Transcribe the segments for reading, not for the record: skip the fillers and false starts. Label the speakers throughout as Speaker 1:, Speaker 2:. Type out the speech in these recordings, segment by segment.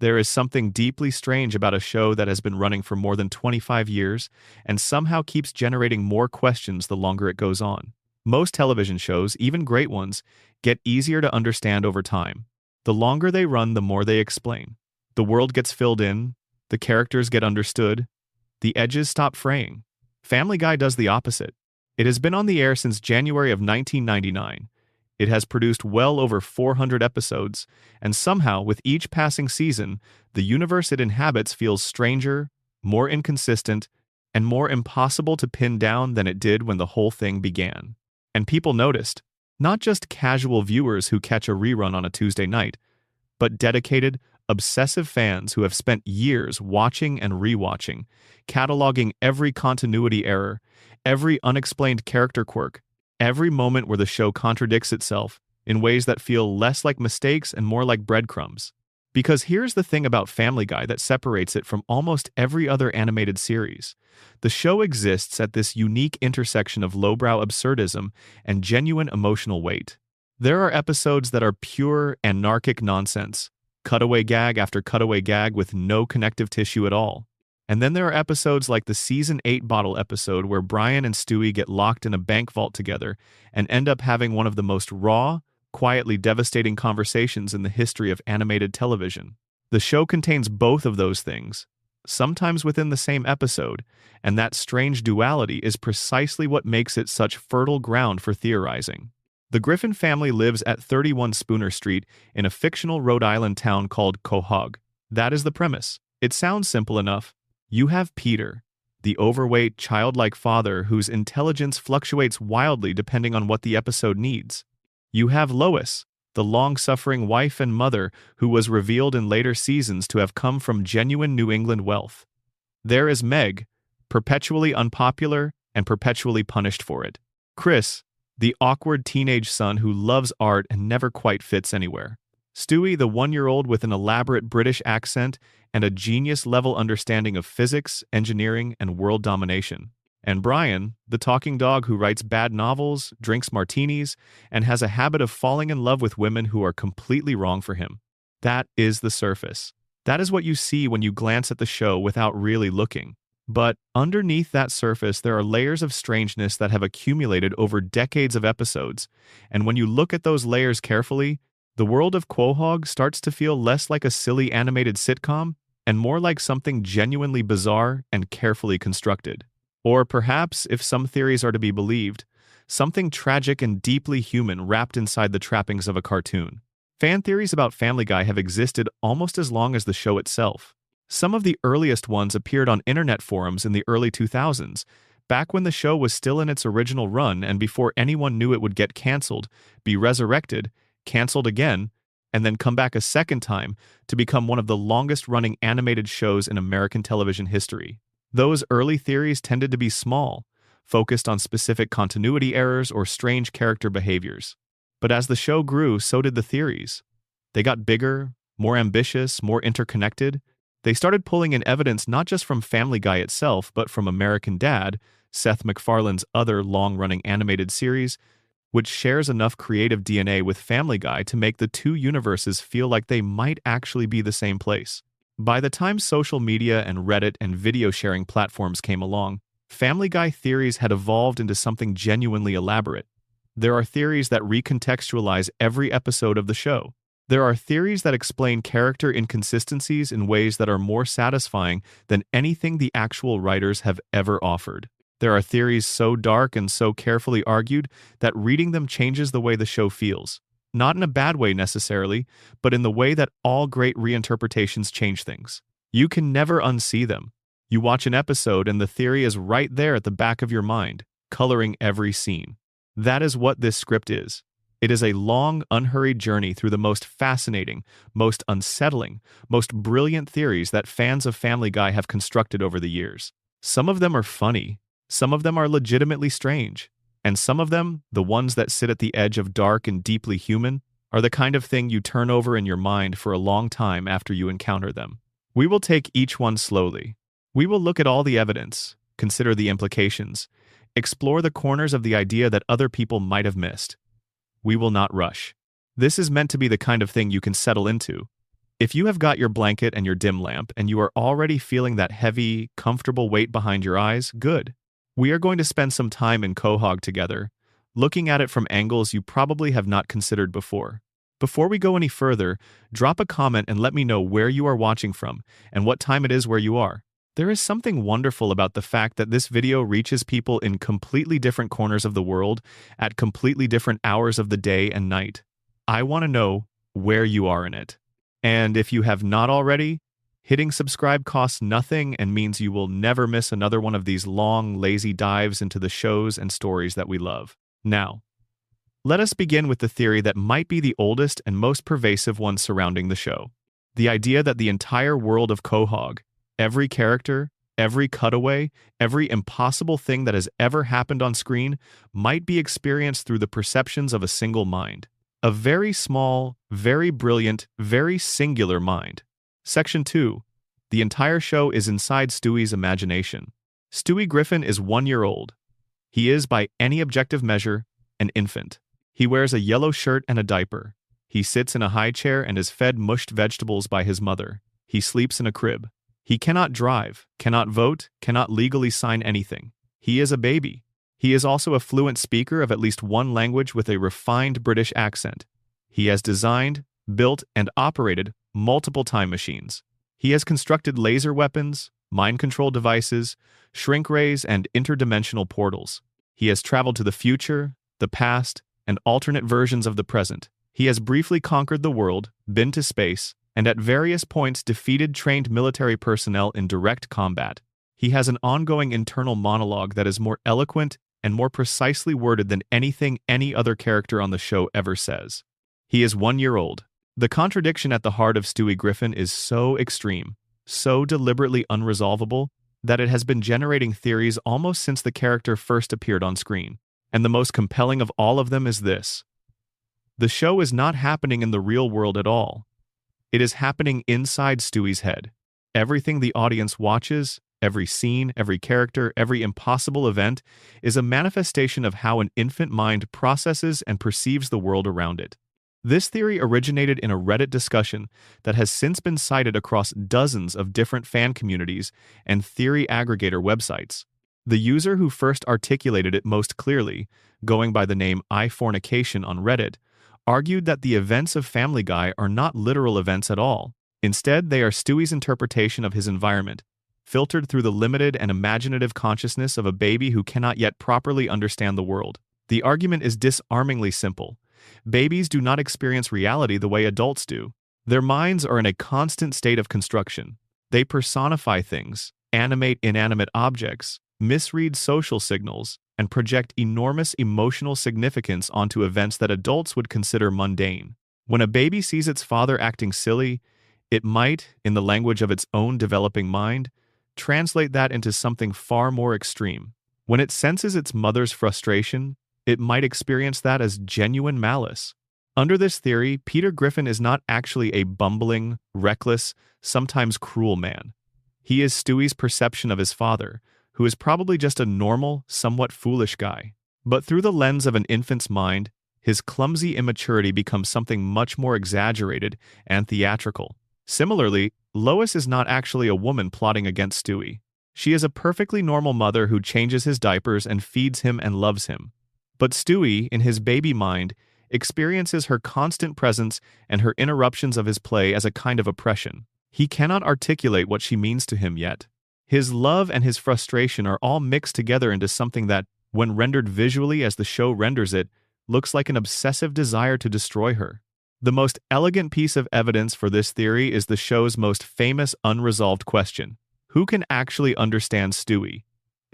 Speaker 1: There is something deeply strange about a show that has been running for more than 25 years and somehow keeps generating more questions the longer it goes on. Most television shows, even great ones, get easier to understand over time. The longer they run, the more they explain. The world gets filled in, the characters get understood, the edges stop fraying. Family Guy does the opposite. It has been on the air since January of 1999. It has produced well over 400 episodes, and somehow, with each passing season, the universe it inhabits feels stranger, more inconsistent, and more impossible to pin down than it did when the whole thing began. And people noticed, not just casual viewers who catch a rerun on a Tuesday night, but dedicated, obsessive fans who have spent years watching and rewatching, cataloging every continuity error, every unexplained character quirk, every moment where the show contradicts itself in ways that feel less like mistakes and more like breadcrumbs. Because here's the thing about Family Guy that separates it from almost every other animated series. The show exists at this unique intersection of lowbrow absurdism and genuine emotional weight. There are episodes that are pure anarchic nonsense, cutaway gag after cutaway gag with no connective tissue at all. And then there are episodes like the Season 8 bottle episode where Brian and Stewie get locked in a bank vault together and end up having one of the most raw, quietly devastating conversations in the history of animated television. The show contains both of those things, sometimes within the same episode, and that strange duality is precisely what makes it such fertile ground for theorizing. The Griffin family lives at 31 Spooner Street in a fictional Rhode Island town called Quahog. That is the premise. It sounds simple enough. You have Peter, the overweight, childlike father whose intelligence fluctuates wildly depending on what the episode needs. You have Lois, the long-suffering wife and mother who was revealed in later seasons to have come from genuine New England wealth. There is Meg, perpetually unpopular and perpetually punished for it. Chris, the awkward teenage son who loves art and never quite fits anywhere. Stewie, the one-year-old with an elaborate British accent and a genius-level understanding of physics, engineering, and world domination. And Brian, the talking dog who writes bad novels, drinks martinis, and has a habit of falling in love with women who are completely wrong for him. That is the surface. That is what you see when you glance at the show without really looking. But underneath that surface, there are layers of strangeness that have accumulated over decades of episodes, and when you look at those layers carefully, the world of Quahog starts to feel less like a silly animated sitcom and more like something genuinely bizarre and carefully constructed. Or perhaps, if some theories are to be believed, something tragic and deeply human wrapped inside the trappings of a cartoon. Fan theories about Family Guy have existed almost as long as the show itself. Some of the earliest ones appeared on internet forums in the early 2000s, back when the show was still in its original run and before anyone knew it would get canceled, be resurrected, canceled again, and then come back a second time to become one of the longest-running animated shows in American television history. Those early theories tended to be small, focused on specific continuity errors or strange character behaviors. But as the show grew, so did the theories. They got bigger, more ambitious, more interconnected. They started pulling in evidence not just from Family Guy itself, but from American Dad, Seth MacFarlane's other long-running animated series, which shares enough creative DNA with Family Guy to make the two universes feel like they might actually be the same place. By the time social media and Reddit and video sharing platforms came along, Family Guy theories had evolved into something genuinely elaborate. There are theories that recontextualize every episode of the show. There are theories that explain character inconsistencies in ways that are more satisfying than anything the actual writers have ever offered. There are theories so dark and so carefully argued that reading them changes the way the show feels. Not in a bad way necessarily, but in the way that all great reinterpretations change things. You can never unsee them. You watch an episode and the theory is right there at the back of your mind, coloring every scene. That is what this script is. It is a long, unhurried journey through the most fascinating, most unsettling, most brilliant theories that fans of Family Guy have constructed over the years. Some of them are funny, some of them are legitimately strange, and some of them, the ones that sit at the edge of dark and deeply human, are the kind of thing you turn over in your mind for a long time after you encounter them. We will take each one slowly. We will look at all the evidence, consider the implications, explore the corners of the idea that other people might have missed. We will not rush. This is meant to be the kind of thing you can settle into. If you have got your blanket and your dim lamp and you are already feeling that heavy, comfortable weight behind your eyes, good. We are going to spend some time in Quahog together, looking at it from angles you probably have not considered before. Before we go any further, drop a comment and let me know where you are watching from and what time it is where you are. There is something wonderful about the fact that this video reaches people in completely different corners of the world at completely different hours of the day and night. I want to know where you are in it. And if you have not already, hitting subscribe costs nothing and means you will never miss another one of these long, lazy dives into the shows and stories that we love. Now, let us begin with the theory that might be the oldest and most pervasive one surrounding the show. The idea that the entire world of Quahog, every character, every cutaway, every impossible thing that has ever happened on screen, might be experienced through the perceptions of a single mind. A very small, very brilliant, very singular mind. Section 2. The entire show is inside Stewie's imagination. Stewie Griffin is 1 year old. He is, by any objective measure, an infant. He wears a yellow shirt and a diaper. He sits in a high chair and is fed mushed vegetables by his mother. He sleeps in a crib. He cannot drive, cannot vote, cannot legally sign anything. He is a baby. He is also a fluent speaker of at least one language with a refined British accent. He has designed, built, and operated multiple time machines. He has constructed laser weapons, mind control devices, shrink rays, and interdimensional portals. He has traveled to the future, the past, and alternate versions of the present. He has briefly conquered the world, been to space, and at various points defeated trained military personnel in direct combat. He has an ongoing internal monologue that is more eloquent and more precisely worded than anything any other character on the show ever says. He is 1 year old. The contradiction at the heart of Stewie Griffin is so extreme, so deliberately unresolvable, that it has been generating theories almost since the character first appeared on screen. And the most compelling of all of them is this. The show is not happening in the real world at all. It is happening inside Stewie's head. Everything the audience watches, every scene, every character, every impossible event, is a manifestation of how an infant mind processes and perceives the world around it. This theory originated in a Reddit discussion that has since been cited across dozens of different fan communities and theory aggregator websites. The user who first articulated it most clearly, going by the name iFornication on Reddit, argued that the events of Family Guy are not literal events at all. Instead, they are Stewie's interpretation of his environment, filtered through the limited and imaginative consciousness of a baby who cannot yet properly understand the world. The argument is disarmingly simple. Babies do not experience reality the way adults do. Their minds are in a constant state of construction. They personify things, animate inanimate objects, misread social signals, and project enormous emotional significance onto events that adults would consider mundane. When a baby sees its father acting silly, it might, in the language of its own developing mind, translate that into something far more extreme. When it senses its mother's frustration, it might experience that as genuine malice. Under this theory, Peter Griffin is not actually a bumbling, reckless, sometimes cruel man. He is Stewie's perception of his father, who is probably just a normal, somewhat foolish guy. But through the lens of an infant's mind, his clumsy immaturity becomes something much more exaggerated and theatrical. Similarly, Lois is not actually a woman plotting against Stewie. She is a perfectly normal mother who changes his diapers and feeds him and loves him. But Stewie, in his baby mind, experiences her constant presence and her interruptions of his play as a kind of oppression. He cannot articulate what she means to him yet. His love and his frustration are all mixed together into something that, when rendered visually as the show renders it, looks like an obsessive desire to destroy her. The most elegant piece of evidence for this theory is the show's most famous unresolved question: who can actually understand Stewie?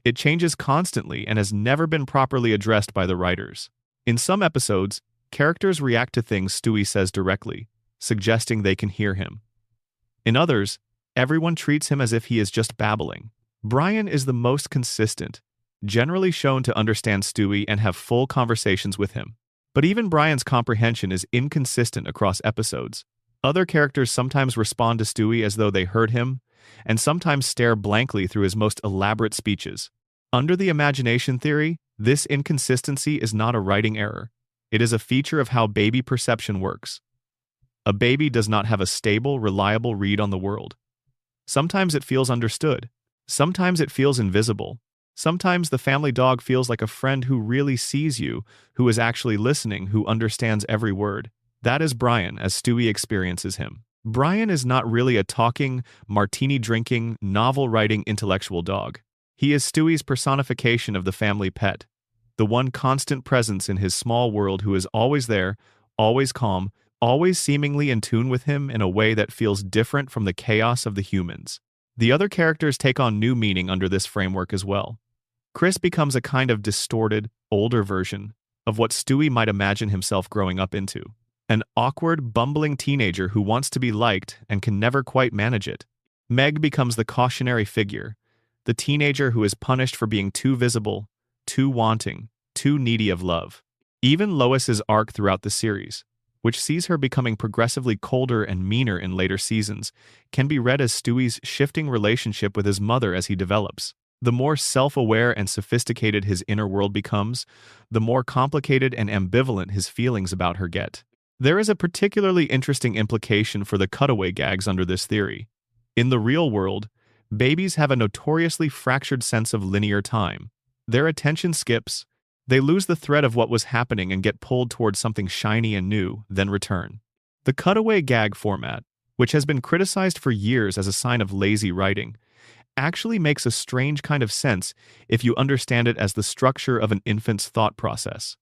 Speaker 1: It changes constantly and has never been properly addressed by the writers. In some episodes, characters react to things Stewie says directly, suggesting they can hear him. In others, everyone treats him as if he is just babbling. Brian is the most consistent, generally shown to understand Stewie and have full conversations with him. But even Brian's comprehension is inconsistent across episodes. Other characters sometimes respond to Stewie as though they heard him, and sometimes stare blankly through his most elaborate speeches. Under the imagination theory, this inconsistency is not a writing error. It is a feature of how baby perception works. A baby does not have a stable, reliable read on the world. Sometimes it feels understood. Sometimes it feels invisible. Sometimes the family dog feels like a friend who really sees you, who is actually listening, who understands every word. That is Brian as Stewie experiences him. Brian is not really a talking, martini-drinking, novel-writing intellectual dog. He is Stewie's personification of the family pet, the one constant presence in his small world who is always there, always calm, always seemingly in tune with him in a way that feels different from the chaos of the humans. The other characters take on new meaning under this framework as well. Chris becomes a kind of distorted, older version of what Stewie might imagine himself growing up into. An awkward, bumbling teenager who wants to be liked and can never quite manage it. Meg becomes the cautionary figure, the teenager who is punished for being too visible, too wanting, too needy of love. Even Lois's arc throughout the series, which sees her becoming progressively colder and meaner in later seasons, can be read as Stewie's shifting relationship with his mother as he develops. The more self-aware and sophisticated his inner world becomes, the more complicated and ambivalent his feelings about her get. There is a particularly interesting implication for the cutaway gags under this theory. In the real world, babies have a notoriously fractured sense of linear time. Their attention skips. They lose the thread of what was happening and get pulled towards something shiny and new, then return. The cutaway gag format, which has been criticized for years as a sign of lazy writing, actually makes a strange kind of sense if you understand it as the structure of an infant's thought process.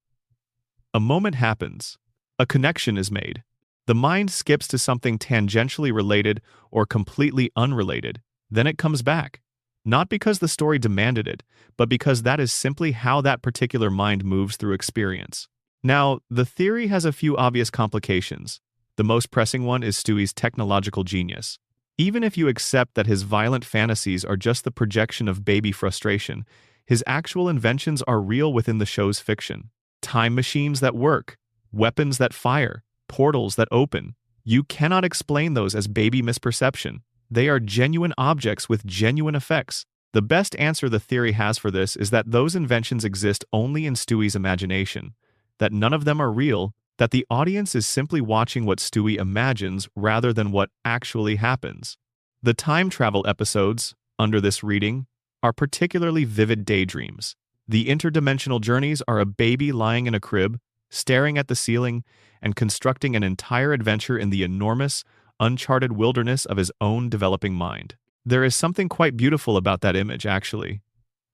Speaker 1: A moment happens. A connection is made. The mind skips to something tangentially related or completely unrelated. Then it comes back. Not because the story demanded it, but because that is simply how that particular mind moves through experience. Now, the theory has a few obvious complications. The most pressing one is Stewie's technological genius. Even if you accept that his violent fantasies are just the projection of baby frustration, his actual inventions are real within the show's fiction. Time machines that work, weapons that fire, portals that open. You cannot explain those as baby misperception. They are genuine objects with genuine effects. The best answer the theory has for this is that those inventions exist only in Stewie's imagination, that none of them are real, that the audience is simply watching what Stewie imagines rather than what actually happens. The time travel episodes, under this reading, are particularly vivid daydreams. The interdimensional journeys are a baby lying in a crib, staring at the ceiling, and constructing an entire adventure in the enormous, uncharted wilderness of his own developing mind. There is something quite beautiful about that image, actually.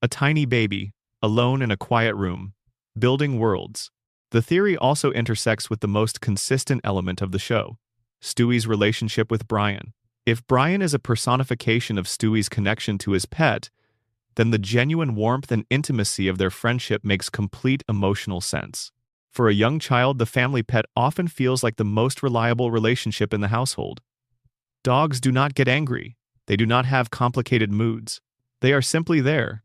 Speaker 1: A tiny baby, alone in a quiet room, building worlds. The theory also intersects with the most consistent element of the show, Stewie's relationship with Brian. If Brian is a personification of Stewie's connection to his pet, then the genuine warmth and intimacy of their friendship makes complete emotional sense. For a young child, the family pet often feels like the most reliable relationship in the household. Dogs do not get angry. They do not have complicated moods. They are simply there,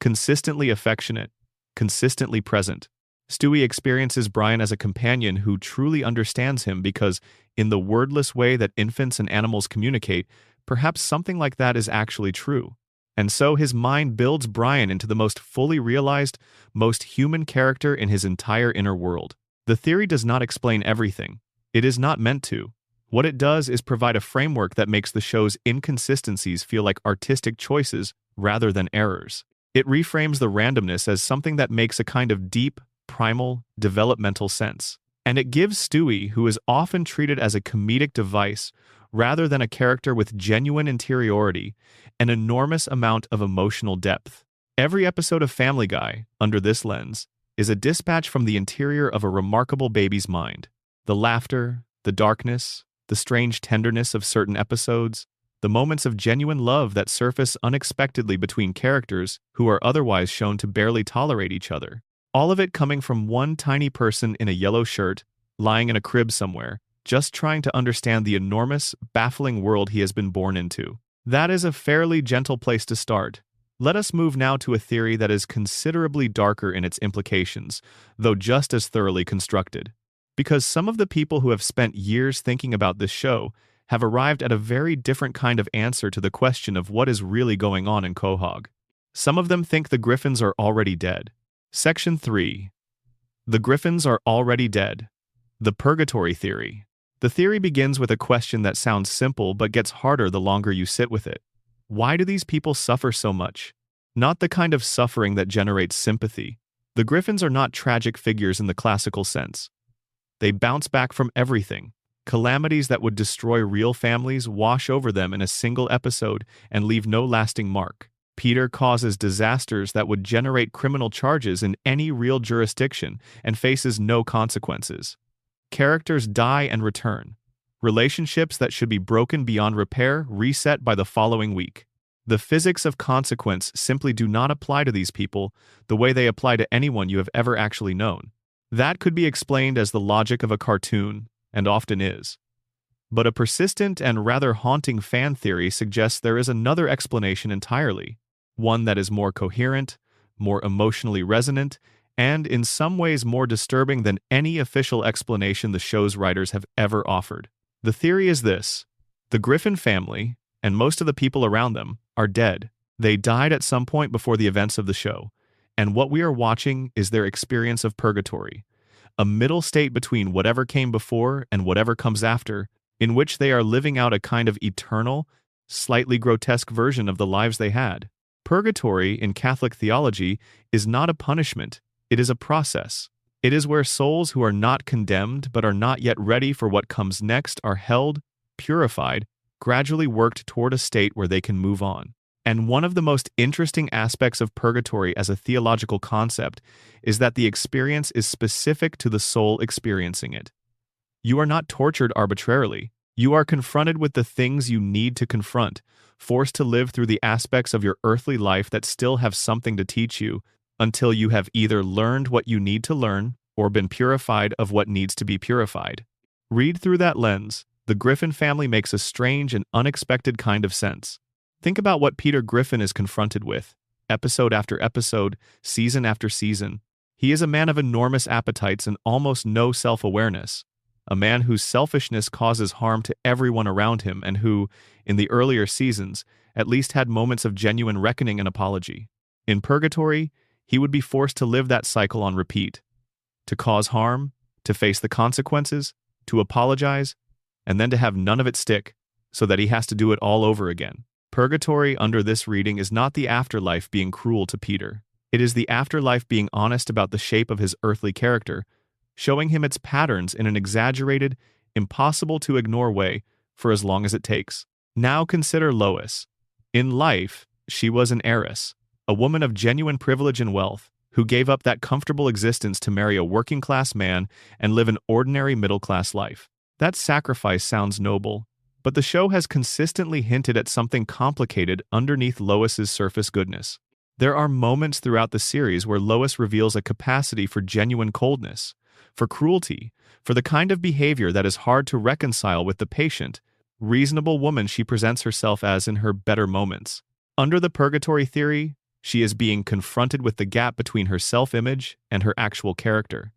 Speaker 1: consistently affectionate, consistently present. Stewie experiences Brian as a companion who truly understands him because, in the wordless way that infants and animals communicate, perhaps something like that is actually true. And so his mind builds Brian into the most fully realized, most human character in his entire inner world. The theory does not explain everything. It is not meant to. What it does is provide a framework that makes the show's inconsistencies feel like artistic choices rather than errors. It reframes the randomness as something that makes a kind of deep, primal, developmental sense. And it gives Stewie, who is often treated as a comedic device rather than a character with genuine interiority, an enormous amount of emotional depth. Every episode of Family Guy, under this lens, is a dispatch from the interior of a remarkable baby's mind. The laughter, the darkness, the strange tenderness of certain episodes, the moments of genuine love that surface unexpectedly between characters who are otherwise shown to barely tolerate each other. All of it coming from one tiny person in a yellow shirt, lying in a crib somewhere, just trying to understand the enormous, baffling world he has been born into. That is a fairly gentle place to start. Let us move now to a theory that is considerably darker in its implications, though just as thoroughly constructed. Because some of the people who have spent years thinking about this show have arrived at a very different kind of answer to the question of what is really going on in Quahog. Some of them think the Griffins are already dead. Section 3. The Griffins are already dead. The Purgatory Theory. The theory begins with a question that sounds simple but gets harder the longer you sit with it. Why do these people suffer so much? Not the kind of suffering that generates sympathy. The Griffins are not tragic figures in the classical sense. They bounce back from everything. Calamities that would destroy real families wash over them in a single episode and leave no lasting mark. Peter causes disasters that would generate criminal charges in any real jurisdiction and faces no consequences. Characters die and return. Relationships that should be broken beyond repair reset by the following week. The physics of consequence simply do not apply to these people the way they apply to anyone you have ever actually known. That could be explained as the logic of a cartoon, and often is. But a persistent and rather haunting fan theory suggests there is another explanation entirely, one that is more coherent, more emotionally resonant, and in some ways more disturbing than any official explanation the show's writers have ever offered. The theory is this: the Griffin family, and most of the people around them, are dead. They died at some point before the events of the show, and what we are watching is their experience of purgatory, a middle state between whatever came before and whatever comes after, in which they are living out a kind of eternal, slightly grotesque version of the lives they had. Purgatory, in Catholic theology, is not a punishment, it is a process. It is where souls who are not condemned but are not yet ready for what comes next are held, purified, gradually worked toward a state where they can move on. And one of the most interesting aspects of purgatory as a theological concept is that the experience is specific to the soul experiencing it. You are not tortured arbitrarily. You are confronted with the things you need to confront, forced to live through the aspects of your earthly life that still have something to teach you, until you have either learned what you need to learn or been purified of what needs to be purified. Read through that lens. The Griffin family makes a strange and unexpected kind of sense. Think about what Peter Griffin is confronted with, episode after episode, season after season. He is a man of enormous appetites and almost no self-awareness, a man whose selfishness causes harm to everyone around him and who, in the earlier seasons, at least had moments of genuine reckoning and apology. In purgatory, he would be forced to live that cycle on repeat, to cause harm, to face the consequences, to apologize, and then to have none of it stick, so that he has to do it all over again. Purgatory, under this reading, is not the afterlife being cruel to Peter. It is the afterlife being honest about the shape of his earthly character, showing him its patterns in an exaggerated, impossible-to-ignore way for as long as it takes. Now consider Lois. In life, she was an heiress, a woman of genuine privilege and wealth, who gave up that comfortable existence to marry a working-class man and live an ordinary middle-class life. That sacrifice sounds noble, but the show has consistently hinted at something complicated underneath Lois's surface goodness. There are moments throughout the series where Lois reveals a capacity for genuine coldness, for cruelty, for the kind of behavior that is hard to reconcile with the patient, reasonable woman she presents herself as in her better moments. Under the purgatory theory, she is being confronted with the gap between her self-image and her actual character.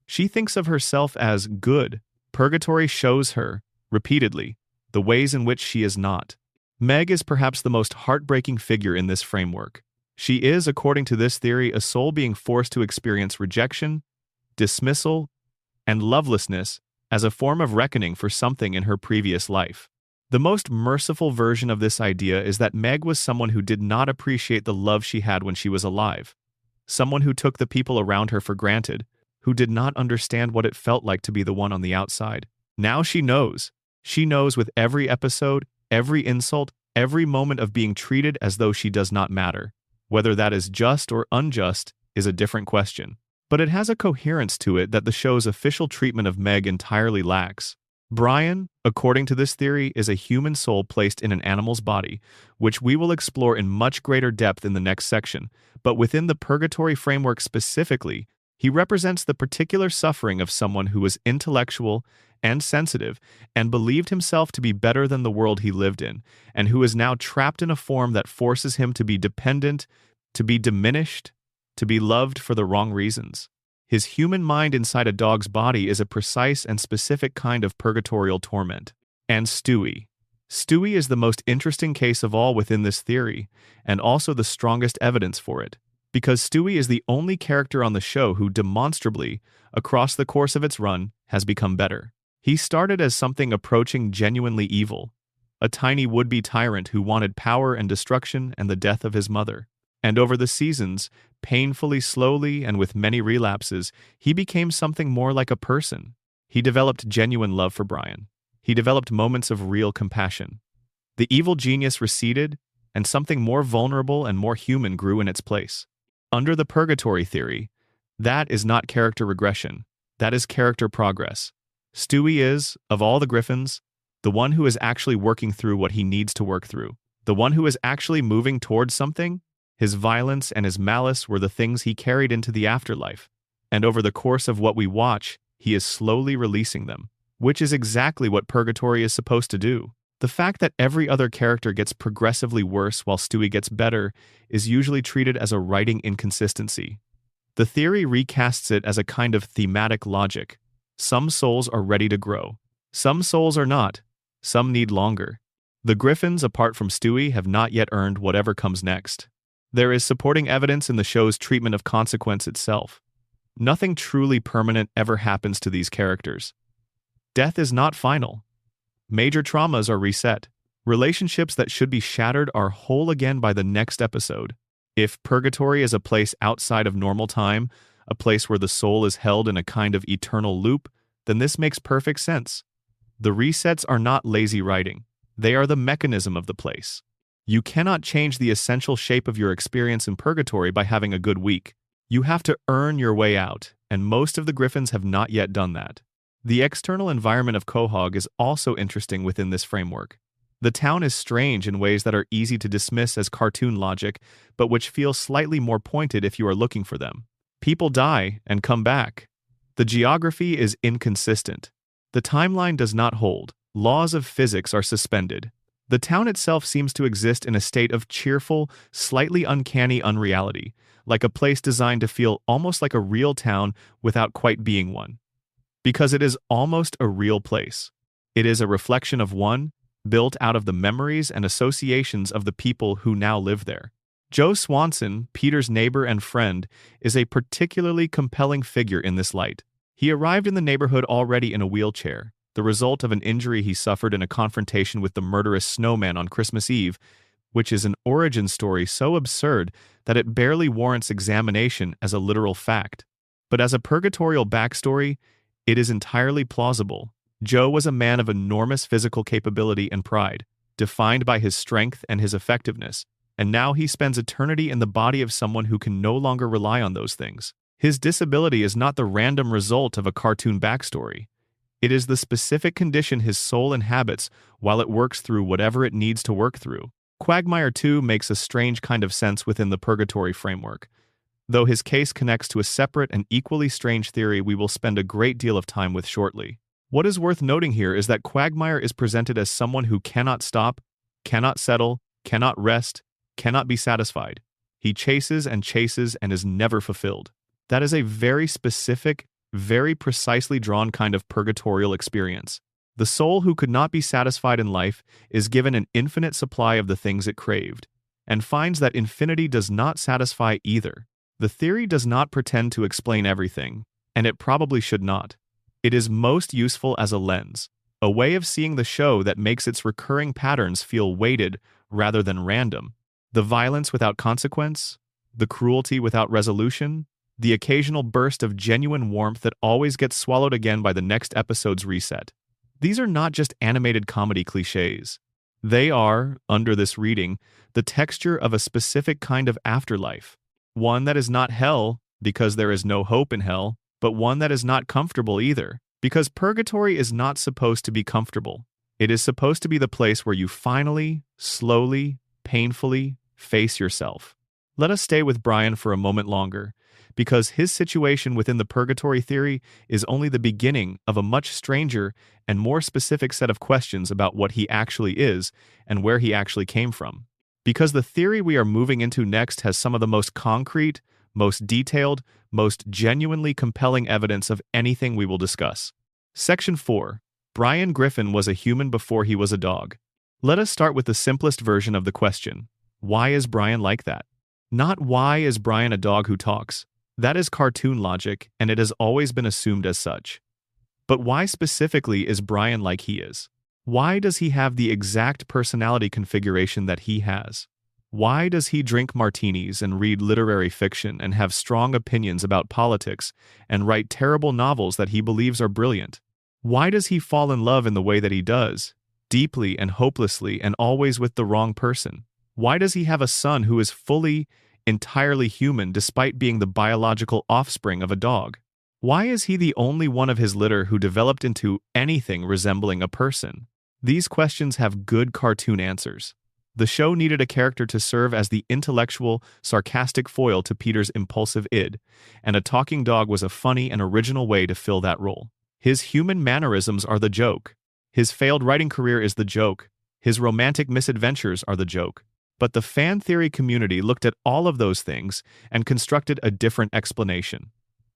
Speaker 1: She thinks of herself as good. Purgatory shows her, repeatedly, the ways in which she is not. Meg is perhaps the most heartbreaking figure in this framework. She is, according to this theory, a soul being forced to experience rejection, dismissal, and lovelessness as a form of reckoning for something in her previous life. The most merciful version of this idea is that Meg was someone who did not appreciate the love she had when she was alive, someone who took the people around her for granted, who did not understand what it felt like to be the one on the outside. Now she knows. She knows with every episode, every insult, every moment of being treated as though she does not matter. Whether that is just or unjust is a different question. But it has a coherence to it that the show's official treatment of Meg entirely lacks. Brian, according to this theory, is a human soul placed in an animal's body, which we will explore in much greater depth in the next section, but within the purgatory framework specifically, he represents the particular suffering of someone who was intellectual and sensitive and believed himself to be better than the world he lived in, and who is now trapped in a form that forces him to be dependent, to be diminished, to be loved for the wrong reasons. His human mind inside a dog's body is a precise and specific kind of purgatorial torment. And Stewie. Stewie is the most interesting case of all within this theory, and also the strongest evidence for it, because Stewie is the only character on the show who demonstrably, across the course of its run, has become better. He started as something approaching genuinely evil, a tiny would-be tyrant who wanted power and destruction and the death of his mother. And over the seasons, painfully slowly and with many relapses, he became something more like a person. He developed genuine love for Brian. He developed moments of real compassion. The evil genius receded, and something more vulnerable and more human grew in its place. Under the purgatory theory, that is not character regression, that is character progress. Stewie is, of all the Griffins, the one who is actually working through what he needs to work through. The one who is actually moving towards something. His violence and his malice were the things he carried into the afterlife. And over the course of what we watch, he is slowly releasing them, which is exactly what purgatory is supposed to do. The fact that every other character gets progressively worse while Stewie gets better is usually treated as a writing inconsistency. The theory recasts it as a kind of thematic logic. Some souls are ready to grow. Some souls are not. Some need longer. The Griffins, apart from Stewie, have not yet earned whatever comes next. There is supporting evidence in the show's treatment of consequence itself. Nothing truly permanent ever happens to these characters. Death is not final. Major traumas are reset. Relationships that should be shattered are whole again by the next episode. If purgatory is a place outside of normal time, a place where the soul is held in a kind of eternal loop, then this makes perfect sense. The resets are not lazy writing. They are the mechanism of the place. You cannot change the essential shape of your experience in purgatory by having a good week. You have to earn your way out, and most of the Griffins have not yet done that. The external environment of Quahog is also interesting within this framework. The town is strange in ways that are easy to dismiss as cartoon logic, but which feel slightly more pointed if you are looking for them. People die and come back. The geography is inconsistent. The timeline does not hold. Laws of physics are suspended. The town itself seems to exist in a state of cheerful, slightly uncanny unreality, like a place designed to feel almost like a real town without quite being one. Because it is almost a real place. It is a reflection of one, built out of the memories and associations of the people who now live there. Joe Swanson, Peter's neighbor and friend, is a particularly compelling figure in this light. He arrived in the neighborhood already in a wheelchair, the result of an injury he suffered in a confrontation with the murderous snowman on Christmas Eve, which is an origin story so absurd that it barely warrants examination as a literal fact. But as a purgatorial backstory, it is entirely plausible. Joe was a man of enormous physical capability and pride, defined by his strength and his effectiveness, and now he spends eternity in the body of someone who can no longer rely on those things. His disability is not the random result of a cartoon backstory. It is the specific condition his soul inhabits while it works through whatever it needs to work through. Quagmire 2 makes a strange kind of sense within the purgatory framework, though his case connects to a separate and equally strange theory we will spend a great deal of time with shortly. What is worth noting here is that Quagmire is presented as someone who cannot stop, cannot settle, cannot rest, cannot be satisfied. He chases and is never fulfilled. That is a very specific, very precisely drawn kind of purgatorial experience. The soul who could not be satisfied in life is given an infinite supply of the things it craved, and finds that infinity does not satisfy either. The theory does not pretend to explain everything, and it probably should not. It is most useful as a lens, a way of seeing the show that makes its recurring patterns feel weighted rather than random. The violence without consequence, the cruelty without resolution, the occasional burst of genuine warmth that always gets swallowed again by the next episode's reset. These are not just animated comedy cliches. They are, under this reading, the texture of a specific kind of afterlife. One that is not hell, because there is no hope in hell, but one that is not comfortable either, because purgatory is not supposed to be comfortable. It is supposed to be the place where you finally, slowly, painfully face yourself. Let us stay with Brian for a moment longer, because his situation within the purgatory theory is only the beginning of a much stranger and more specific set of questions about what he actually is and where he actually came from. Because the theory we are moving into next has some of the most concrete, most detailed, most genuinely compelling evidence of anything we will discuss. Section 4. Brian Griffin was a human before he was a dog. Let us start with the simplest version of the question. Why is Brian like that? Not why is Brian a dog who talks. That is cartoon logic, and it has always been assumed as such. But why specifically is Brian like he is? Why does he have the exact personality configuration that he has? Why does he drink martinis and read literary fiction and have strong opinions about politics and write terrible novels that he believes are brilliant? Why does he fall in love in the way that he does, deeply and hopelessly and always with the wrong person? Why does he have a son who is fully, entirely human despite being the biological offspring of a dog? Why is he the only one of his litter who developed into anything resembling a person? These questions have good cartoon answers. The show needed a character to serve as the intellectual, sarcastic foil to Peter's impulsive id, and a talking dog was a funny and original way to fill that role. His human mannerisms are the joke. His failed writing career is the joke. His romantic misadventures are the joke. But the fan theory community looked at all of those things and constructed a different explanation.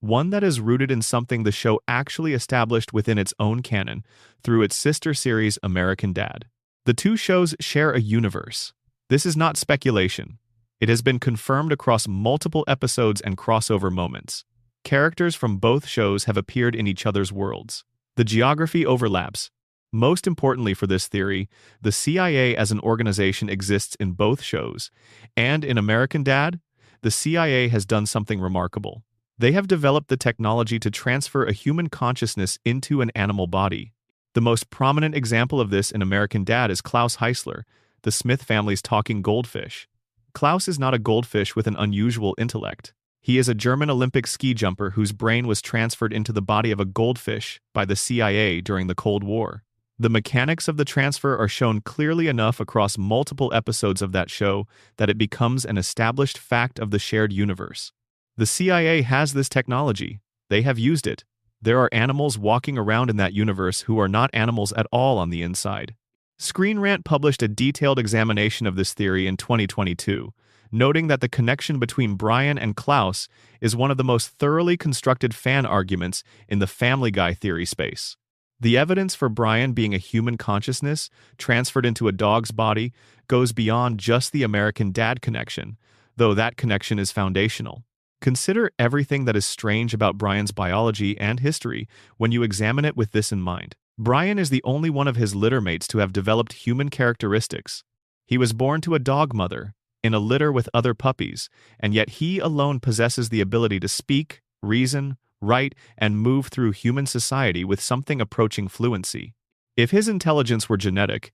Speaker 1: One that is rooted in something the show actually established within its own canon through its sister series American Dad. The two shows share a universe. This is not speculation. It has been confirmed across multiple episodes and crossover moments. Characters from both shows have appeared in each other's worlds. The geography overlaps. Most importantly for this theory, the CIA as an organization exists in both shows, and in American Dad, the CIA has done something remarkable. They have developed the technology to transfer a human consciousness into an animal body. The most prominent example of this in American Dad is Klaus Heisler, the Smith family's talking goldfish. Klaus is not a goldfish with an unusual intellect. He is a German Olympic ski jumper whose brain was transferred into the body of a goldfish by the CIA during the Cold War. The mechanics of the transfer are shown clearly enough across multiple episodes of that show that it becomes an established fact of the shared universe. The CIA has this technology. They have used it. There are animals walking around in that universe who are not animals at all on the inside. Screen Rant published a detailed examination of this theory in 2022, noting that the connection between Brian and Klaus is one of the most thoroughly constructed fan arguments in the Family Guy theory space. The evidence for Brian being a human consciousness transferred into a dog's body goes beyond just the American Dad connection, though that connection is foundational. Consider everything that is strange about Brian's biology and history when you examine it with this in mind. Brian is the only one of his littermates to have developed human characteristics. He was born to a dog mother, in a litter with other puppies, and yet he alone possesses the ability to speak, reason, write, and move through human society with something approaching fluency. If his intelligence were genetic,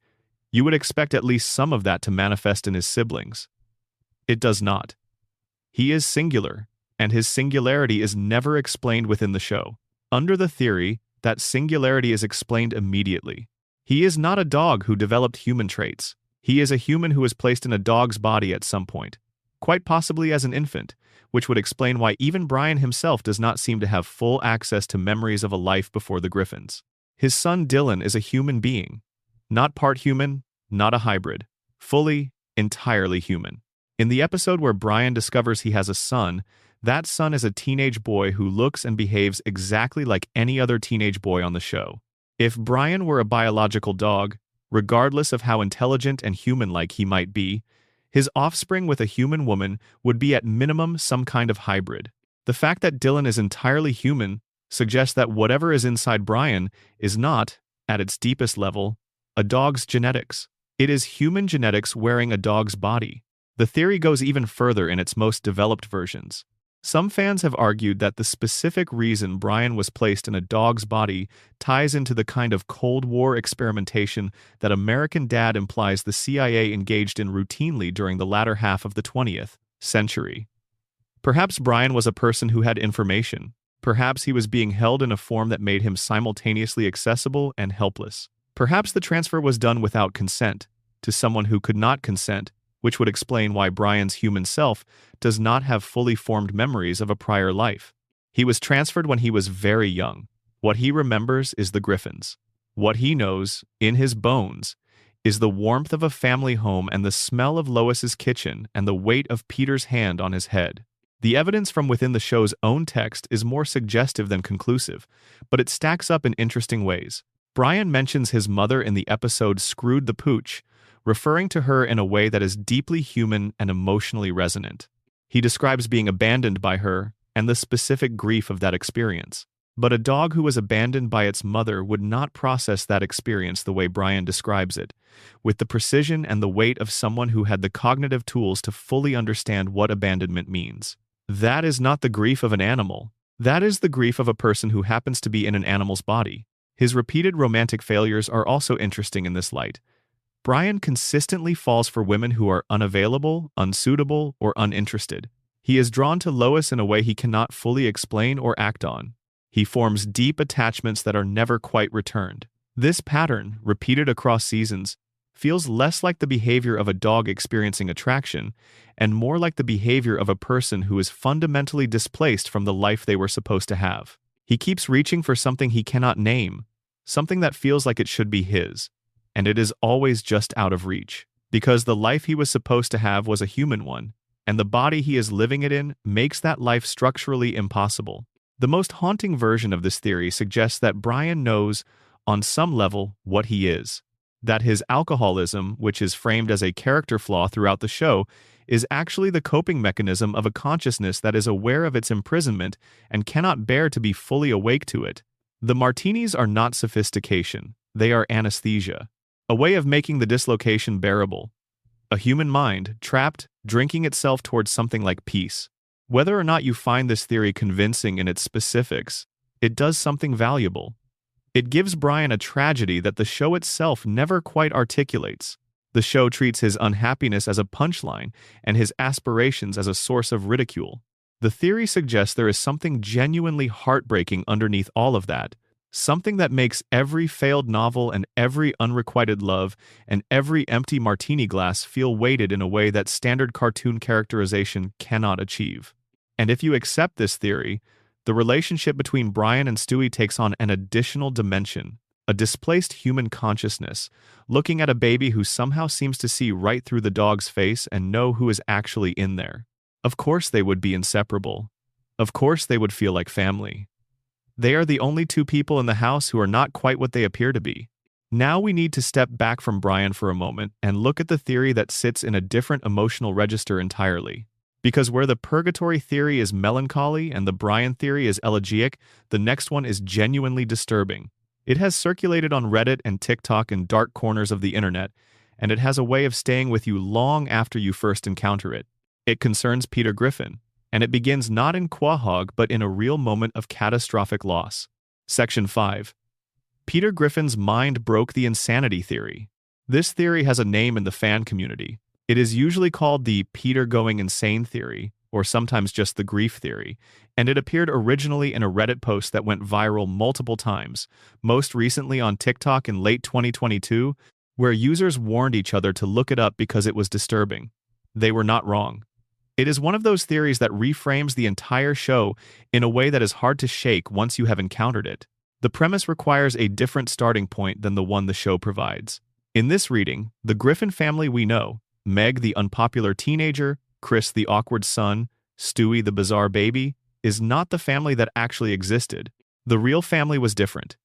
Speaker 1: you would expect at least some of that to manifest in his siblings. It does not. He is singular, and his singularity is never explained within the show. Under the theory, that singularity is explained immediately. He is not a dog who developed human traits. He is a human who was placed in a dog's body at some point, quite possibly as an infant, which would explain why even Brian himself does not seem to have full access to memories of a life before the Griffins. His son Dylan is a human being. Not part human, not a hybrid. Fully, entirely human. In the episode where Brian discovers he has a son, that son is a teenage boy who looks and behaves exactly like any other teenage boy on the show. If Brian were a biological dog, regardless of how intelligent and human-like he might be, his offspring with a human woman would be at minimum some kind of hybrid. The fact that Dylan is entirely human suggests that whatever is inside Brian is not, at its deepest level, a dog's genetics. It is human genetics wearing a dog's body. The theory goes even further in its most developed versions. Some fans have argued that the specific reason Brian was placed in a dog's body ties into the kind of Cold War experimentation that American Dad implies the CIA engaged in routinely during the latter half of the 20th century. Perhaps Brian was a person who had information. Perhaps he was being held in a form that made him simultaneously accessible and helpless. Perhaps the transfer was done without consent, to someone who could not consent, which would explain why Brian's human self does not have fully formed memories of a prior life. He was transferred when he was very young. What he remembers is the Griffins. What he knows, in his bones, is the warmth of a family home and the smell of Lois's kitchen and the weight of Peter's hand on his head. The evidence from within the show's own text is more suggestive than conclusive, but it stacks up in interesting ways. Brian mentions his mother in the episode Screwed the Pooch, referring to her in a way that is deeply human and emotionally resonant. He describes being abandoned by her and the specific grief of that experience. But a dog who was abandoned by its mother would not process that experience the way Brian describes it, with the precision and the weight of someone who had the cognitive tools to fully understand what abandonment means. That is not the grief of an animal. That is the grief of a person who happens to be in an animal's body. His repeated romantic failures are also interesting in this light. Brian consistently falls for women who are unavailable, unsuitable, or uninterested. He is drawn to Lois in a way he cannot fully explain or act on. He forms deep attachments that are never quite returned. This pattern, repeated across seasons, feels less like the behavior of a dog experiencing attraction and more like the behavior of a person who is fundamentally displaced from the life they were supposed to have. He keeps reaching for something he cannot name, something that feels like it should be his, and it is always just out of reach. Because the life he was supposed to have was a human one, and the body he is living it in makes that life structurally impossible. The most haunting version of this theory suggests that Brian knows, on some level, what he is. That his alcoholism, which is framed as a character flaw throughout the show, is actually the coping mechanism of a consciousness that is aware of its imprisonment and cannot bear to be fully awake to it. The martinis are not sophistication, they are anesthesia, a way of making the dislocation bearable. A human mind, trapped, drinking itself towards something like peace. Whether or not you find this theory convincing in its specifics, it does something valuable. It gives Brian a tragedy that the show itself never quite articulates. The show treats his unhappiness as a punchline and his aspirations as a source of ridicule. The theory suggests there is something genuinely heartbreaking underneath all of that, something that makes every failed novel and every unrequited love and every empty martini glass feel weighted in a way that standard cartoon characterization cannot achieve. And if you accept this theory, the relationship between Brian and Stewie takes on an additional dimension, a displaced human consciousness, looking at a baby who somehow seems to see right through the dog's face and know who is actually in there. Of course they would be inseparable. Of course they would feel like family. They are the only two people in the house who are not quite what they appear to be. Now we need to step back from Brian for a moment and look at the theory that sits in a different emotional register entirely. Because where the purgatory theory is melancholy and the Brian theory is elegiac, the next one is genuinely disturbing. It has circulated on Reddit and TikTok in dark corners of the internet, and it has a way of staying with you long after you first encounter it. It concerns Peter Griffin, and it begins not in Quahog but in a real moment of catastrophic loss. Section 5. Peter Griffin's mind broke the insanity theory. This theory has a name in the fan community. It is usually called the Peter going insane theory, or sometimes just the grief theory, and it appeared originally in a Reddit post that went viral multiple times, most recently on TikTok in late 2022, where users warned each other to look it up because it was disturbing. They were not wrong. It is one of those theories that reframes the entire show in a way that is hard to shake once you have encountered it. The premise requires a different starting point than the one the show provides. In this reading, the Griffin family we know, Meg the unpopular teenager, Chris the awkward son, Stewie the bizarre baby, is not the family that actually existed. The real family was different.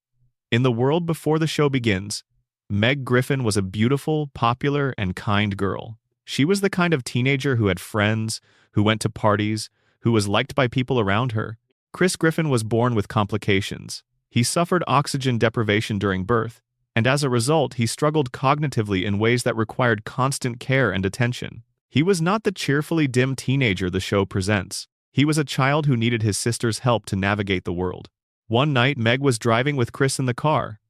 Speaker 1: In the world before the show begins, Meg Griffin was a beautiful, popular, and kind girl. She was the kind of teenager who had friends, who went to parties, who was liked by people around her. Chris Griffin was born with complications. He suffered oxygen deprivation during birth, and as a result, he struggled cognitively in ways that required constant care and attention. He was not the cheerfully dim teenager the show presents. He was a child who needed his sister's help to navigate the world. One night, Meg was driving with Chris in the car.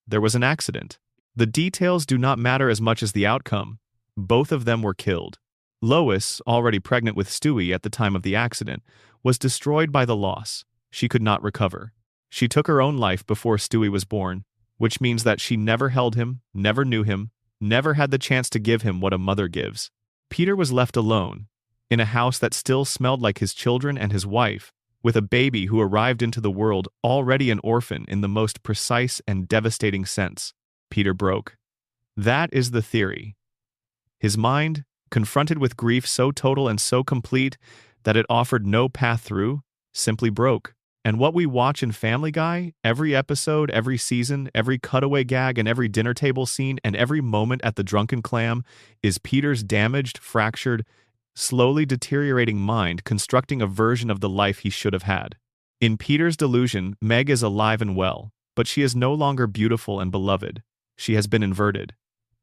Speaker 1: There was an accident. The details do not matter as much as the outcome. Both of them were killed. Lois, already pregnant with Stewie at the time of the accident, was destroyed by the loss. She could not recover. She took her own life before Stewie was born, which means that she never held him, never knew him, never had the chance to give him what a mother gives. Peter was left alone, in a house that still smelled like his children and his wife, with a baby who arrived into the world already an orphan in the most precise and devastating sense. Peter broke. That is the theory. His mind, confronted with grief so total and so complete that it offered no path through, simply broke. And what we watch in Family Guy, every episode, every season, every cutaway gag and every dinner table scene and every moment at the Drunken Clam is Peter's damaged, fractured, slowly deteriorating mind constructing a version of the life he should have had. In Peter's delusion, Meg is alive and well, but she is no longer beautiful and beloved. She has been inverted.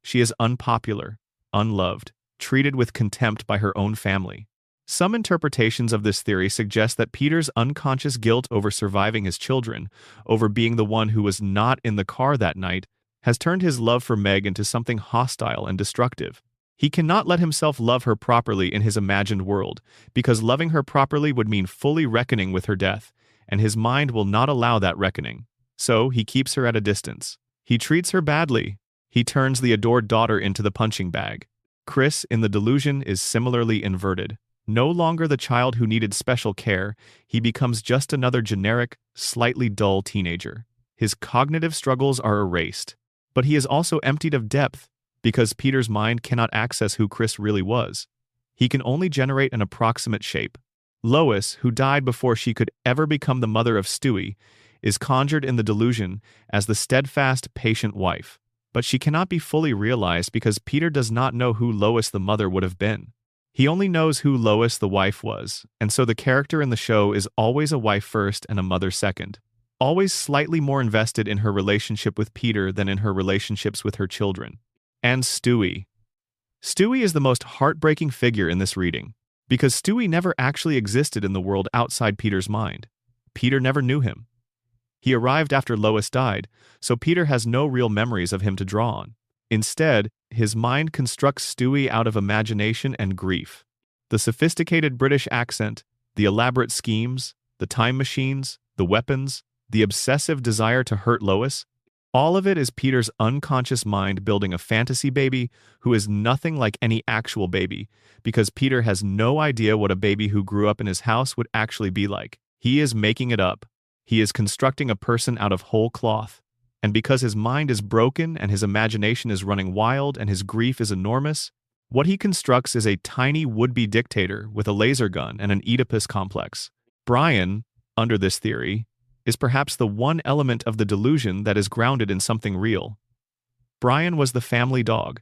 Speaker 1: She is unpopular, unloved, treated with contempt by her own family. Some interpretations of this theory suggest that Peter's unconscious guilt over surviving his children, over being the one who was not in the car that night, has turned his love for Meg into something hostile and destructive. He cannot let himself love her properly in his imagined world, because loving her properly would mean fully reckoning with her death, and his mind will not allow that reckoning. So he keeps her at a distance. He treats her badly. He turns the adored daughter into the punching bag. Chris, in the delusion, is similarly inverted. No longer the child who needed special care, he becomes just another generic, slightly dull teenager. His cognitive struggles are erased. But he is also emptied of depth, because Peter's mind cannot access who Chris really was. He can only generate an approximate shape. Lois, who died before she could ever become the mother of Stewie, is conjured in the delusion as the steadfast, patient wife. But she cannot be fully realized because Peter does not know who Lois the mother would have been. He only knows who Lois the wife was, and so the character in the show is always a wife first and a mother second. Always slightly more invested in her relationship with Peter than in her relationships with her children. And Stewie. Stewie is the most heartbreaking figure in this reading, because Stewie never actually existed in the world outside Peter's mind. Peter never knew him. He arrived after Lois died, so Peter has no real memories of him to draw on. Instead, his mind constructs Stewie out of imagination and grief. The sophisticated British accent, the elaborate schemes, the time machines, the weapons, the obsessive desire to hurt Lois, all of it is Peter's unconscious mind building a fantasy baby who is nothing like any actual baby, because Peter has no idea what a baby who grew up in his house would actually be like. He is making it up. He is constructing a person out of whole cloth. And because his mind is broken and his imagination is running wild and his grief is enormous, what he constructs is a tiny would-be dictator with a laser gun and an Oedipus complex. Brian, under this theory, is perhaps the one element of the delusion that is grounded in something real. Brian was the family dog.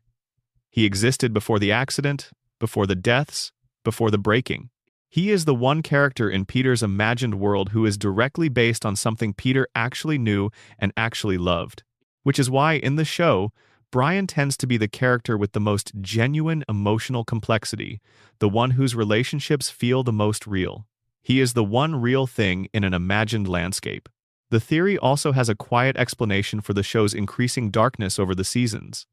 Speaker 1: He existed before the accident, before the deaths, before the breaking. He is the one character in Peter's imagined world who is directly based on something Peter actually knew and actually loved. Which is why, in the show, Brian tends to be the character with the most genuine emotional complexity, the one whose relationships feel the most real. He is the one real thing in an imagined landscape. The theory also has a quiet explanation for the show's increasing darkness over the seasons.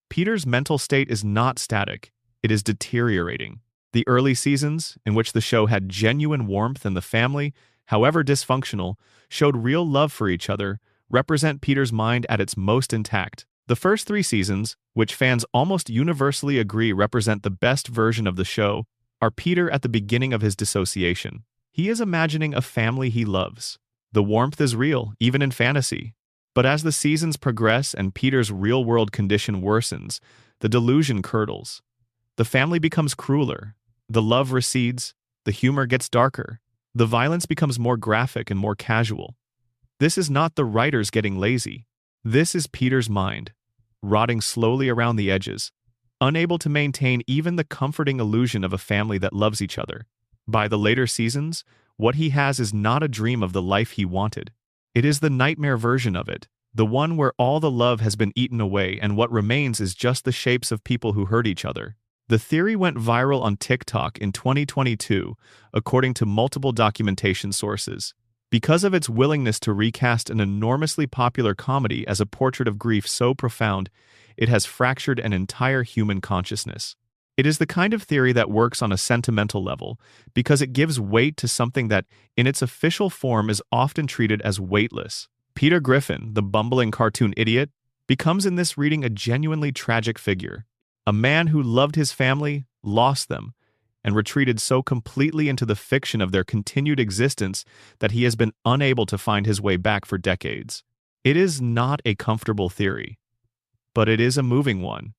Speaker 1: Peter's mental state is not static, it is deteriorating. The early seasons, in which the show had genuine warmth and the family, however dysfunctional, showed real love for each other, represent Peter's mind at its most intact. The first 3 seasons, which fans almost universally agree represent the best version of the show, are Peter at the beginning of his dissociation. He is imagining a family he loves. The warmth is real, even in fantasy. But as the seasons progress and Peter's real-world condition worsens, the delusion curdles. The family becomes crueler. The love recedes, the humor gets darker, the violence becomes more graphic and more casual. This is not the writers getting lazy. This is Peter's mind, rotting slowly around the edges, unable to maintain even the comforting illusion of a family that loves each other. By the later seasons, what he has is not a dream of the life he wanted. It is the nightmare version of it, the one where all the love has been eaten away and what remains is just the shapes of people who hurt each other. The theory went viral on TikTok in 2022, according to multiple documentation sources. Because of its willingness to recast an enormously popular comedy as a portrait of grief so profound, it has fractured an entire human consciousness. It is the kind of theory that works on a sentimental level, because it gives weight to something that, in its official form, is often treated as weightless. Peter Griffin, the bumbling cartoon idiot, becomes in this reading a genuinely tragic figure. A man who loved his family, lost them, and retreated so completely into the fiction of their continued existence that he has been unable to find his way back for decades. It is not a comfortable theory, but it is a moving one.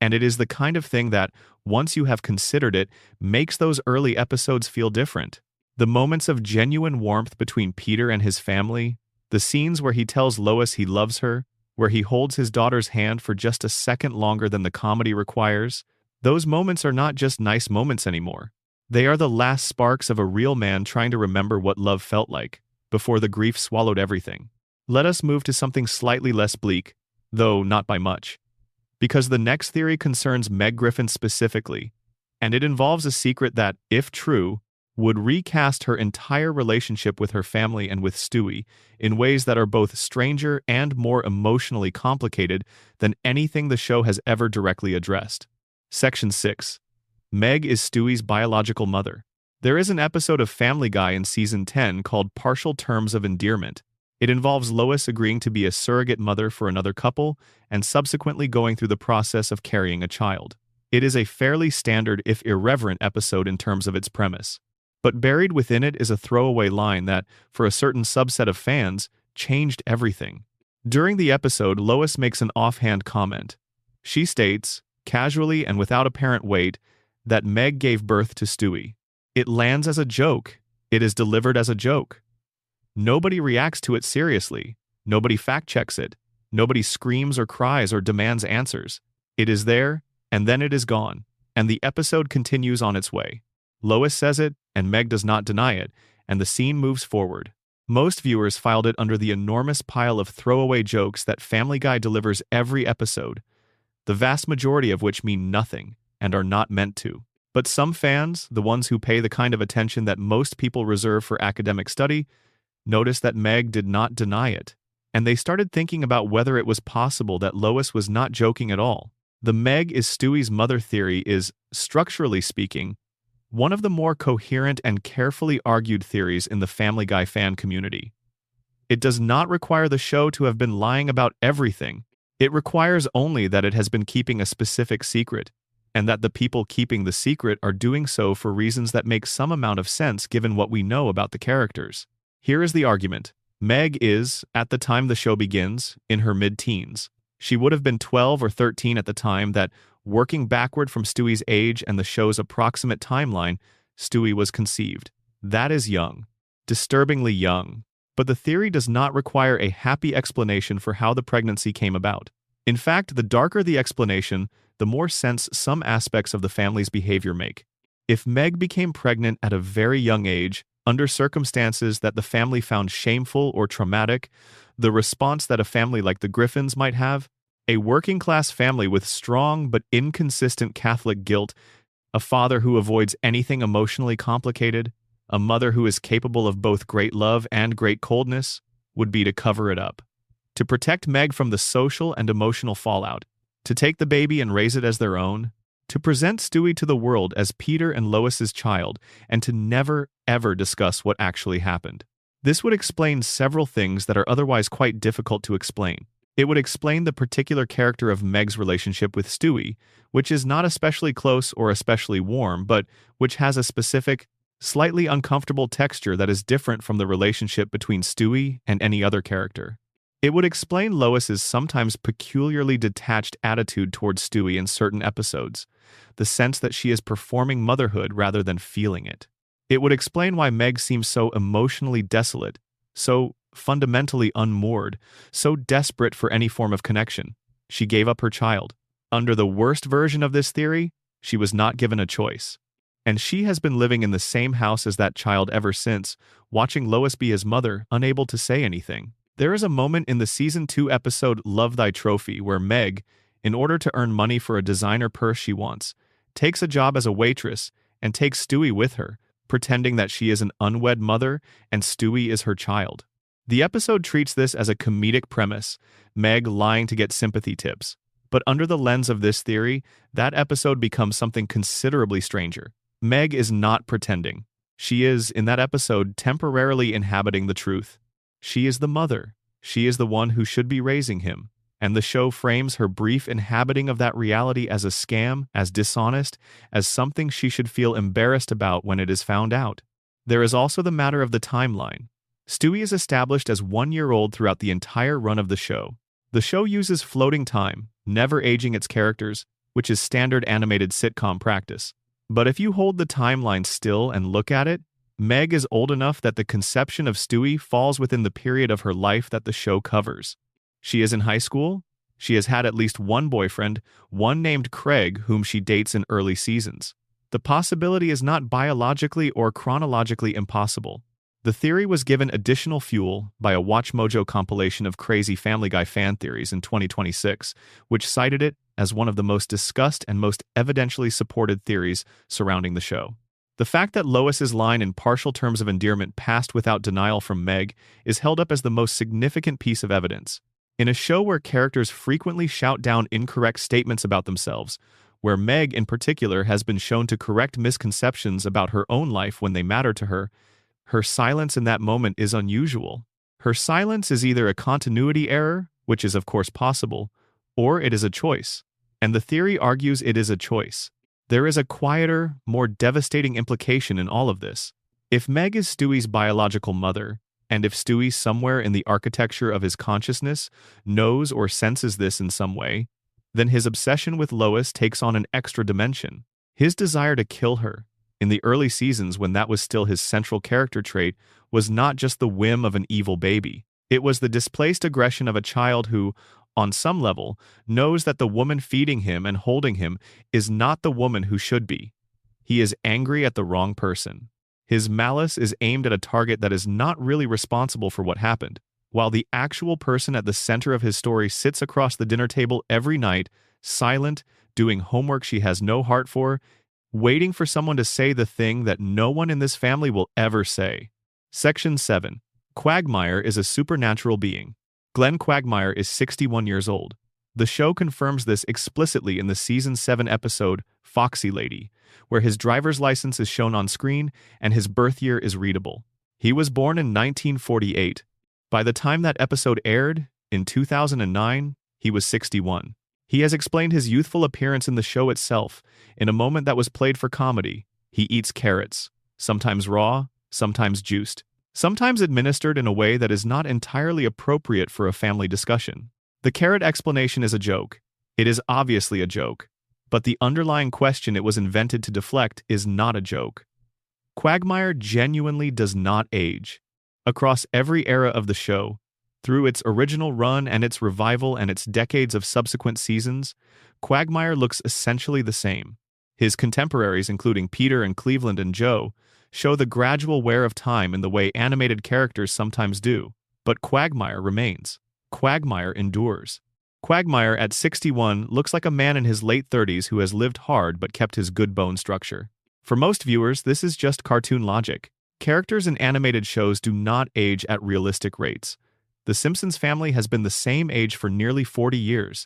Speaker 1: And it is the kind of thing that, once you have considered it, makes those early episodes feel different. The moments of genuine warmth between Peter and his family, the scenes where he tells Lois he loves her, where he holds his daughter's hand for just a second longer than the comedy requires, those moments are not just nice moments anymore. They are the last sparks of a real man trying to remember what love felt like. before the grief swallowed everything. Let us move to something slightly less bleak, though not by much, because the next theory concerns Meg Griffin specifically, and it involves a secret that, if true, would recast her entire relationship with her family and with Stewie in ways that are both stranger and more emotionally complicated than anything the show has ever directly addressed. Section 6. Meg is Stewie's biological mother. There is an episode of Family Guy in Season 10 called Partial Terms of Endearment. It involves Lois agreeing to be a surrogate mother for another couple and subsequently going through the process of carrying a child. It is a fairly standard, if irreverent, episode in terms of its premise. But buried within it is a throwaway line that, for a certain subset of fans, changed everything. During the episode, Lois makes an offhand comment. She states, casually and without apparent weight, that Meg gave birth to Stewie. It lands as a joke. It is delivered as a joke. Nobody reacts to it seriously. Nobody fact-checks it. Nobody screams or cries or demands answers. It is there, and then it is gone, and the episode continues on its way. Lois says it, and Meg does not deny it, and the scene moves forward. Most viewers filed it under the enormous pile of throwaway jokes that Family Guy delivers every episode, the vast majority of which mean nothing and are not meant to. But some fans, the ones who pay the kind of attention that most people reserve for academic study, noticed that Meg did not deny it, and they started thinking about whether it was possible that Lois was not joking at all. The Meg is Stewie's mother theory is, structurally speaking, one of the more coherent and carefully argued theories in the Family Guy fan community. It does not require the show to have been lying about everything. It requires only that it has been keeping a specific secret, and that the people keeping the secret are doing so for reasons that make some amount of sense given what we know about the characters. Here is the argument. Meg is, at the time the show begins, in her mid-teens. She would have been 12 or 13 at the time that, working backward from Stewie's age and the show's approximate timeline, Stewie was conceived. That is young. Disturbingly young. But the theory does not require a happy explanation for how the pregnancy came about. In fact, the darker the explanation, the more sense some aspects of the family's behavior make. If Meg became pregnant at a very young age, under circumstances that the family found shameful or traumatic, the response that a family like the Griffins might have, a working-class family with strong but inconsistent Catholic guilt, a father who avoids anything emotionally complicated, a mother who is capable of both great love and great coldness, would be to cover it up. To protect Meg from the social and emotional fallout, to take the baby and raise it as their own, to present Stewie to the world as Peter and Lois's child, and to never, ever discuss what actually happened. This would explain several things that are otherwise quite difficult to explain. It would explain the particular character of Meg's relationship with Stewie, which is not especially close or especially warm, but which has a specific, slightly uncomfortable texture that is different from the relationship between Stewie and any other character. It would explain Lois's sometimes peculiarly detached attitude towards Stewie in certain episodes, the sense that she is performing motherhood rather than feeling it. It would explain why Meg seems so emotionally desolate, so fundamentally unmoored, so desperate for any form of connection. She gave up her child. Under the worst version of this theory, she was not given a choice. And she has been living in the same house as that child ever since, watching Lois be his mother, unable to say anything. There is a moment in the Season 2 episode Love Thy Trophy where Meg, in order to earn money for a designer purse she wants, takes a job as a waitress and takes Stewie with her, pretending that she is an unwed mother and Stewie is her child. The episode treats this as a comedic premise, Meg lying to get sympathy tips. But under the lens of this theory, that episode becomes something considerably stranger. Meg is not pretending. She is, in that episode, temporarily inhabiting the truth. She is the mother. She is the one who should be raising him. And the show frames her brief inhabiting of that reality as a scam, as dishonest, as something she should feel embarrassed about when it is found out. There is also the matter of the timeline. Stewie is established as 1 year old throughout the entire run of the show. The show uses floating time, never aging its characters, which is standard animated sitcom practice. But if you hold the timeline still and look at it, Meg is old enough that the conception of Stewie falls within the period of her life that the show covers. She is in high school. She has had at least one boyfriend, one named Craig, whom she dates in early seasons. The possibility is not biologically or chronologically impossible. The theory was given additional fuel by a WatchMojo compilation of crazy Family Guy fan theories in 2026, which cited it as one of the most discussed and most evidentially supported theories surrounding the show. The fact that Lois's line in partial terms of endearment passed without denial from Meg is held up as the most significant piece of evidence. In a show where characters frequently shout down incorrect statements about themselves, where Meg in particular has been shown to correct misconceptions about her own life when they matter to her, her silence in that moment is unusual. Her silence is either a continuity error, which is of course possible, or it is a choice. And the theory argues it is a choice. There is a quieter, more devastating implication in all of this. If Meg is Stewie's biological mother, and if Stewie somewhere in the architecture of his consciousness knows or senses this in some way, then his obsession with Lois takes on an extra dimension. His desire to kill her, in the early seasons when that was still his central character trait, was not just the whim of an evil baby. It was the displaced aggression of a child who, on some level, knows that the woman feeding him and holding him is not the woman who should be. He is angry at the wrong person. His malice is aimed at a target that is not really responsible for what happened, while the actual person at the center of his story sits across the dinner table every night, silent, doing homework she has no heart for, waiting for someone to say the thing that no one in this family will ever say. Section 7. Quagmire is a supernatural being. Glenn Quagmire is 61 years old. The show confirms this explicitly in the Season 7 episode, Foxy Lady, where his driver's license is shown on screen and his birth year is readable. He was born in 1948. By the time that episode aired, in 2009, he was 61. He has explained his youthful appearance in the show itself, in a moment that was played for comedy. He eats carrots, sometimes raw, sometimes juiced, sometimes administered in a way that is not entirely appropriate for a family discussion. The carrot explanation is a joke. It is obviously a joke. But the underlying question it was invented to deflect is not a joke. Quagmire genuinely does not age. Across every era of the show, through its original run and its revival and its decades of subsequent seasons, Quagmire looks essentially the same. His contemporaries, including Peter and Cleveland and Joe, show the gradual wear of time in the way animated characters sometimes do, but Quagmire remains. Quagmire endures. Quagmire, at 61, looks like a man in his late 30s who has lived hard but kept his good bone structure. For most viewers, this is just cartoon logic. Characters in animated shows do not age at realistic rates. The Simpsons family has been the same age for nearly 40 years.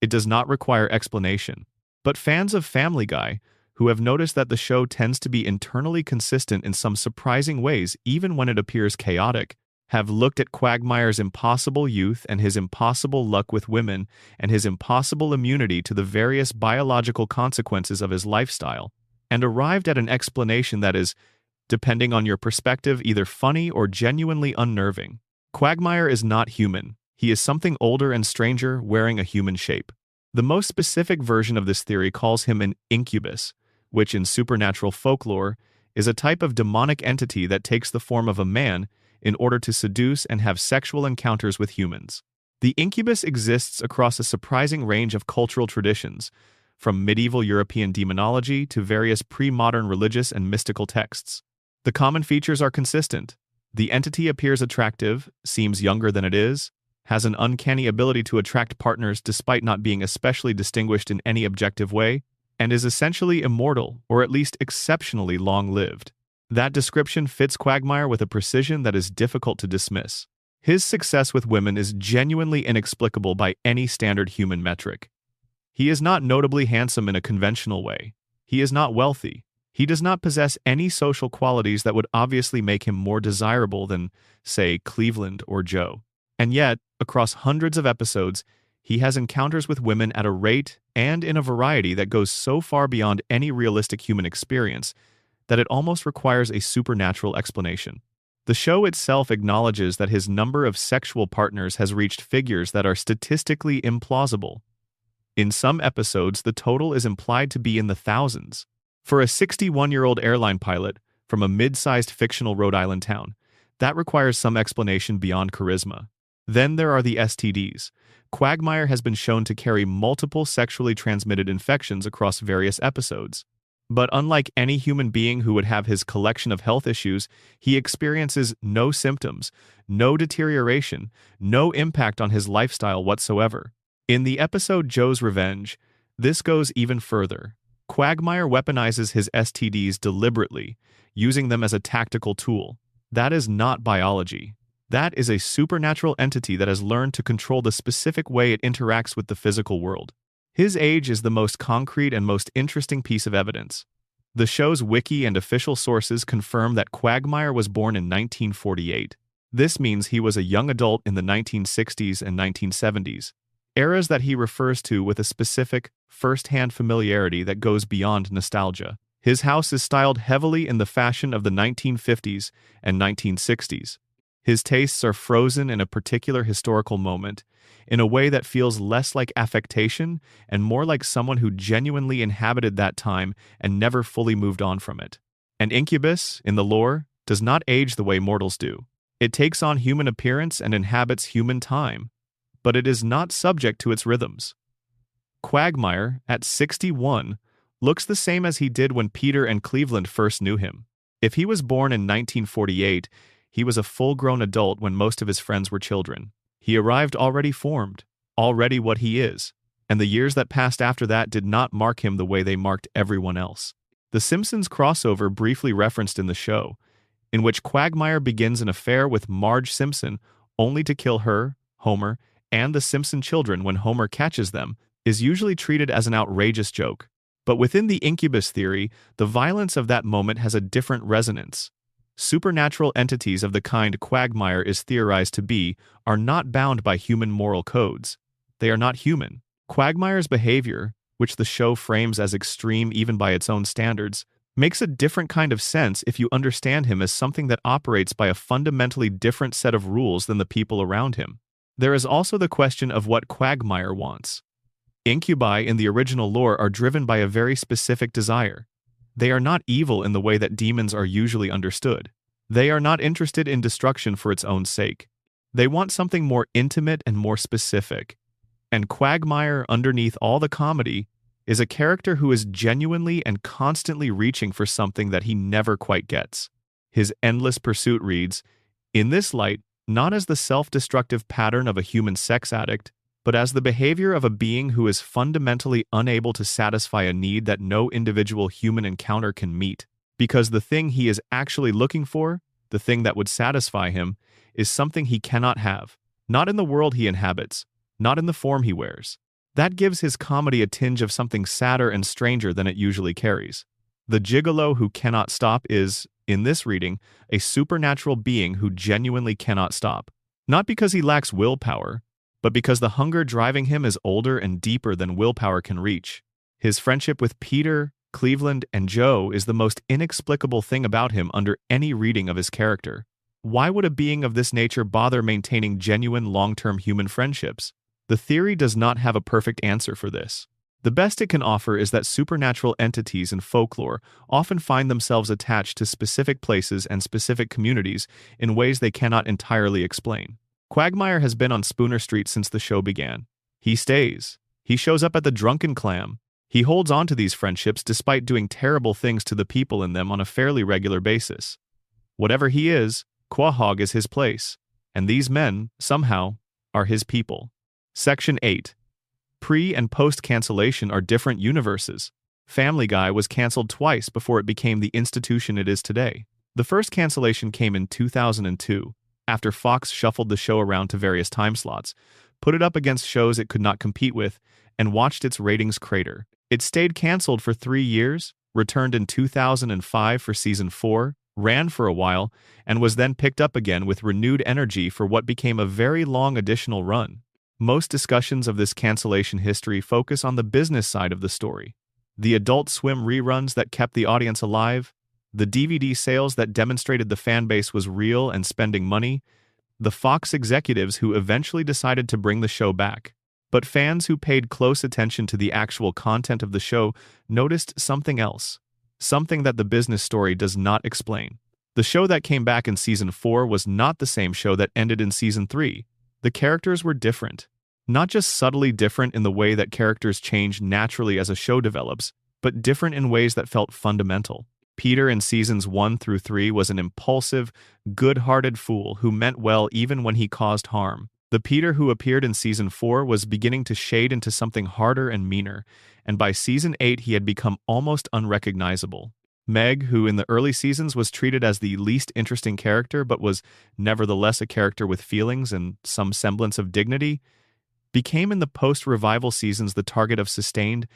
Speaker 1: It does not require explanation. But fans of Family Guy, who have noticed that the show tends to be internally consistent in some surprising ways even when it appears chaotic, have looked at Quagmire's impossible youth and his impossible luck with women and his impossible immunity to the various biological consequences of his lifestyle, and arrived at an explanation that is, depending on your perspective, either funny or genuinely unnerving. Quagmire is not human. He is something older and stranger wearing a human shape. The most specific version of this theory calls him an incubus, which in supernatural folklore is a type of demonic entity that takes the form of a man in order to seduce and have sexual encounters with humans. The incubus exists across a surprising range of cultural traditions, from medieval European demonology to various pre-modern religious and mystical texts. The common features are consistent. The entity appears attractive, seems younger than it is, has an uncanny ability to attract partners despite not being especially distinguished in any objective way, and is essentially immortal, or at least exceptionally long-lived. That description fits Quagmire with a precision that is difficult to dismiss. His success with women is genuinely inexplicable by any standard human metric. He is not notably handsome in a conventional way. He is not wealthy. He does not possess any social qualities that would obviously make him more desirable than, say, Cleveland or Joe. And yet, across hundreds of episodes, he has encounters with women at a rate and in a variety that goes so far beyond any realistic human experience that it almost requires a supernatural explanation. The show itself acknowledges that his number of sexual partners has reached figures that are statistically implausible. In some episodes, the total is implied to be in the thousands. For a 61-year-old airline pilot from a mid-sized fictional Rhode Island town, that requires some explanation beyond charisma. Then there are the STDs. Quagmire has been shown to carry multiple sexually transmitted infections across various episodes. But unlike any human being who would have his collection of health issues, he experiences no symptoms, no deterioration, no impact on his lifestyle whatsoever. In the episode Joe's Revenge, this goes even further. Quagmire weaponizes his STDs deliberately, using them as a tactical tool. That is not biology. That is a supernatural entity that has learned to control the specific way it interacts with the physical world. His age is the most concrete and most interesting piece of evidence. The show's wiki and official sources confirm that Quagmire was born in 1948. This means he was a young adult in the 1960s and 1970s, eras that he refers to with a specific, first-hand familiarity that goes beyond nostalgia. His house is styled heavily in the fashion of the 1950s and 1960s. His tastes are frozen in a particular historical moment, in a way that feels less like affectation and more like someone who genuinely inhabited that time and never fully moved on from it. An incubus, in the lore, does not age the way mortals do. It takes on human appearance and inhabits human time, but it is not subject to its rhythms. Quagmire, at 61, looks the same as he did when Peter and Cleveland first knew him. If he was born in 1948, he was a full-grown adult when most of his friends were children. He arrived already formed, already what he is, and the years that passed after that did not mark him the way they marked everyone else. The Simpsons crossover briefly referenced in the show, in which Quagmire begins an affair with Marge Simpson only to kill her, Homer, and the Simpson children when Homer catches them, is usually treated as an outrageous joke. But within the incubus theory, the violence of that moment has a different resonance. Supernatural entities of the kind Quagmire is theorized to be are not bound by human moral codes. They are not human. Quagmire's behavior, which the show frames as extreme even by its own standards, makes a different kind of sense if you understand him as something that operates by a fundamentally different set of rules than the people around him. There is also the question of what Quagmire wants. Incubi in the original lore are driven by a very specific desire. They are not evil in the way that demons are usually understood. They are not interested in destruction for its own sake. They want something more intimate and more specific. And Quagmire, underneath all the comedy, is a character who is genuinely and constantly reaching for something that he never quite gets. His endless pursuit reads, in this light, not as the self-destructive pattern of a human sex addict, but as the behavior of a being who is fundamentally unable to satisfy a need that no individual human encounter can meet, because the thing he is actually looking for, the thing that would satisfy him, is something he cannot have, not in the world he inhabits, not in the form he wears. That gives his comedy a tinge of something sadder and stranger than it usually carries. The gigolo who cannot stop is, in this reading, a supernatural being who genuinely cannot stop. Not because he lacks willpower, but because the hunger driving him is older and deeper than willpower can reach. His friendship with Peter, Cleveland, and Joe is the most inexplicable thing about him under any reading of his character. Why would a being of this nature bother maintaining genuine long-term human friendships? The theory does not have a perfect answer for this. The best it can offer is that supernatural entities in folklore often find themselves attached to specific places and specific communities in ways they cannot entirely explain. Quagmire has been on Spooner Street since the show began. He stays. He shows up at the Drunken Clam. He holds on to these friendships despite doing terrible things to the people in them on a fairly regular basis. Whatever he is, Quahog is his place, and these men, somehow, are his people. Section 8. Pre- and post-cancellation are different universes. Family Guy was canceled twice before it became the institution it is today. The first cancellation came in 2002. After Fox shuffled the show around to various time slots, put it up against shows it could not compete with, and watched its ratings crater. It stayed canceled for 3 years, returned in 2005 for season 4, ran for a while, and was then picked up again with renewed energy for what became a very long additional run. Most discussions of this cancellation history focus on the business side of the story. The Adult Swim reruns that kept the audience alive, the DVD sales that demonstrated the fan base was real and spending money, the Fox executives who eventually decided to bring the show back. But fans who paid close attention to the actual content of the show noticed something else, something that the business story does not explain. The show that came back in season 4 was not the same show that ended in season 3. The characters were different. Not just subtly different in the way that characters change naturally as a show develops, but different in ways that felt fundamental. Peter in seasons 1 through 3 was an impulsive, good-hearted fool who meant well even when he caused harm. The Peter who appeared in season 4 was beginning to shade into something harder and meaner, and by season 8 he had become almost unrecognizable. Meg, who in the early seasons was treated as the least interesting character but was nevertheless a character with feelings and some semblance of dignity, became in the post-revival seasons the target of sustained,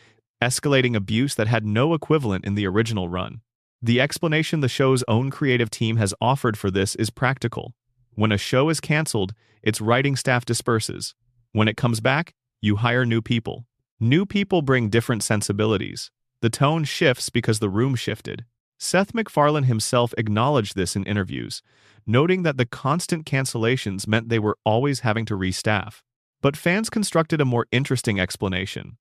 Speaker 1: escalating abuse that had no equivalent in the original run. The explanation the show's own creative team has offered for this is practical. When a show is canceled, its writing staff disperses. When it comes back, you hire new people. New people bring different sensibilities. The tone shifts because the room shifted. Seth MacFarlane himself acknowledged this in interviews, noting that the constant cancellations meant they were always having to restaff. But fans constructed a more interesting explanation,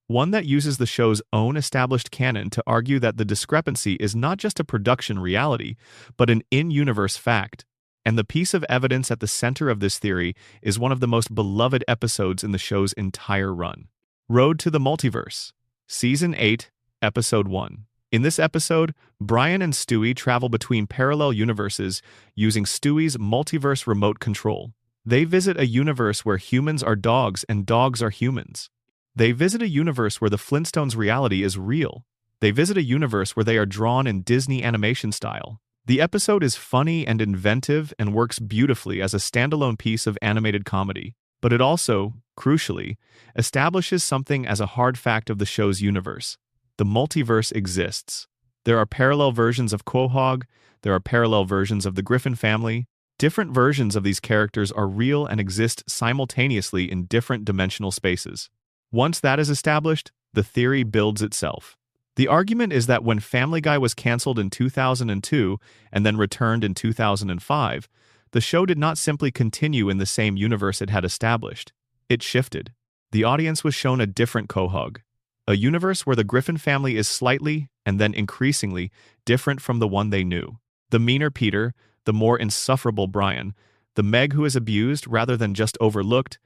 Speaker 1: one that uses the show's own established canon to argue that the discrepancy is not just a production reality, but an in-universe fact. And the piece of evidence at the center of this theory is one of the most beloved episodes in the show's entire run. Road to the Multiverse. Season 8, Episode 1. In this episode, Brian and Stewie travel between parallel universes using Stewie's multiverse remote control. They visit a universe where humans are dogs and dogs are humans. They visit a universe where the Flintstones' reality is real. They visit a universe where they are drawn in Disney animation style. The episode is funny and inventive and works beautifully as a standalone piece of animated comedy. But it also, crucially, establishes something as a hard fact of the show's universe. The multiverse exists. There are parallel versions of Quahog, there are parallel versions of the Griffin family. Different versions of these characters are real and exist simultaneously in different dimensional spaces. Once that is established, the theory builds itself. The argument is that when Family Guy was canceled in 2002 and then returned in 2005, the show did not simply continue in the same universe it had established. It shifted. The audience was shown a different Quahog, a universe where the Griffin family is slightly, and then increasingly, different from the one they knew. The meaner Peter, the more insufferable Brian, the Meg who is abused rather than just overlooked,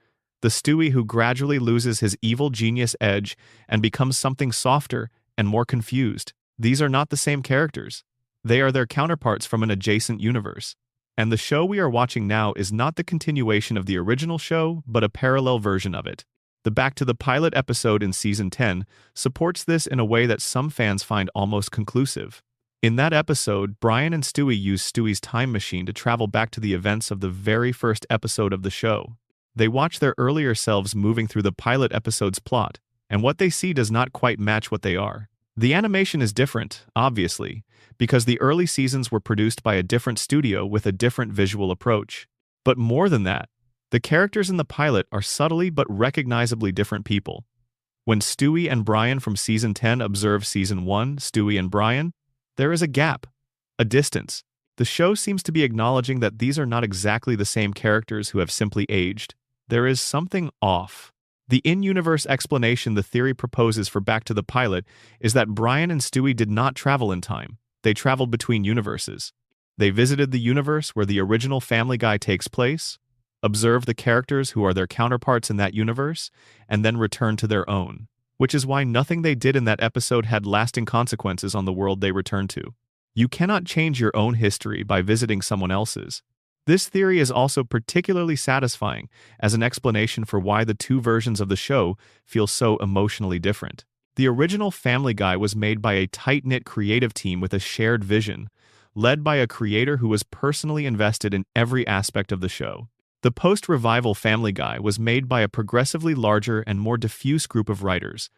Speaker 1: the Stewie who gradually loses his evil genius edge and becomes something softer and more confused. These are not the same characters. They are their counterparts from an adjacent universe. And the show we are watching now is not the continuation of the original show, but a parallel version of it. The Back to the Pilot episode in Season 10 supports this in a way that some fans find almost conclusive. In that episode, Brian and Stewie use Stewie's time machine to travel back to the events of the very first episode of the show. They watch their earlier selves moving through the pilot episode's plot, and what they see does not quite match what they are. The animation is different, obviously, because the early seasons were produced by a different studio with a different visual approach. But more than that, the characters in the pilot are subtly but recognizably different people. When Stewie and Brian from Season 10 observe Season 1, Stewie and Brian, there is a gap, a distance. The show seems to be acknowledging that these are not exactly the same characters who have simply aged. There is something off. The in-universe explanation the theory proposes for Back to the Pilot is that Brian and Stewie did not travel in time. They traveled between universes. They visited the universe where the original Family Guy takes place, observed the characters who are their counterparts in that universe, and then returned to their own, which is why nothing they did in that episode had lasting consequences on the world they returned to. You cannot change your own history by visiting someone else's. This theory is also particularly satisfying as an explanation for why the two versions of the show feel so emotionally different. The original Family Guy was made by a tight-knit creative team with a shared vision, led by a creator who was personally invested in every aspect of the show. The post-revival Family Guy was made by a progressively larger and more diffuse group of writers,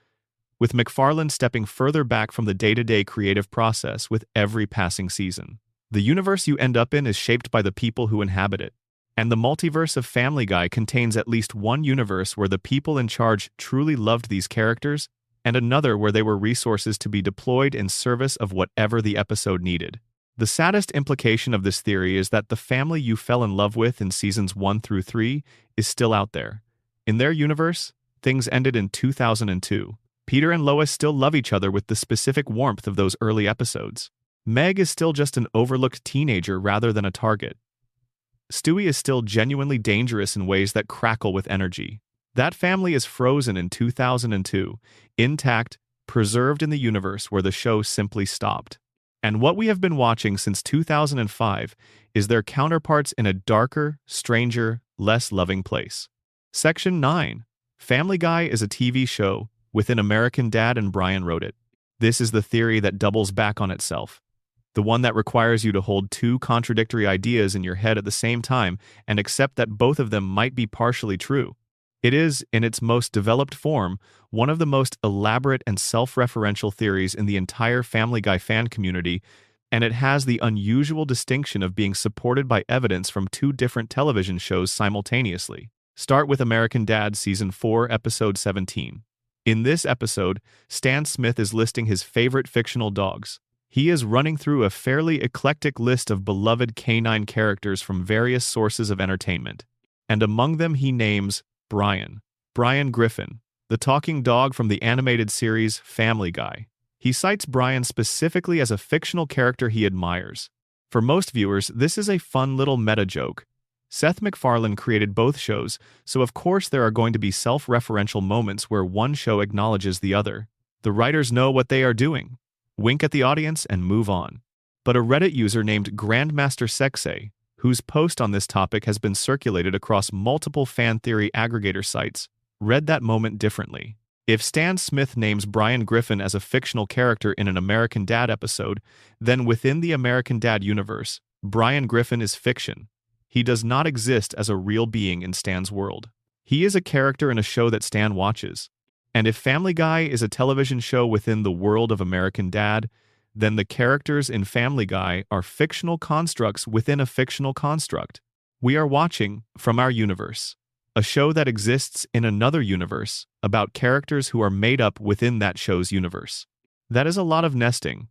Speaker 1: with MacFarlane stepping further back from the day-to-day creative process with every passing season. The universe you end up in is shaped by the people who inhabit it, and the multiverse of Family Guy contains at least one universe where the people in charge truly loved these characters, and another where they were resources to be deployed in service of whatever the episode needed. The saddest implication of this theory is that the family you fell in love with in seasons 1 through 3 is still out there. In their universe, things ended in 2002. Peter and Lois still love each other with the specific warmth of those early episodes. Meg is still just an overlooked teenager rather than a target. Stewie is still genuinely dangerous in ways that crackle with energy. That family is frozen in 2002, intact, preserved in the universe where the show simply stopped. And what we have been watching since 2005 is their counterparts in a darker, stranger, less loving place. Section 9. Family Guy is a TV show within American Dad, and Brian wrote it. This is the theory that doubles back on itself. The one that requires you to hold two contradictory ideas in your head at the same time and accept that both of them might be partially true. It is, in its most developed form, one of the most elaborate and self-referential theories in the entire Family Guy fan community, and it has the unusual distinction of being supported by evidence from two different television shows simultaneously. Start with American Dad Season 4, Episode 17. In this episode, Stan Smith is listing his favorite fictional dogs. He is running through a fairly eclectic list of beloved canine characters from various sources of entertainment. And among them he names Brian Griffin, the talking dog from the animated series Family Guy. He cites Brian specifically as a fictional character he admires. For most viewers, this is a fun little meta joke. Seth MacFarlane created both shows, so of course there are going to be self-referential moments where one show acknowledges the other. The writers know what they are doing. Wink at the audience and move on. But a Reddit user named Grandmaster Sexay, whose post on this topic has been circulated across multiple fan theory aggregator sites, read that moment differently. If Stan Smith names Brian Griffin as a fictional character in an American Dad episode, then within the American Dad universe, Brian Griffin is fiction. He does not exist as a real being in Stan's world. He is a character in a show that Stan watches. And if Family Guy is a television show within the world of American Dad, then the characters in Family Guy are fictional constructs within a fictional construct. We are watching From Our Universe, a show that exists in another universe about characters who are made up within that show's universe. That is a lot of nesting,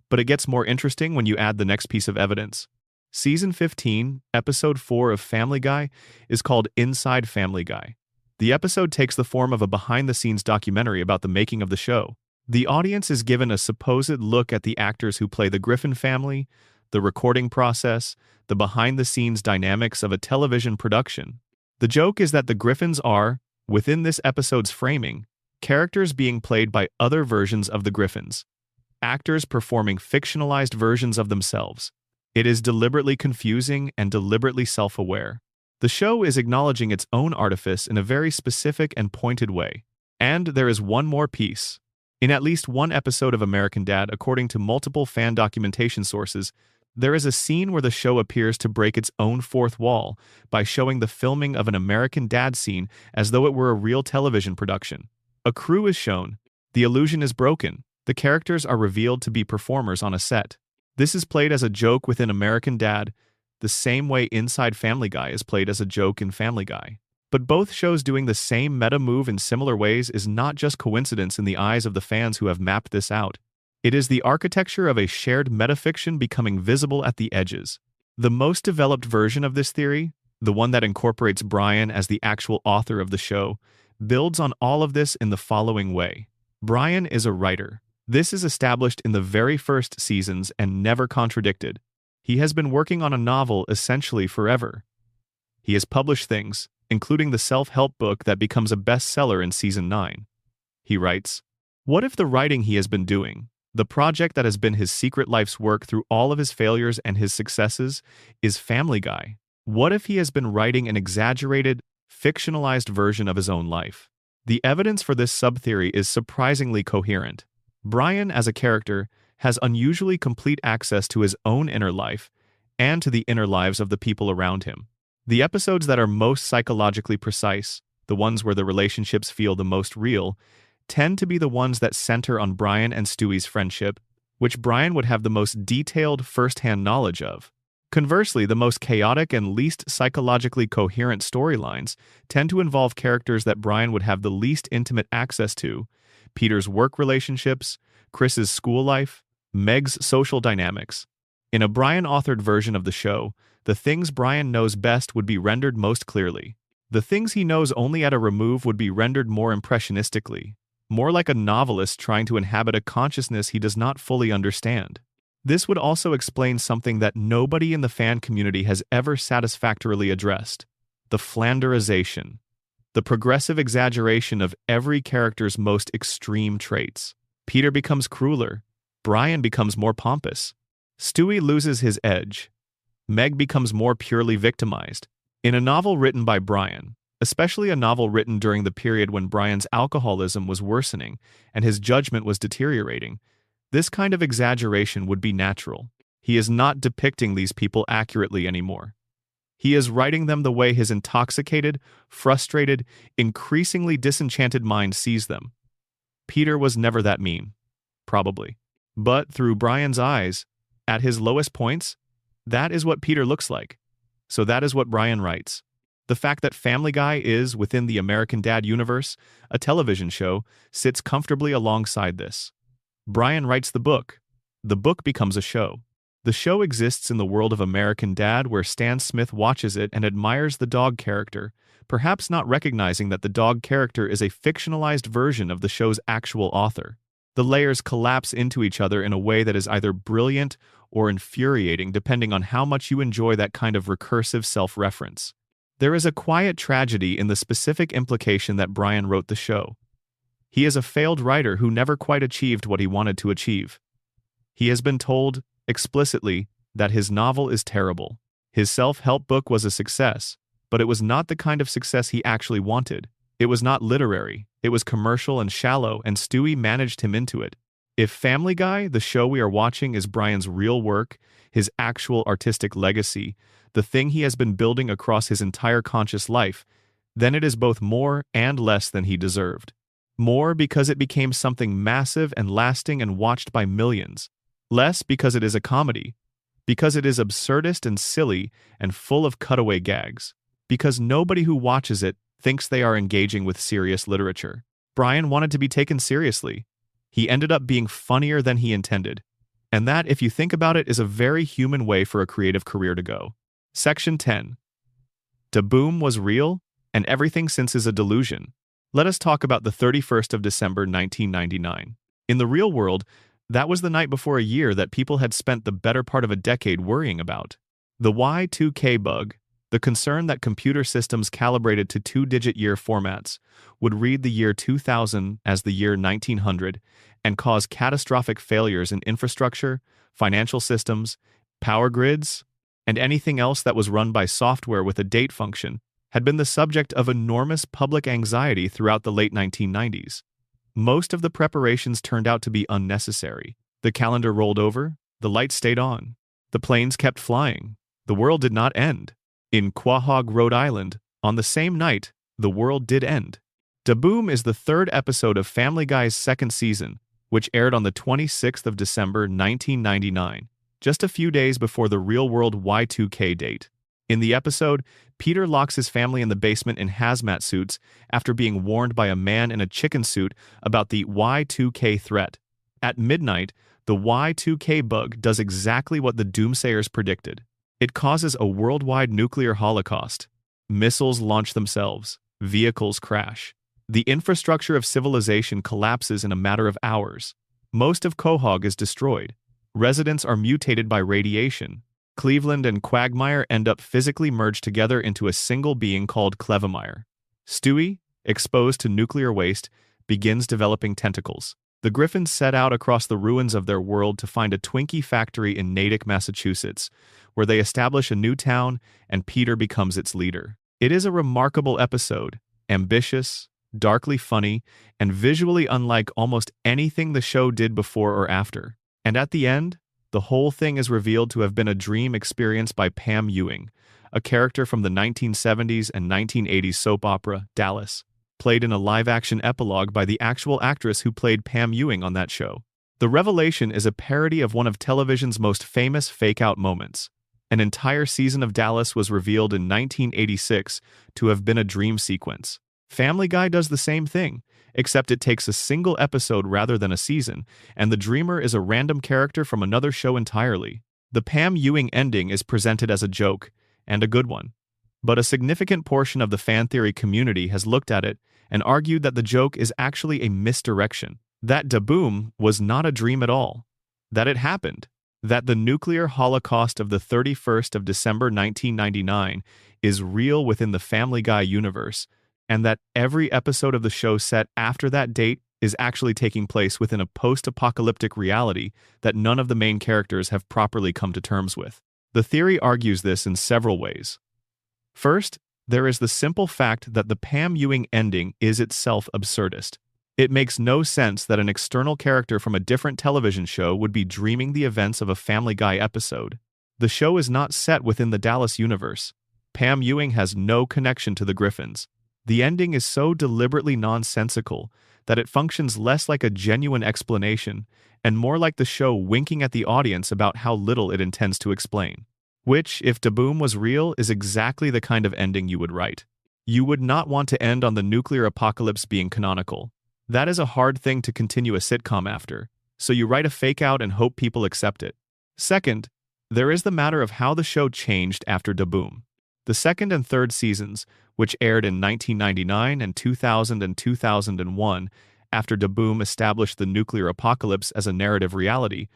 Speaker 1: but it gets more interesting when you add the next piece of evidence. Season 15, Episode 4 of Family Guy is called Inside Family Guy. The episode takes the form of a behind-the-scenes documentary about the making of the show. The audience is given a supposed look at the actors who play the Griffin family, the recording process, the behind-the-scenes dynamics of a television production. The joke is that the Griffins are, within this episode's framing, characters being played by other versions of the Griffins, actors performing fictionalized versions of themselves. It is deliberately confusing and deliberately self-aware. The show is acknowledging its own artifice in a very specific and pointed way. And there is one more piece. In at least one episode of American Dad, according to multiple fan documentation sources, there is a scene where the show appears to break its own fourth wall by showing the filming of an American Dad scene as though it were a real television production. A crew is shown. The illusion is broken. The characters are revealed to be performers on a set. This is played as a joke within American Dad, the same way Inside Family Guy is played as a joke in Family Guy. But both shows doing the same meta move in similar ways is not just coincidence in the eyes of the fans who have mapped this out. It is the architecture of a shared metafiction becoming visible at the edges. The most developed version of this theory, the one that incorporates Brian as the actual author of the show, builds on all of this in the following way. Brian is a writer. This is established in the very first seasons and never contradicted. He has been working on a novel essentially forever. He has published things, including the self-help book that becomes a bestseller in Season 9. He writes, "What if the writing he has been doing, the project that has been his secret life's work through all of his failures and his successes, is Family Guy? What if he has been writing an exaggerated, fictionalized version of his own life?" The evidence for this sub-theory is surprisingly coherent. Brian, as a character, has unusually complete access to his own inner life and to the inner lives of the people around him. The episodes that are most psychologically precise, the ones where the relationships feel the most real, tend to be the ones that center on Brian and Stewie's friendship, which Brian would have the most detailed first-hand knowledge of. Conversely, the most chaotic and least psychologically coherent storylines tend to involve characters that Brian would have the least intimate access to: Peter's work relationships, Chris's school life, Meg's social dynamics. In a Brian-authored version of the show, the things Brian knows best would be rendered most clearly. The things he knows only at a remove would be rendered more impressionistically, more like a novelist trying to inhabit a consciousness he does not fully understand. This would also explain something that nobody in the fan community has ever satisfactorily addressed: the Flanderization, the progressive exaggeration of every character's most extreme traits. Peter becomes crueler. Brian becomes more pompous. Stewie loses his edge. Meg becomes more purely victimized. In a novel written by Brian, especially a novel written during the period when Brian's alcoholism was worsening and his judgment was deteriorating, this kind of exaggeration would be natural. He is not depicting these people accurately anymore. He is writing them the way his intoxicated, frustrated, increasingly disenchanted mind sees them. Peter was never that mean, probably. But through Brian's eyes, at his lowest points, that is what Peter looks like. So that is what Brian writes. The fact that Family Guy is, within the American Dad universe, a television show, sits comfortably alongside this. Brian writes the book. The book becomes a show. The show exists in the world of American Dad, where Stan Smith watches it and admires the dog character, perhaps not recognizing that the dog character is a fictionalized version of the show's actual author. The layers collapse into each other in a way that is either brilliant or infuriating, depending on how much you enjoy that kind of recursive self-reference. There is a quiet tragedy in the specific implication that Brian wrote the show. He is a failed writer who never quite achieved what he wanted to achieve. He has been told, explicitly, that his novel is terrible. His self-help book was a success, but it was not the kind of success he actually wanted. It was not literary, it was commercial and shallow, and Stewie managed him into it. If Family Guy, the show we are watching, is Brian's real work, his actual artistic legacy, the thing he has been building across his entire conscious life, then it is both more and less than he deserved. More because it became something massive and lasting and watched by millions. Less because it is a comedy. Because it is absurdist and silly and full of cutaway gags. Because nobody who watches it thinks they are engaging with serious literature. Brian wanted to be taken seriously. He ended up being funnier than he intended. And that, if you think about it, is a very human way for a creative career to go. Section 10. Da-Boom was real, and everything since is a delusion. Let us talk about the 31st of December 1999. In the real world, that was the night before a year that people had spent the better part of a decade worrying about. The Y2K bug, the concern that computer systems calibrated to two-digit year formats would read the year 2000 as the year 1900 and cause catastrophic failures in infrastructure, financial systems, power grids, and anything else that was run by software with a date function, had been the subject of enormous public anxiety throughout the late 1990s. Most of the preparations turned out to be unnecessary. The calendar rolled over, the lights stayed on, the planes kept flying, the world did not end. In Quahog, Rhode Island, on the same night, the world did end. Da-Boom is the third episode of Family Guy's second season, which aired on the 26th of December 1999, just a few days before the real-world Y2K date. In the episode, Peter locks his family in the basement in hazmat suits after being warned by a man in a chicken suit about the Y2K threat. At midnight, the Y2K bug does exactly what the doomsayers predicted. It causes a worldwide nuclear holocaust. Missiles launch themselves. Vehicles crash. The infrastructure of civilization collapses in a matter of hours. Most of Quahog is destroyed. Residents are mutated by radiation. Cleveland and Quagmire end up physically merged together into a single being called Clevemire. Stewie, exposed to nuclear waste, begins developing tentacles. The Griffins set out across the ruins of their world to find a Twinkie factory in Natick, Massachusetts, where they establish a new town and Peter becomes its leader. It is a remarkable episode, ambitious, darkly funny, and visually unlike almost anything the show did before or after. And at the end, the whole thing is revealed to have been a dream experienced by Pam Ewing, a character from the 1970s and 1980s soap opera Dallas, played in a live-action epilogue by the actual actress who played Pam Ewing on that show. The revelation is a parody of one of television's most famous fake-out moments. An entire season of Dallas was revealed in 1986 to have been a dream sequence. Family Guy does the same thing, except it takes a single episode rather than a season, and the dreamer is a random character from another show entirely. The Pam Ewing ending is presented as a joke, and a good one. But a significant portion of the fan theory community has looked at it and argued that the joke is actually a misdirection. That Da-Boom was not a dream at all. That it happened. That the nuclear holocaust of the 31st of December 1999 is real within the Family Guy universe, and that every episode of the show set after that date is actually taking place within a post-apocalyptic reality that none of the main characters have properly come to terms with. The theory argues this in several ways. First, there is the simple fact that the Pam Ewing ending is itself absurdist. It makes no sense that an external character from a different television show would be dreaming the events of a Family Guy episode. The show is not set within the Dallas universe. Pam Ewing has no connection to the Griffins. The ending is so deliberately nonsensical that it functions less like a genuine explanation and more like the show winking at the audience about how little it intends to explain. Which, if Daboom was real, is exactly the kind of ending you would write. You would not want to end on the nuclear apocalypse being canonical. That is a hard thing to continue a sitcom after, so you write a fake out and hope people accept it. Second, there is the matter of how the show changed after Daboom. The second and third seasons, which aired in 1999 and 2000 and 2001, after Daboom established the nuclear apocalypse as a narrative reality,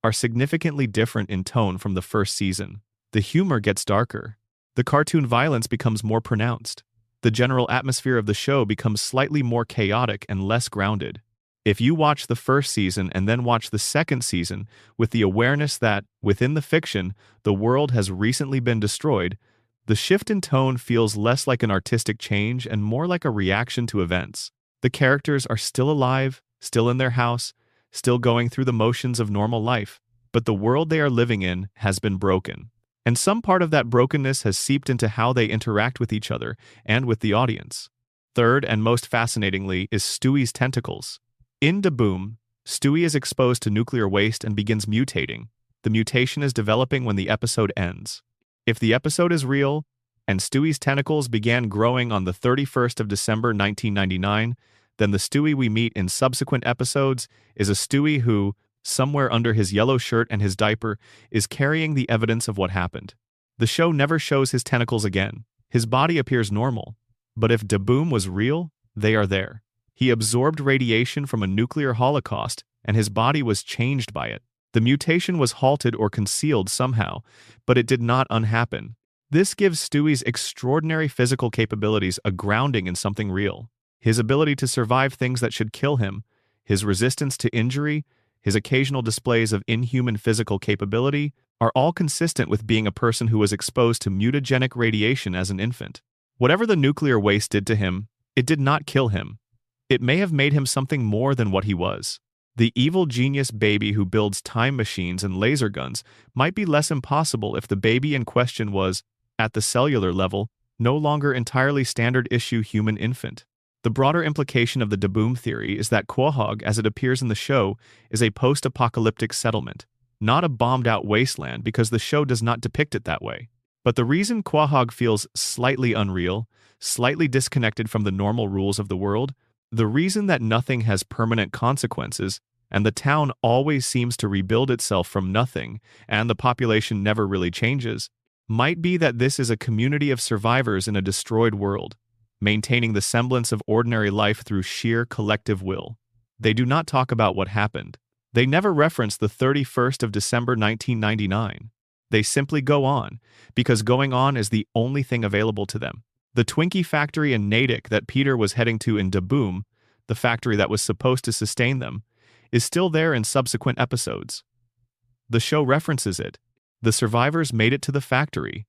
Speaker 1: are significantly different in tone from the first season. The humor gets darker. The cartoon violence becomes more pronounced. The general atmosphere of the show becomes slightly more chaotic and less grounded. If you watch the first season and then watch the second season with the awareness that, within the fiction, the world has recently been destroyed, the shift in tone feels less like an artistic change and more like a reaction to events. The characters are still alive, still in their house, still going through the motions of normal life, but the world they are living in has been broken. And some part of that brokenness has seeped into how they interact with each other and with the audience. Third, and most fascinatingly, is Stewie's tentacles. In Daboom, Stewie is exposed to nuclear waste and begins mutating. The mutation is developing when the episode ends. If the episode is real, and Stewie's tentacles began growing on the 31st of December 1999, then the Stewie we meet in subsequent episodes is a Stewie who, somewhere under his yellow shirt and his diaper, is carrying the evidence of what happened. The show never shows his tentacles again. His body appears normal. But if Daboom was real, they are there. He absorbed radiation from a nuclear holocaust, and his body was changed by it. The mutation was halted or concealed somehow, but it did not unhappen. This gives Stewie's extraordinary physical capabilities a grounding in something real. His ability to survive things that should kill him, his resistance to injury, his occasional displays of inhuman physical capability are all consistent with being a person who was exposed to mutagenic radiation as an infant. Whatever the nuclear waste did to him, it did not kill him. It may have made him something more than what he was. The evil genius baby who builds time machines and laser guns might be less impossible if the baby in question was, at the cellular level, no longer entirely standard-issue human infant. The broader implication of the Daboom theory is that Quahog, as it appears in the show, is a post-apocalyptic settlement, not a bombed-out wasteland because the show does not depict it that way. But the reason Quahog feels slightly unreal, slightly disconnected from the normal rules of the world, the reason that nothing has permanent consequences, and the town always seems to rebuild itself from nothing, and the population never really changes, might be that this is a community of survivors in a destroyed world, maintaining the semblance of ordinary life through sheer collective will. They do not talk about what happened. They never reference the 31st of December 1999. They simply go on, because going on is the only thing available to them. The Twinkie factory in Natick that Peter was heading to in Daboom, the factory that was supposed to sustain them, is still there in subsequent episodes. The show references it. The survivors made it to the factory,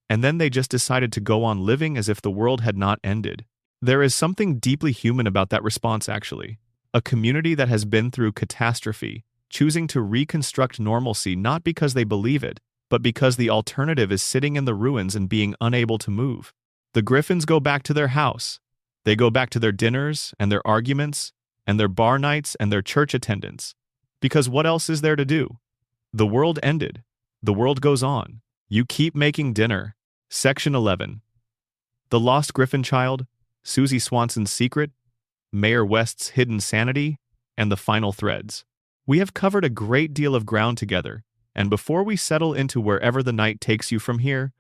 Speaker 1: and then they just decided to go on living as if the world had not ended. There is something deeply human about that response, actually. A community that has been through catastrophe, choosing to reconstruct normalcy not because they believe it, but because the alternative is sitting in the ruins and being unable to move. The Griffins go back to their house. They go back to their dinners and their arguments and their bar nights and their church attendance. Because what else is there to do? The world ended. The world goes on. You keep making dinner. Section 11. The Lost Griffin Child, Susie Swanson's Secret, Mayor West's Hidden Sanity, and the Final Threads. We have covered a great deal of ground together, and before we settle into wherever the night takes you from here,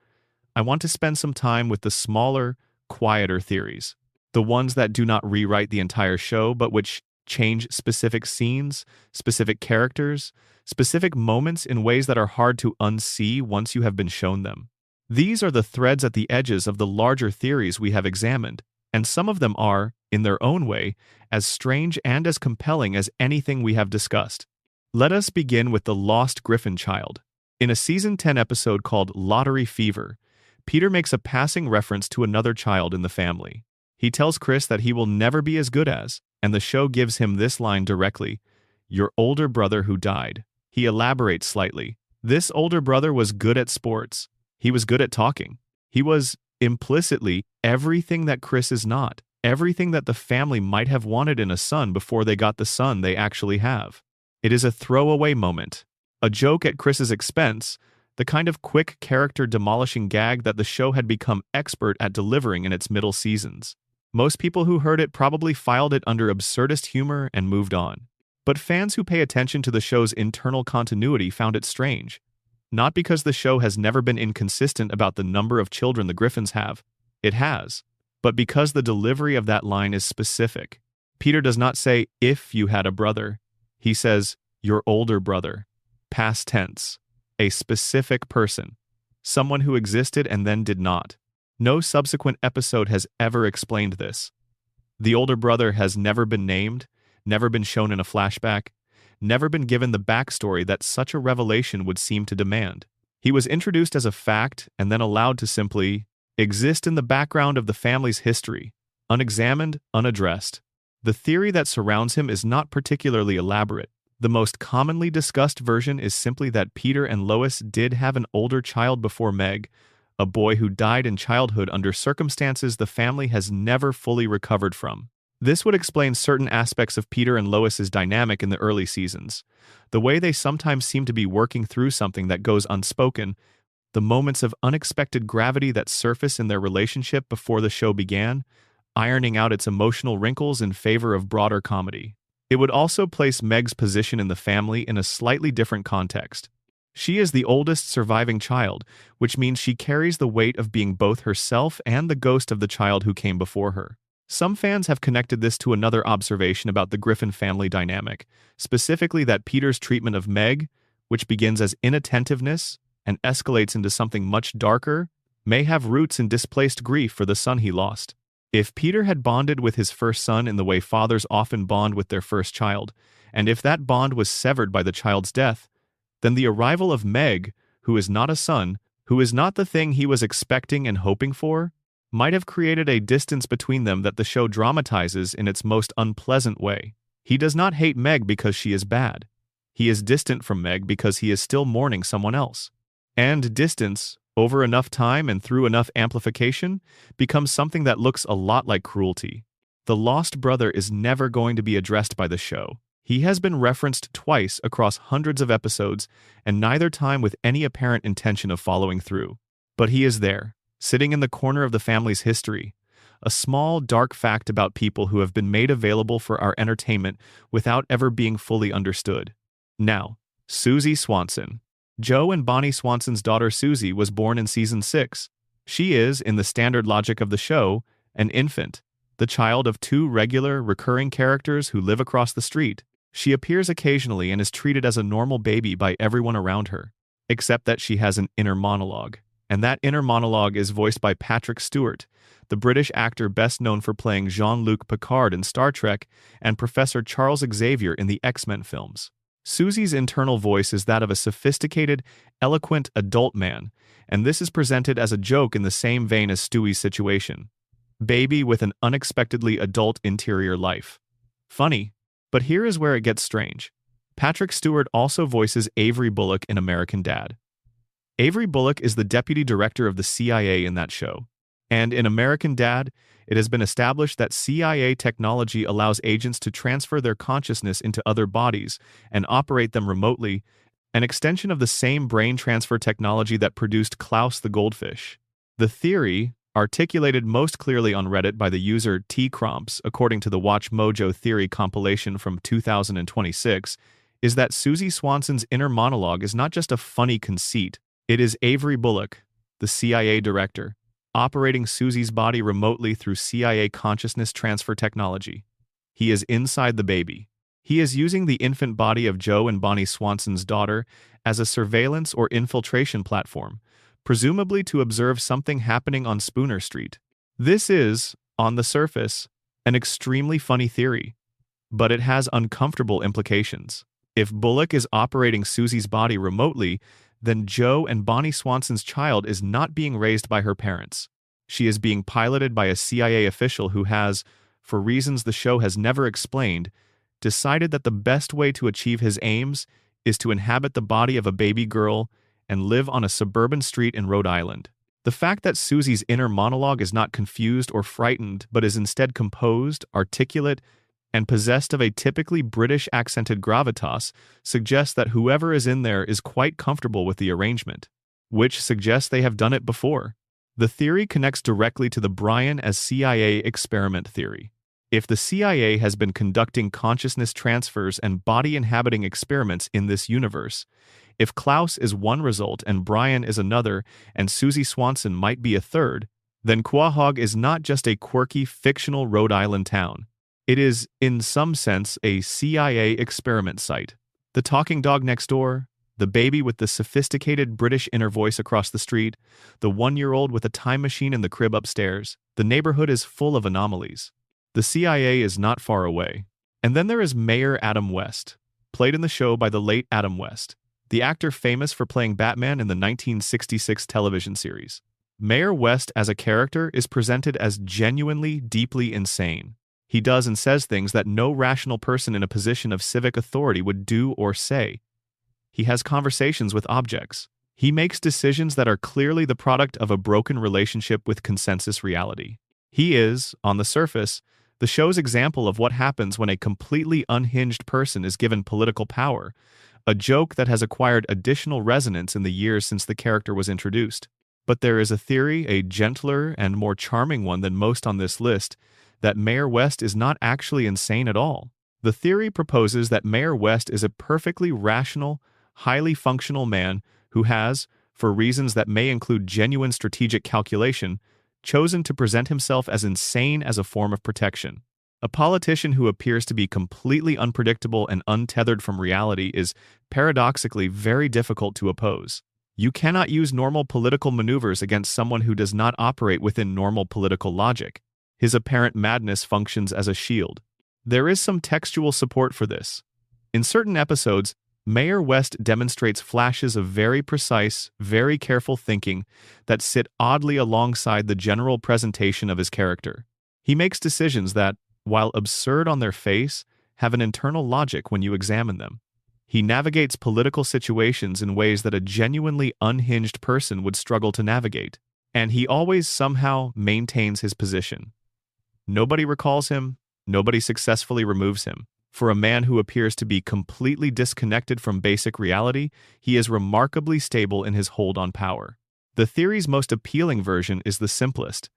Speaker 1: I want to spend some time with the smaller, quieter theories, the ones that do not rewrite the entire show but which change specific scenes, specific characters, specific moments in ways that are hard to unsee once you have been shown them. These are the threads at the edges of the larger theories we have examined, and some of them are, in their own way, as strange and as compelling as anything we have discussed. Let us begin with the lost Griffin child. In a Season 10 episode called Lottery Fever, Peter makes a passing reference to another child in the family. He tells Chris that he will never be as good as, and the show gives him this line directly, "Your older brother who died." He elaborates slightly. This older brother was good at sports. He was good at talking. He was, implicitly, everything that Chris is not, everything that the family might have wanted in a son before they got the son they actually have. It is a throwaway moment, a joke at Chris's expense, the kind of quick character-demolishing gag that the show had become expert at delivering in its middle seasons. Most people who heard it probably filed it under absurdist humor and moved on. But fans who pay attention to the show's internal continuity found it strange. Not because the show has never been inconsistent about the number of children the Griffins have. It has. But because the delivery of that line is specific. Peter does not say, "if you had a brother." He says, "your older brother." Past tense. A specific person. Someone who existed and then did not. No subsequent episode has ever explained this. The older brother has never been named, never been shown in a flashback, never been given the backstory that such a revelation would seem to demand. He was introduced as a fact and then allowed to simply exist in the background of the family's history, unexamined, unaddressed. The theory that surrounds him is not particularly elaborate. The most commonly discussed version is simply that Peter and Lois did have an older child before Meg, a boy who died in childhood under circumstances the family has never fully recovered from. This would explain certain aspects of Peter and Lois's dynamic in the early seasons, the way they sometimes seem to be working through something that goes unspoken, the moments of unexpected gravity that surface in their relationship before the show began, ironing out its emotional wrinkles in favor of broader comedy. It would also place Meg's position in the family in a slightly different context. She is the oldest surviving child, which means she carries the weight of being both herself and the ghost of the child who came before her. Some fans have connected this to another observation about the Griffin family dynamic, specifically that Peter's treatment of Meg, which begins as inattentiveness and escalates into something much darker, may have roots in displaced grief for the son he lost. If Peter had bonded with his first son in the way fathers often bond with their first child, and if that bond was severed by the child's death, then the arrival of Meg, who is not a son, who is not the thing he was expecting and hoping for, might have created a distance between them that the show dramatizes in its most unpleasant way. He does not hate Meg because she is bad. He is distant from Meg because he is still mourning someone else. And distance, over enough time and through enough amplification, becomes something that looks a lot like cruelty. The lost brother is never going to be addressed by the show. He has been referenced twice across hundreds of episodes, and neither time with any apparent intention of following through. But he is there, sitting in the corner of the family's history, a small, dark fact about people who have been made available for our entertainment without ever being fully understood. Now, Susie Swanson. Joe and Bonnie Swanson's daughter Susie was born in Season 6. She is, in the standard logic of the show, an infant, the child of two regular, recurring characters who live across the street. She appears occasionally and is treated as a normal baby by everyone around her, except that she has an inner monologue. And that inner monologue is voiced by Patrick Stewart, the British actor best known for playing Jean-Luc Picard in Star Trek and Professor Charles Xavier in the X-Men films. Susie's internal voice is that of a sophisticated, eloquent adult man, and this is presented as a joke in the same vein as Stewie's situation. Baby with an unexpectedly adult interior life. Funny, but here is where it gets strange. Patrick Stewart also voices Avery Bullock in American Dad. Avery Bullock is the deputy director of the CIA in that show. And in American Dad, it has been established that CIA technology allows agents to transfer their consciousness into other bodies and operate them remotely, an extension of the same brain transfer technology that produced Klaus the Goldfish. The theory, articulated most clearly on Reddit by the user T-Cromps, according to the Watch Mojo Theory compilation from 2026, is that Susie Swanson's inner monologue is not just a funny conceit. It is Avery Bullock, the CIA director, operating Susie's body remotely through CIA consciousness transfer technology. He is inside the baby. He is using the infant body of Joe and Bonnie Swanson's daughter as a surveillance or infiltration platform, presumably to observe something happening on Spooner Street. This is, on the surface, An extremely funny theory, but it has uncomfortable implications. If Bullock is operating Susie's body remotely, then Joe and Bonnie Swanson's child is not being raised by her parents. She is being piloted by a CIA official who has, for reasons the show has never explained, decided that the best way to achieve his aims is to inhabit the body of a baby girl and live on a suburban street in Rhode Island. The fact that Susie's inner monologue is not confused or frightened but is instead composed, articulate, and possessed of a typically British accented gravitas suggests that whoever is in there is quite comfortable with the arrangement, which suggests they have done it before. The theory connects directly to the Brian as CIA experiment theory. If the CIA has been conducting consciousness transfers and body-inhabiting experiments in this universe, if Klaus is one result and Brian is another and Susie Swanson might be a third, then Quahog is not just a quirky fictional Rhode Island town. It is, in some sense, a CIA experiment site. The talking dog next door, the baby with the sophisticated British inner voice across the street, the 1-year-old with a time machine in the crib upstairs, the neighborhood is full of anomalies. The CIA is not far away. And then there is Mayor Adam West, played in the show by the late Adam West, the actor famous for playing Batman in the 1966 television series. Mayor West as a character is presented as genuinely, deeply insane. He does and says things that no rational person in a position of civic authority would do or say. He has conversations with objects. He makes decisions that are clearly the product of a broken relationship with consensus reality. He is, on the surface, the show's example of what happens when a completely unhinged person is given political power, a joke that has acquired additional resonance in the years since the character was introduced. But there is a theory, a gentler and more charming one than most on this list, that Mayor West is not actually insane at all. The theory proposes that Mayor West is a perfectly rational, highly functional man who has, for reasons that may include genuine strategic calculation, chosen to present himself as insane as a form of protection. A politician who appears to be completely unpredictable and untethered from reality is, paradoxically, very difficult to oppose. You cannot use normal political maneuvers against someone who does not operate within normal political logic. His apparent madness functions as a shield. There is some textual support for this. In certain episodes, Mayor West demonstrates flashes of very precise, very careful thinking that sit oddly alongside the general presentation of his character. He makes decisions that, while absurd on their face, have an internal logic when you examine them. He navigates political situations in ways that a genuinely unhinged person would struggle to navigate, and he always somehow maintains his position. Nobody recalls him, nobody successfully removes him. For a man who appears to be completely disconnected from basic reality, he is remarkably stable in his hold on power. The theory's most appealing version is the simplest.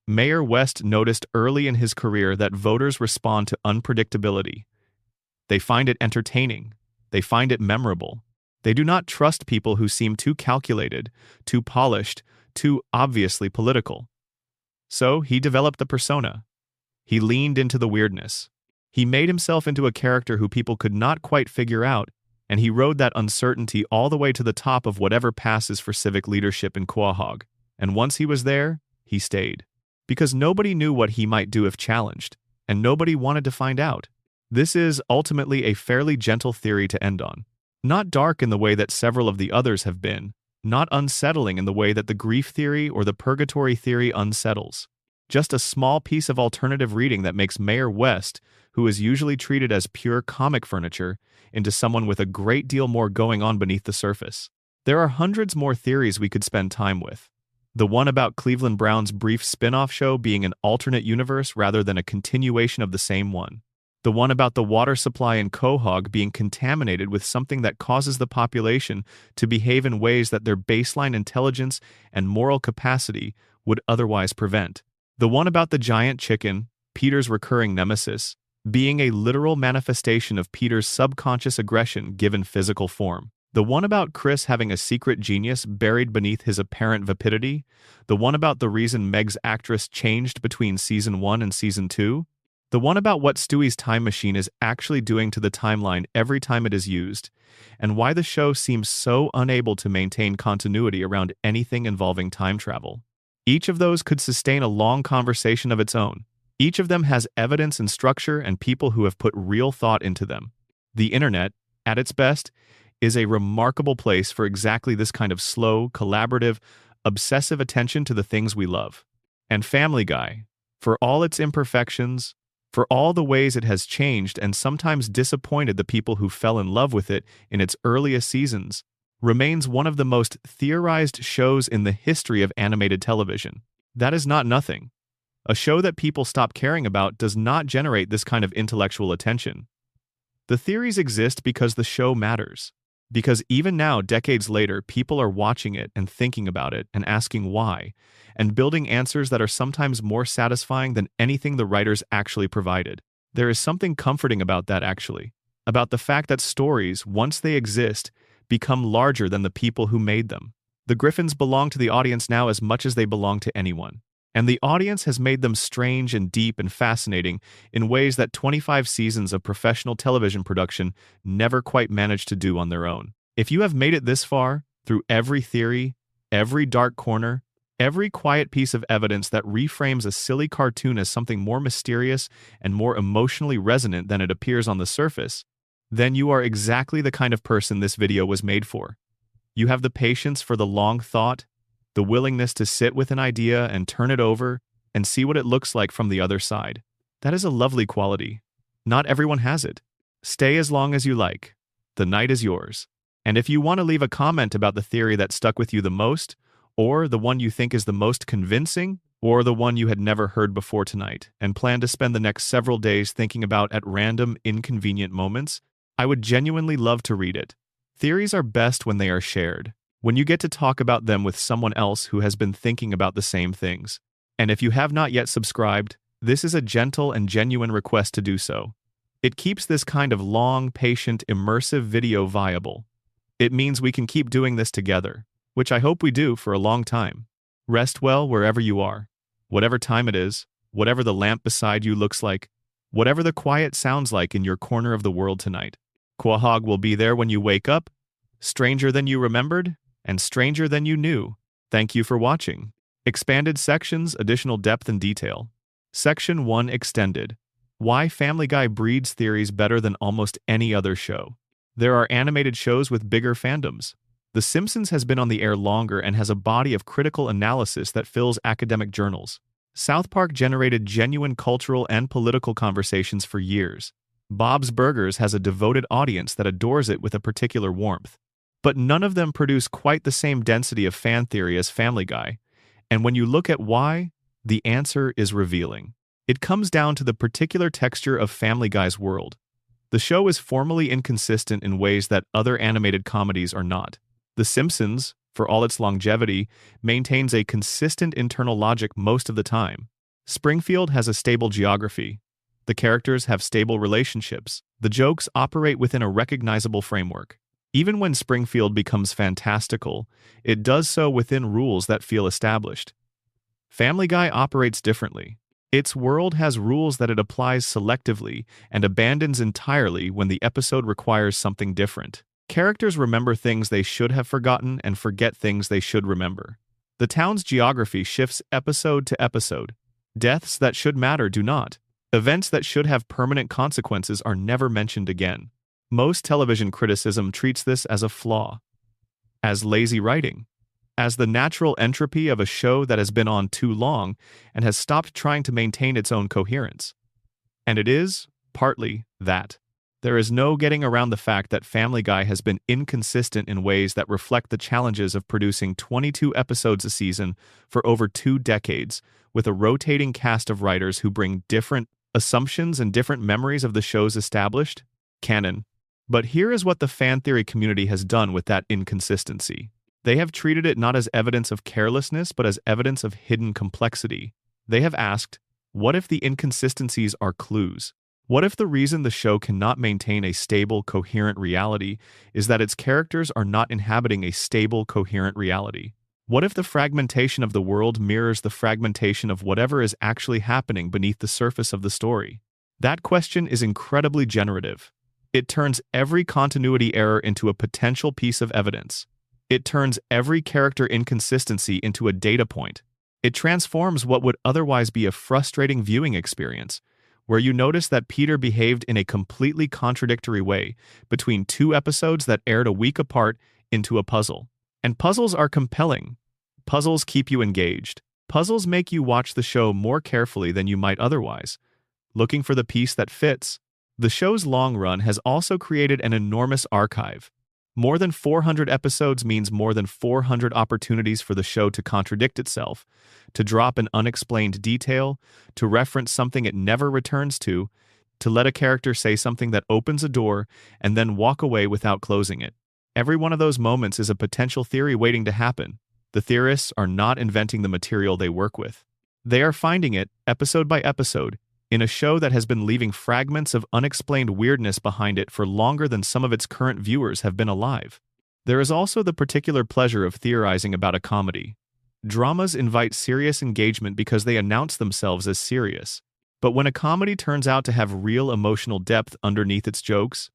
Speaker 1: Mayor West noticed early in his career that voters respond to unpredictability. They find it entertaining. They find it memorable. They do not trust people who seem too calculated, too polished, too obviously political. So he developed the persona. He leaned into the weirdness. He made himself into a character who people could not quite figure out, and he rode that uncertainty all the way to the top of whatever passes for civic leadership in Quahog. And once he was there, he stayed. Because nobody knew what he might do if challenged, and nobody wanted to find out. This is ultimately a fairly gentle theory to end on. Not dark in the way that several of the others have been, not unsettling in the way that the grief theory or the purgatory theory unsettles. Just a small piece of alternative reading that makes Mayor West, who is usually treated as pure comic furniture, into someone with a great deal more going on beneath the surface. There are hundreds more theories we could spend time with. The one about Cleveland Brown's brief spin-off show being an alternate universe rather than a continuation of the same one. The one about the water supply in Quahog being contaminated with something that causes the population to behave in ways that their baseline intelligence and moral capacity would otherwise prevent. The one about the giant chicken, Peter's recurring nemesis, being a literal manifestation of Peter's subconscious aggression given physical form. The one about Chris having a secret genius buried beneath his apparent vapidity. The one about the reason Meg's actress changed between Season 1 and Season 2. The one about what Stewie's time machine is actually doing to the timeline every time it is used, and why the show seems so unable to maintain continuity around anything involving time travel. Each of those could sustain a long conversation of its own, Each of them has evidence and structure and people who have put real thought into them. The internet, at its best, is a remarkable place for exactly this kind of slow, collaborative, obsessive attention to the things we love. And Family Guy, for all its imperfections, for all the ways it has changed and sometimes disappointed the people who fell in love with it in its earliest seasons, remains one of the most theorized shows in the history of animated television. That is not nothing. A show that people stop caring about does not generate this kind of intellectual attention. The theories exist because the show matters. Because even now, decades later, people are watching it and thinking about it and asking why, and building answers that are sometimes more satisfying than anything the writers actually provided. There is something comforting about that, actually. About the fact that stories, once they exist, become larger than the people who made them. The Griffins belong to the audience now as much as they belong to anyone. And the audience has made them strange and deep and fascinating in ways that 25 seasons of professional television production never quite managed to do on their own. If you have made it this far, through every theory, every dark corner, every quiet piece of evidence that reframes a silly cartoon as something more mysterious and more emotionally resonant than it appears on the surface, then you are exactly the kind of person this video was made for. You have the patience for the long thought, the willingness to sit with an idea and turn it over and see what it looks like from the other side. That is a lovely quality. Not everyone has it. Stay as long as you like. The night is yours. And if you want to leave a comment about the theory that stuck with you the most, or the one you think is the most convincing, or the one you had never heard before tonight, and plan to spend the next several days thinking about at random, inconvenient moments, I would genuinely love to read it. Theories are best when they are shared, when you get to talk about them with someone else who has been thinking about the same things. And if you have not yet subscribed, this is a gentle and genuine request to do so. It keeps this kind of long, patient, immersive video viable. It means we can keep doing this together, which I hope we do for a long time. Rest well wherever you are, whatever time it is, whatever the lamp beside you looks like, whatever the quiet sounds like in your corner of the world tonight. Quahog will be there when you wake up, stranger than you remembered, and stranger than you knew. Thank you for watching. Expanded sections, additional depth and detail. Section 1 Extended. Why Family Guy breeds theories better than almost any other show. There are animated shows with bigger fandoms. The Simpsons has been on the air longer and has a body of critical analysis that fills academic journals. South Park generated genuine cultural and political conversations for years. Bob's Burgers has a devoted audience that adores it with a particular warmth. But none of them produce quite the same density of fan theory as Family Guy, and when you look at why, the answer is revealing. It comes down to the particular texture of Family Guy's world. The show is formally inconsistent in ways that other animated comedies are not. The Simpsons, for all its longevity, maintains a consistent internal logic most of the time. Springfield has a stable geography. The characters have stable relationships. The jokes operate within a recognizable framework. Even when Springfield becomes fantastical, it does so within rules that feel established. Family Guy operates differently. Its world has rules that it applies selectively and abandons entirely when the episode requires something different. Characters remember things they should have forgotten and forget things they should remember. The town's geography shifts episode to episode. Deaths that should matter do not. Events that should have permanent consequences are never mentioned again. Most television criticism treats this as a flaw, as lazy writing, as the natural entropy of a show that has been on too long and has stopped trying to maintain its own coherence. And it is, partly, that. There is no getting around the fact that Family Guy has been inconsistent in ways that reflect the challenges of producing 22 episodes a season for over 2 decades, with a rotating cast of writers who bring different assumptions and different memories of the show's established canon. But here is what the fan theory community has done with that inconsistency. They have treated it not as evidence of carelessness, but as evidence of hidden complexity. They have asked, what if the inconsistencies are clues? What if the reason the show cannot maintain a stable, coherent reality is that its characters are not inhabiting a stable, coherent reality? What if the fragmentation of the world mirrors the fragmentation of whatever is actually happening beneath the surface of the story? That question is incredibly generative. It turns every continuity error into a potential piece of evidence. It turns every character inconsistency into a data point. It transforms what would otherwise be a frustrating viewing experience, where you notice that Peter behaved in a completely contradictory way between two episodes that aired a week apart into a puzzle. And puzzles are compelling. Puzzles keep you engaged. Puzzles make you watch the show more carefully than you might otherwise, looking for the piece that fits. The show's long run has also created an enormous archive. More than 400 episodes means more than 400 opportunities for the show to contradict itself, to drop an unexplained detail, to reference something it never returns to let a character say something that opens a door and then walk away without closing it. Every one of those moments is a potential theory waiting to happen. The theorists are not inventing the material they work with. They are finding it, episode by episode, in a show that has been leaving fragments of unexplained weirdness behind it for longer than some of its current viewers have been alive. There is also the particular pleasure of theorizing about a comedy. Dramas invite serious engagement because they announce themselves as serious. But when a comedy turns out to have real emotional depth underneath its jokes,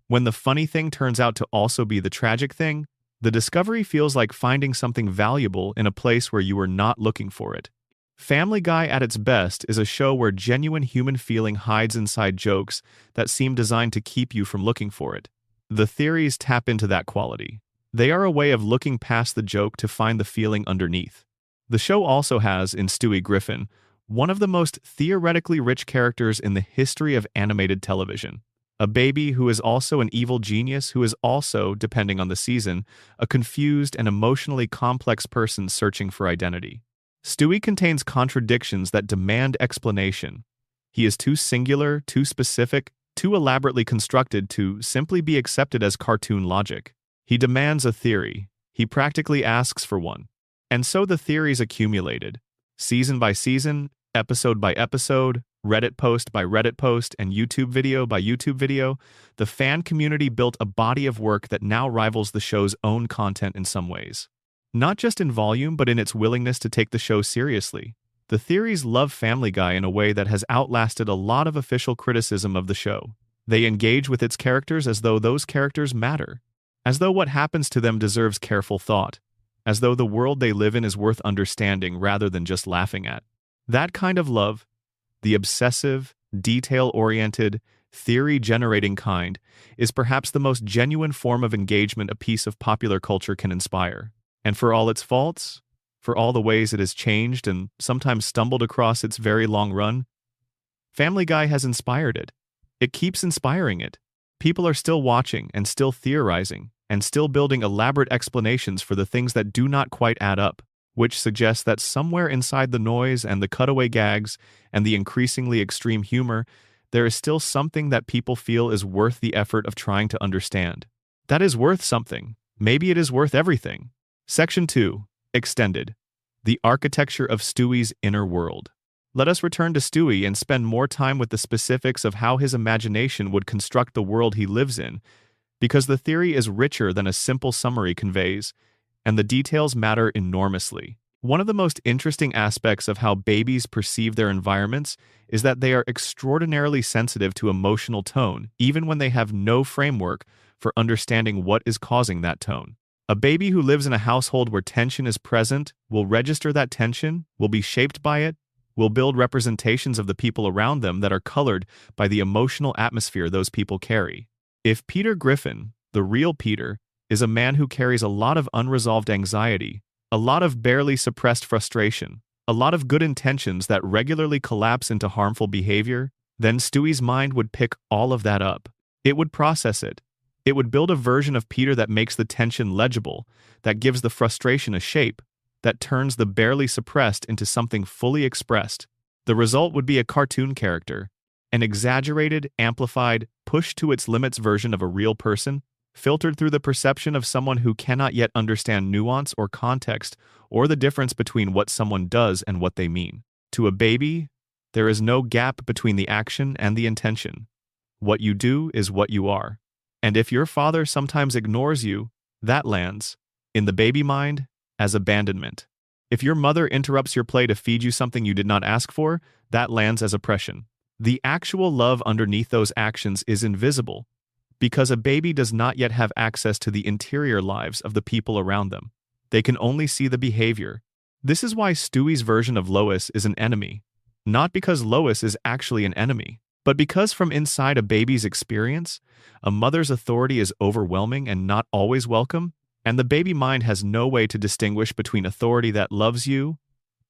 Speaker 1: when the funny thing turns out to also be the tragic thing, the discovery feels like finding something valuable in a place where you were not looking for it. Family Guy at its best is a show where genuine human feeling hides inside jokes that seem designed to keep you from looking for it. The theories tap into that quality. They are a way of looking past the joke to find the feeling underneath. The show also has, in Stewie Griffin, one of the most theoretically rich characters in the history of animated television. A baby who is also an evil genius who is also, depending on the season, a confused and emotionally complex person searching for identity. Stewie contains contradictions that demand explanation. He is too singular, too specific, too elaborately constructed to simply be accepted as cartoon logic. He demands a theory. He practically asks for one. And so the theories accumulated. Season by season, episode by episode, Reddit post by Reddit post, and YouTube video by YouTube video, the fan community built a body of work that now rivals the show's own content in some ways. Not just in volume, but in its willingness to take the show seriously. The theories love Family Guy in a way that has outlasted a lot of official criticism of the show. They engage with its characters as though those characters matter, as though what happens to them deserves careful thought, as though the world they live in is worth understanding rather than just laughing at. That kind of love, the obsessive, detail-oriented, theory-generating kind, is perhaps the most genuine form of engagement a piece of popular culture can inspire. And for all its faults, for all the ways it has changed and sometimes stumbled across its very long run, Family Guy has inspired it. It keeps inspiring it. People are still watching and still theorizing and still building elaborate explanations for the things that do not quite add up, which suggests that somewhere inside the noise and the cutaway gags and the increasingly extreme humor, there is still something that people feel is worth the effort of trying to understand. That is worth something. Maybe it is worth everything. Section 2. Extended. The architecture of Stewie's inner world. Let us return to Stewie and spend more time with the specifics of how his imagination would construct the world he lives in, because the theory is richer than a simple summary conveys, and the details matter enormously. One of the most interesting aspects of how babies perceive their environments is that they are extraordinarily sensitive to emotional tone, even when they have no framework for understanding what is causing that tone. A baby who lives in a household where tension is present will register that tension, will be shaped by it, will build representations of the people around them that are colored by the emotional atmosphere those people carry. If Peter Griffin, the real Peter, is a man who carries a lot of unresolved anxiety, a lot of barely suppressed frustration, a lot of good intentions that regularly collapse into harmful behavior, then Stewie's mind would pick all of that up. It would process it. It would build a version of Peter that makes the tension legible, that gives the frustration a shape, that turns the barely suppressed into something fully expressed. The result would be a cartoon character, an exaggerated, amplified, pushed to its limits version of a real person, filtered through the perception of someone who cannot yet understand nuance or context or the difference between what someone does and what they mean. To a baby, there is no gap between the action and the intention. What you do is what you are. And if your father sometimes ignores you, that lands, in the baby mind, as abandonment. If your mother interrupts your play to feed you something you did not ask for, that lands as oppression. The actual love underneath those actions is invisible, because a baby does not yet have access to the interior lives of the people around them. They can only see the behavior. This is why Stewie's version of Lois is an enemy. Not because Lois is actually an enemy, but because from inside a baby's experience, a mother's authority is overwhelming and not always welcome, and the baby mind has no way to distinguish between authority that loves you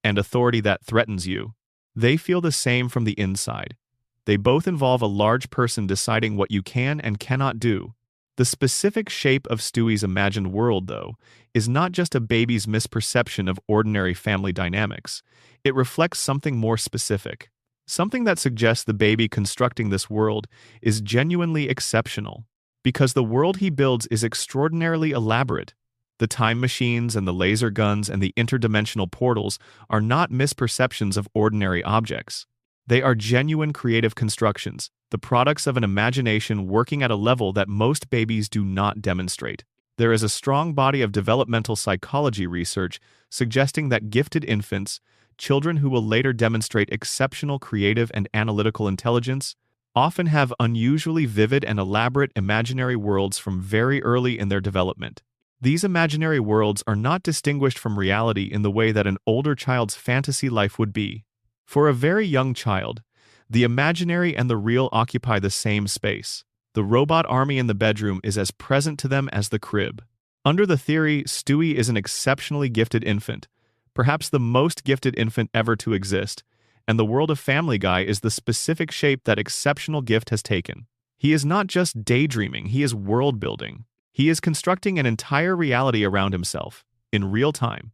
Speaker 1: and authority that threatens you. They feel the same from the inside. They both involve a large person deciding what you can and cannot do. The specific shape of Stewie's imagined world, though, is not just a baby's misperception of ordinary family dynamics. It reflects something more specific. Something that suggests the baby constructing this world is genuinely exceptional. Because the world he builds is extraordinarily elaborate. The time machines and the laser guns and the interdimensional portals are not misperceptions of ordinary objects. They are genuine creative constructions, the products of an imagination working at a level that most babies do not demonstrate. There is a strong body of developmental psychology research suggesting that gifted infants, children who will later demonstrate exceptional creative and analytical intelligence, often have unusually vivid and elaborate imaginary worlds from very early in their development. These imaginary worlds are not distinguished from reality in the way that an older child's fantasy life would be. For a very young child, the imaginary and the real occupy the same space. The robot army in the bedroom is as present to them as the crib. Under the theory, Stewie is an exceptionally gifted infant, perhaps the most gifted infant ever to exist, and the world of Family Guy is the specific shape that exceptional gift has taken. He is not just daydreaming, he is world-building. He is constructing an entire reality around himself, in real time,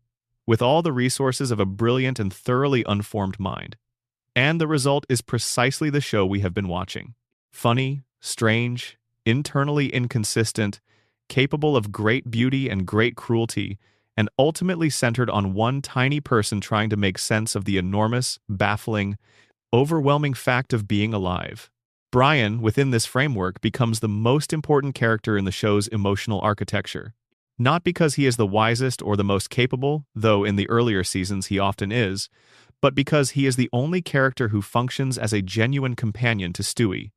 Speaker 1: with all the resources of a brilliant and thoroughly unformed mind. And the result is precisely the show we have been watching. Funny, strange, internally inconsistent, capable of great beauty and great cruelty, and ultimately centered on one tiny person trying to make sense of the enormous, baffling, overwhelming fact of being alive. Brian, within this framework, becomes the most important character in the show's emotional architecture. Not because he is the wisest or the most capable, though in the earlier seasons he often is, but because he is the only character who functions as a genuine companion to Stewie,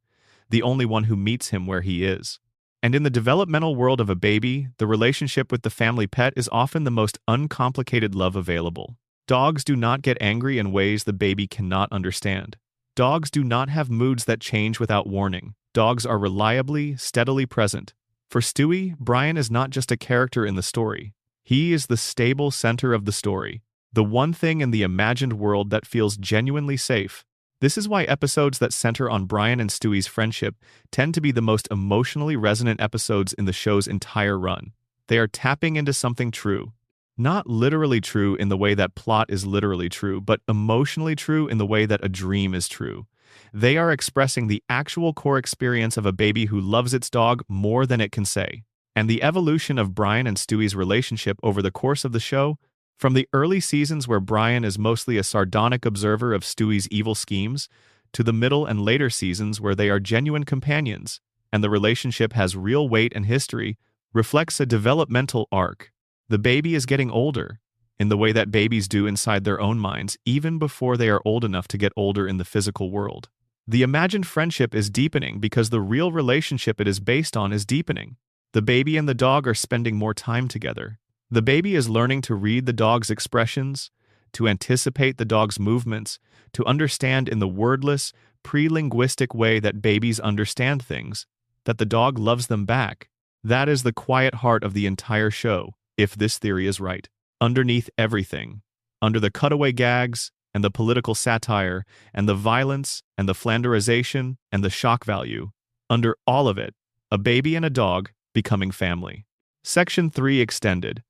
Speaker 1: the only one who meets him where he is. And in the developmental world of a baby, the relationship with the family pet is often the most uncomplicated love available. Dogs do not get angry in ways the baby cannot understand. Dogs do not have moods that change without warning. Dogs are reliably, steadily present. For Stewie, Brian is not just a character in the story. He is the stable center of the story, the one thing in the imagined world that feels genuinely safe. This is why episodes that center on Brian and Stewie's friendship tend to be the most emotionally resonant episodes in the show's entire run. They are tapping into something true. Not literally true in the way that plot is literally true, but emotionally true in the way that a dream is true. They are expressing the actual core experience of a baby who loves its dog more than it can say. And the evolution of Brian and Stewie's relationship over the course of the show, from the early seasons where Brian is mostly a sardonic observer of Stewie's evil schemes, to the middle and later seasons where they are genuine companions, and the relationship has real weight and history, reflects a developmental arc. The baby is getting older, in the way that babies do inside their own minds, even before they are old enough to get older in the physical world. The imagined friendship is deepening because the real relationship it is based on is deepening. The baby and the dog are spending more time together. The baby is learning to read the dog's expressions, to anticipate the dog's movements, to understand in the wordless, pre-linguistic way that babies understand things, that the dog loves them back. That is the quiet heart of the entire show, if this theory is right. Underneath everything, under the cutaway gags, and the political satire, and the violence, and the flanderization, and the shock value, under all of it, a baby and a dog becoming family. Section 3 Extended.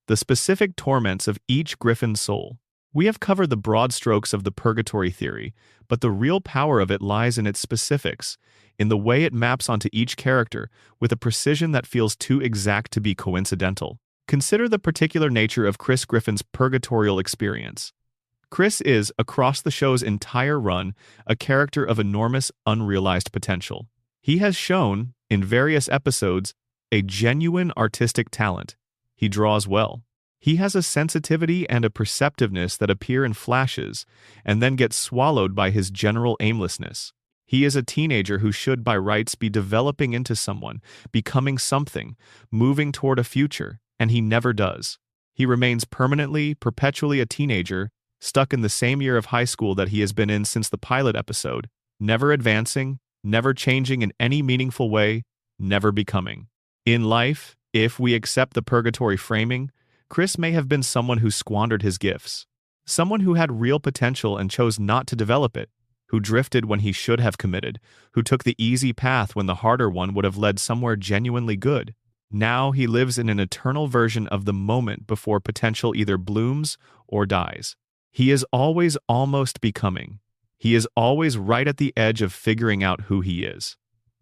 Speaker 1: The specific torments of each Griffin's soul. We have covered the broad strokes of the purgatory theory, but the real power of it lies in its specifics, in the way it maps onto each character with a precision that feels too exact to be coincidental. Consider the particular nature of Chris Griffin's purgatorial experience. Chris is, across the show's entire run, a character of enormous, unrealized potential. He has shown, in various episodes, a genuine artistic talent. He draws well. He has a sensitivity and a perceptiveness that appear in flashes and then get swallowed by his general aimlessness. He is a teenager who should by rights be developing into someone, becoming something, moving toward a future, and he never does. He remains perpetually a teenager, stuck in the same year of high school that he has been in since the pilot episode, never advancing, never changing in any meaningful way, never becoming. In life, if we accept the purgatory framing, Chris may have been someone who squandered his gifts. Someone who had real potential and chose not to develop it, who drifted when he should have committed, who took the easy path when the harder one would have led somewhere genuinely good. Now he lives in an eternal version of the moment before potential either blooms or dies. He is always almost becoming. He is always right at the edge of figuring out who he is.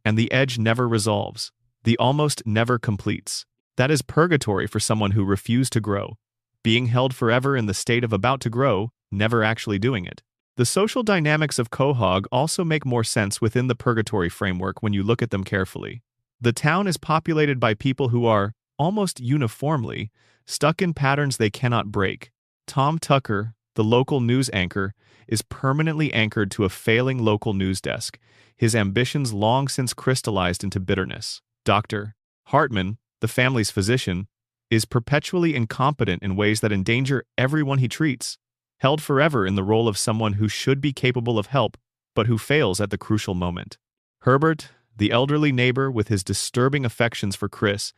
Speaker 1: And the edge never resolves. The almost never completes. That is purgatory for someone who refused to grow, being held forever in the state of about to grow, never actually doing it. The social dynamics of Quahog also make more sense within the purgatory framework when you look at them carefully. The town is populated by people who are, almost uniformly, stuck in patterns they cannot break. Tom Tucker, the local news anchor, is permanently anchored to a failing local news desk, his ambitions long since crystallized into bitterness. Dr. Hartman, the family's physician, is perpetually incompetent in ways that endanger everyone he treats, held forever in the role of someone who should be capable of help, but who fails at the crucial moment. Herbert, the elderly neighbor with his disturbing affections for Chris,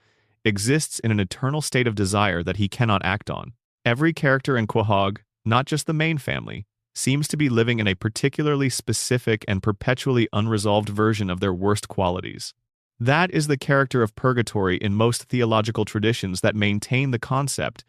Speaker 1: exists in an eternal state of desire that he cannot act on. Every character in Quahog, not just the main family, seems to be living in a particularly specific and perpetually unresolved version of their worst qualities. That is the character of purgatory in most theological traditions that maintain the concept.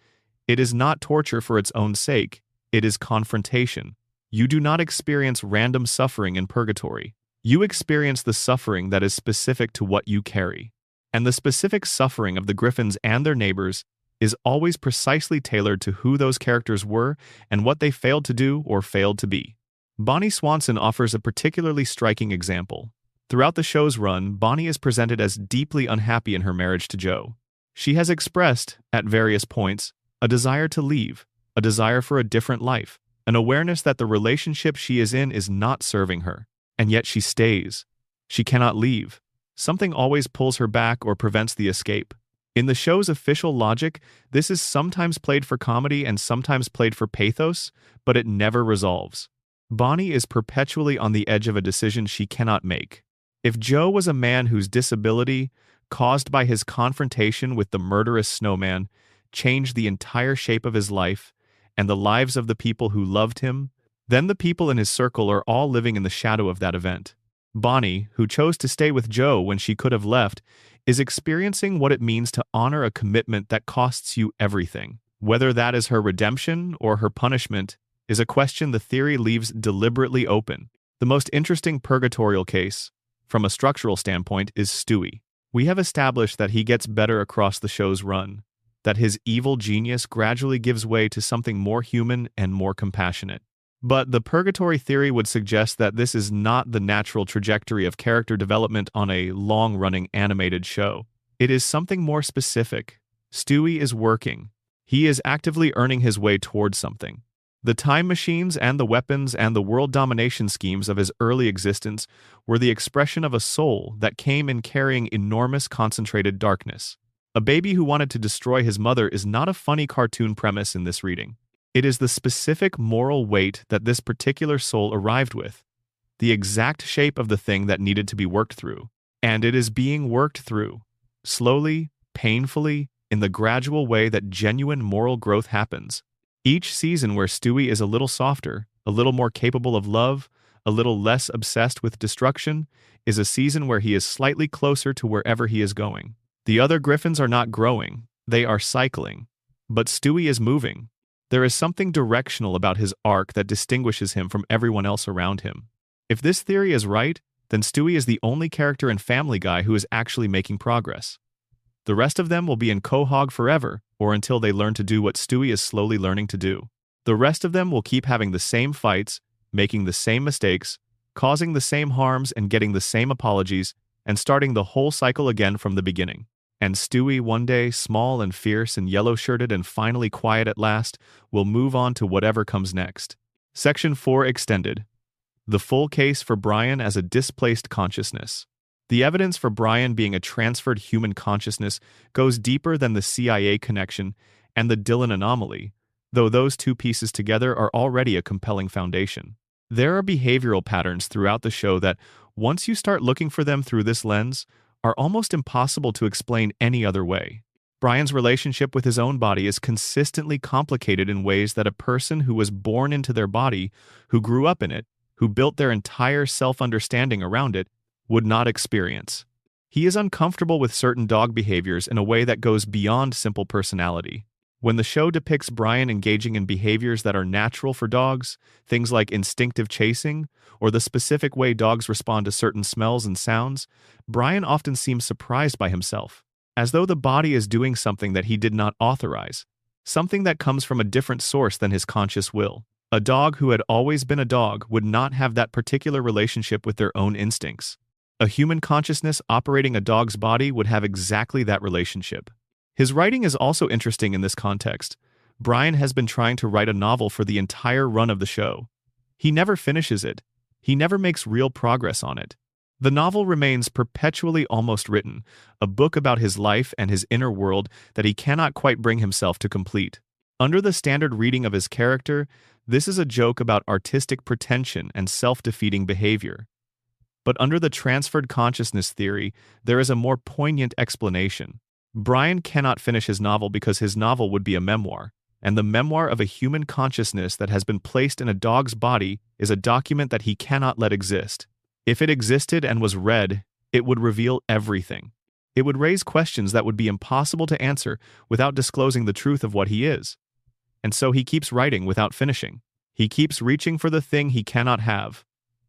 Speaker 1: It is not torture for its own sake, it is confrontation. You do not experience random suffering in purgatory. You experience the suffering that is specific to what you carry. And the specific suffering of the Griffins and their neighbors is always precisely tailored to who those characters were and what they failed to do or failed to be. Bonnie Swanson offers a particularly striking example. Throughout the show's run, Bonnie is presented as deeply unhappy in her marriage to Joe. She has expressed, at various points, a desire to leave, a desire for a different life, an awareness that the relationship she is in is not serving her, and yet she stays. She cannot leave. Something always pulls her back or prevents the escape. In the show's official logic, this is sometimes played for comedy and sometimes played for pathos, but it never resolves. Bonnie is perpetually on the edge of a decision she cannot make. If Joe was a man whose disability, caused by his confrontation with the murderous snowman, changed the entire shape of his life and the lives of the people who loved him, then the people in his circle are all living in the shadow of that event. Bonnie, who chose to stay with Joe when she could have left, is experiencing what it means to honor a commitment that costs you everything. Whether that is her redemption or her punishment is a question the theory leaves deliberately open. The most interesting purgatorial case, from a structural standpoint, is Stewie. We have established that he gets better across the show's run, that his evil genius gradually gives way to something more human and more compassionate. But the purgatory theory would suggest that this is not the natural trajectory of character development on a long-running animated show. It is something more specific. Stewie is working. He is actively earning his way towards something. The time machines and the weapons and the world domination schemes of his early existence were the expression of a soul that came in carrying enormous concentrated darkness. A baby who wanted to destroy his mother is not a funny cartoon premise in this reading. It is the specific moral weight that this particular soul arrived with, the exact shape of the thing that needed to be worked through. And it is being worked through, slowly, painfully, in the gradual way that genuine moral growth happens. Each season where Stewie is a little softer, a little more capable of love, a little less obsessed with destruction, is a season where he is slightly closer to wherever he is going. The other Griffins are not growing, they are cycling. But Stewie is moving. There is something directional about his arc that distinguishes him from everyone else around him. If this theory is right, then Stewie is the only character in Family Guy who is actually making progress. The rest of them will be in Quahog forever, or until they learn to do what Stewie is slowly learning to do. The rest of them will keep having the same fights, making the same mistakes, causing the same harms and getting the same apologies, and starting the whole cycle again from the beginning. And Stewie, one day, small and fierce and yellow-shirted and finally quiet at last, will move on to whatever comes next. Section 4 Extended. The full case for Brian as a displaced consciousness. The evidence for Brian being a transferred human consciousness goes deeper than the CIA connection and the Dylan anomaly, though those two pieces together are already a compelling foundation. There are behavioral patterns throughout the show that, once you start looking for them through this lens, are almost impossible to explain any other way. Brian's relationship with his own body is consistently complicated in ways that a person who was born into their body, who grew up in it, who built their entire self-understanding around it, would not experience. He is uncomfortable with certain dog behaviors in a way that goes beyond simple personality. When the show depicts Brian engaging in behaviors that are natural for dogs, things like instinctive chasing, or the specific way dogs respond to certain smells and sounds, Brian often seems surprised by himself, as though the body is doing something that he did not authorize, something that comes from a different source than his conscious will. A dog who had always been a dog would not have that particular relationship with their own instincts. A human consciousness operating a dog's body would have exactly that relationship. His writing is also interesting in this context. Brian has been trying to write a novel for the entire run of the show. He never finishes it. He never makes real progress on it. The novel remains perpetually almost written, a book about his life and his inner world that he cannot quite bring himself to complete. Under the standard reading of his character, this is a joke about artistic pretension and self-defeating behavior. But under the transferred consciousness theory, there is a more poignant explanation. Brian cannot finish his novel because his novel would be a memoir, and the memoir of a human consciousness that has been placed in a dog's body is a document that he cannot let exist. If it existed and was read, it would reveal everything. It would raise questions that would be impossible to answer without disclosing the truth of what he is. And so he keeps writing without finishing. He keeps reaching for the thing he cannot have,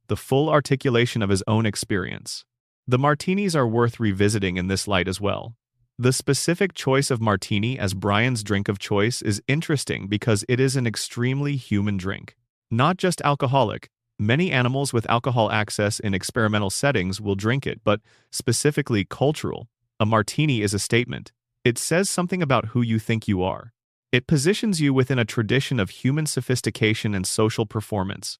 Speaker 1: the full articulation of his own experience. The martinis are worth revisiting in this light as well. The specific choice of martini as Brian's drink of choice is interesting because it is an extremely human drink. Not just alcoholic. Many animals with alcohol access in experimental settings will drink it, but specifically cultural. A martini is a statement. It says something about who you think you are. It positions you within a tradition of human sophistication and social performance.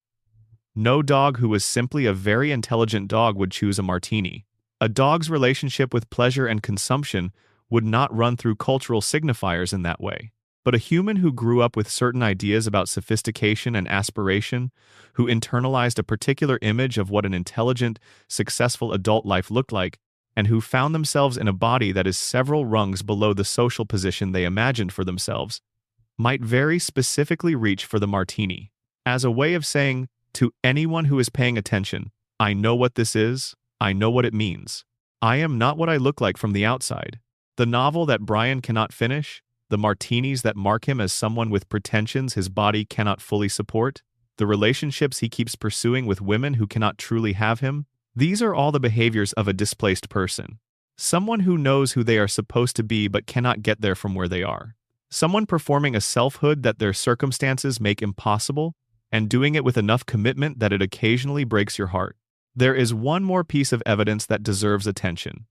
Speaker 1: No dog who is simply a very intelligent dog would choose a martini. A dog's relationship with pleasure and consumption would not run through cultural signifiers in that way. But a human who grew up with certain ideas about sophistication and aspiration, who internalized a particular image of what an intelligent, successful adult life looked like, and who found themselves in a body that is several rungs below the social position they imagined for themselves, might very specifically reach for the martini, as a way of saying to anyone who is paying attention, I know what this is, I know what it means. I am not what I look like from the outside. The novel that Brian cannot finish, the martinis that mark him as someone with pretensions his body cannot fully support, the relationships he keeps pursuing with women who cannot truly have him, these are all the behaviors of a displaced person. Someone who knows who they are supposed to be but cannot get there from where they are. Someone performing a selfhood that their circumstances make impossible, and doing it with enough commitment that it occasionally breaks your heart. There is one more piece of evidence that deserves attention.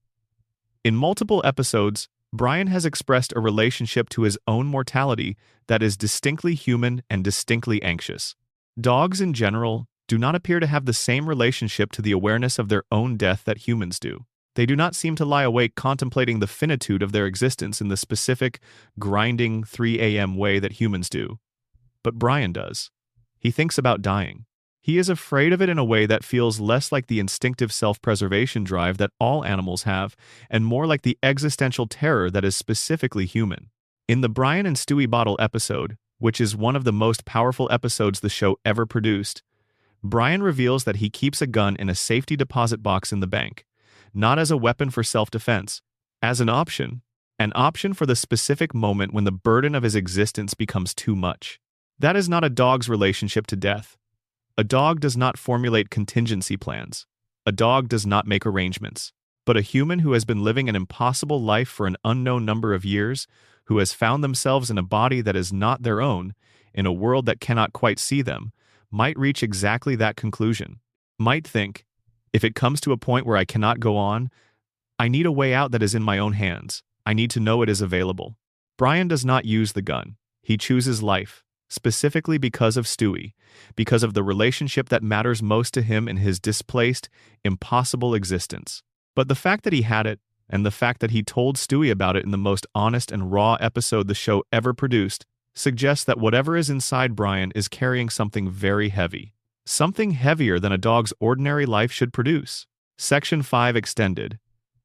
Speaker 1: In multiple episodes, Brian has expressed a relationship to his own mortality that is distinctly human and distinctly anxious. Dogs in general do not appear to have the same relationship to the awareness of their own death that humans do. They do not seem to lie awake contemplating the finitude of their existence in the specific, grinding 3 a.m. way that humans do. But Brian does. He thinks about dying. He is afraid of it in a way that feels less like the instinctive self-preservation drive that all animals have, and more like the existential terror that is specifically human. In the Brian and Stewie bottle episode, which is one of the most powerful episodes the show ever produced, Brian reveals that he keeps a gun in a safety deposit box in the bank, not as a weapon for self-defense, as an option for the specific moment when the burden of his existence becomes too much. That is not a dog's relationship to death. A dog does not formulate contingency plans. A dog does not make arrangements. But a human who has been living an impossible life for an unknown number of years, who has found themselves in a body that is not their own, in a world that cannot quite see them, might reach exactly that conclusion. Might think, if it comes to a point where I cannot go on, I need a way out that is in my own hands. I need to know it is available. Brian does not use the gun. He chooses life. Specifically because of Stewie, because of the relationship that matters most to him in his displaced, impossible existence. But the fact that he had it, and the fact that he told Stewie about it in the most honest and raw episode the show ever produced suggests that whatever is inside Brian is carrying something very heavy. Something heavier than a dog's ordinary life should produce. Section 5 Extended.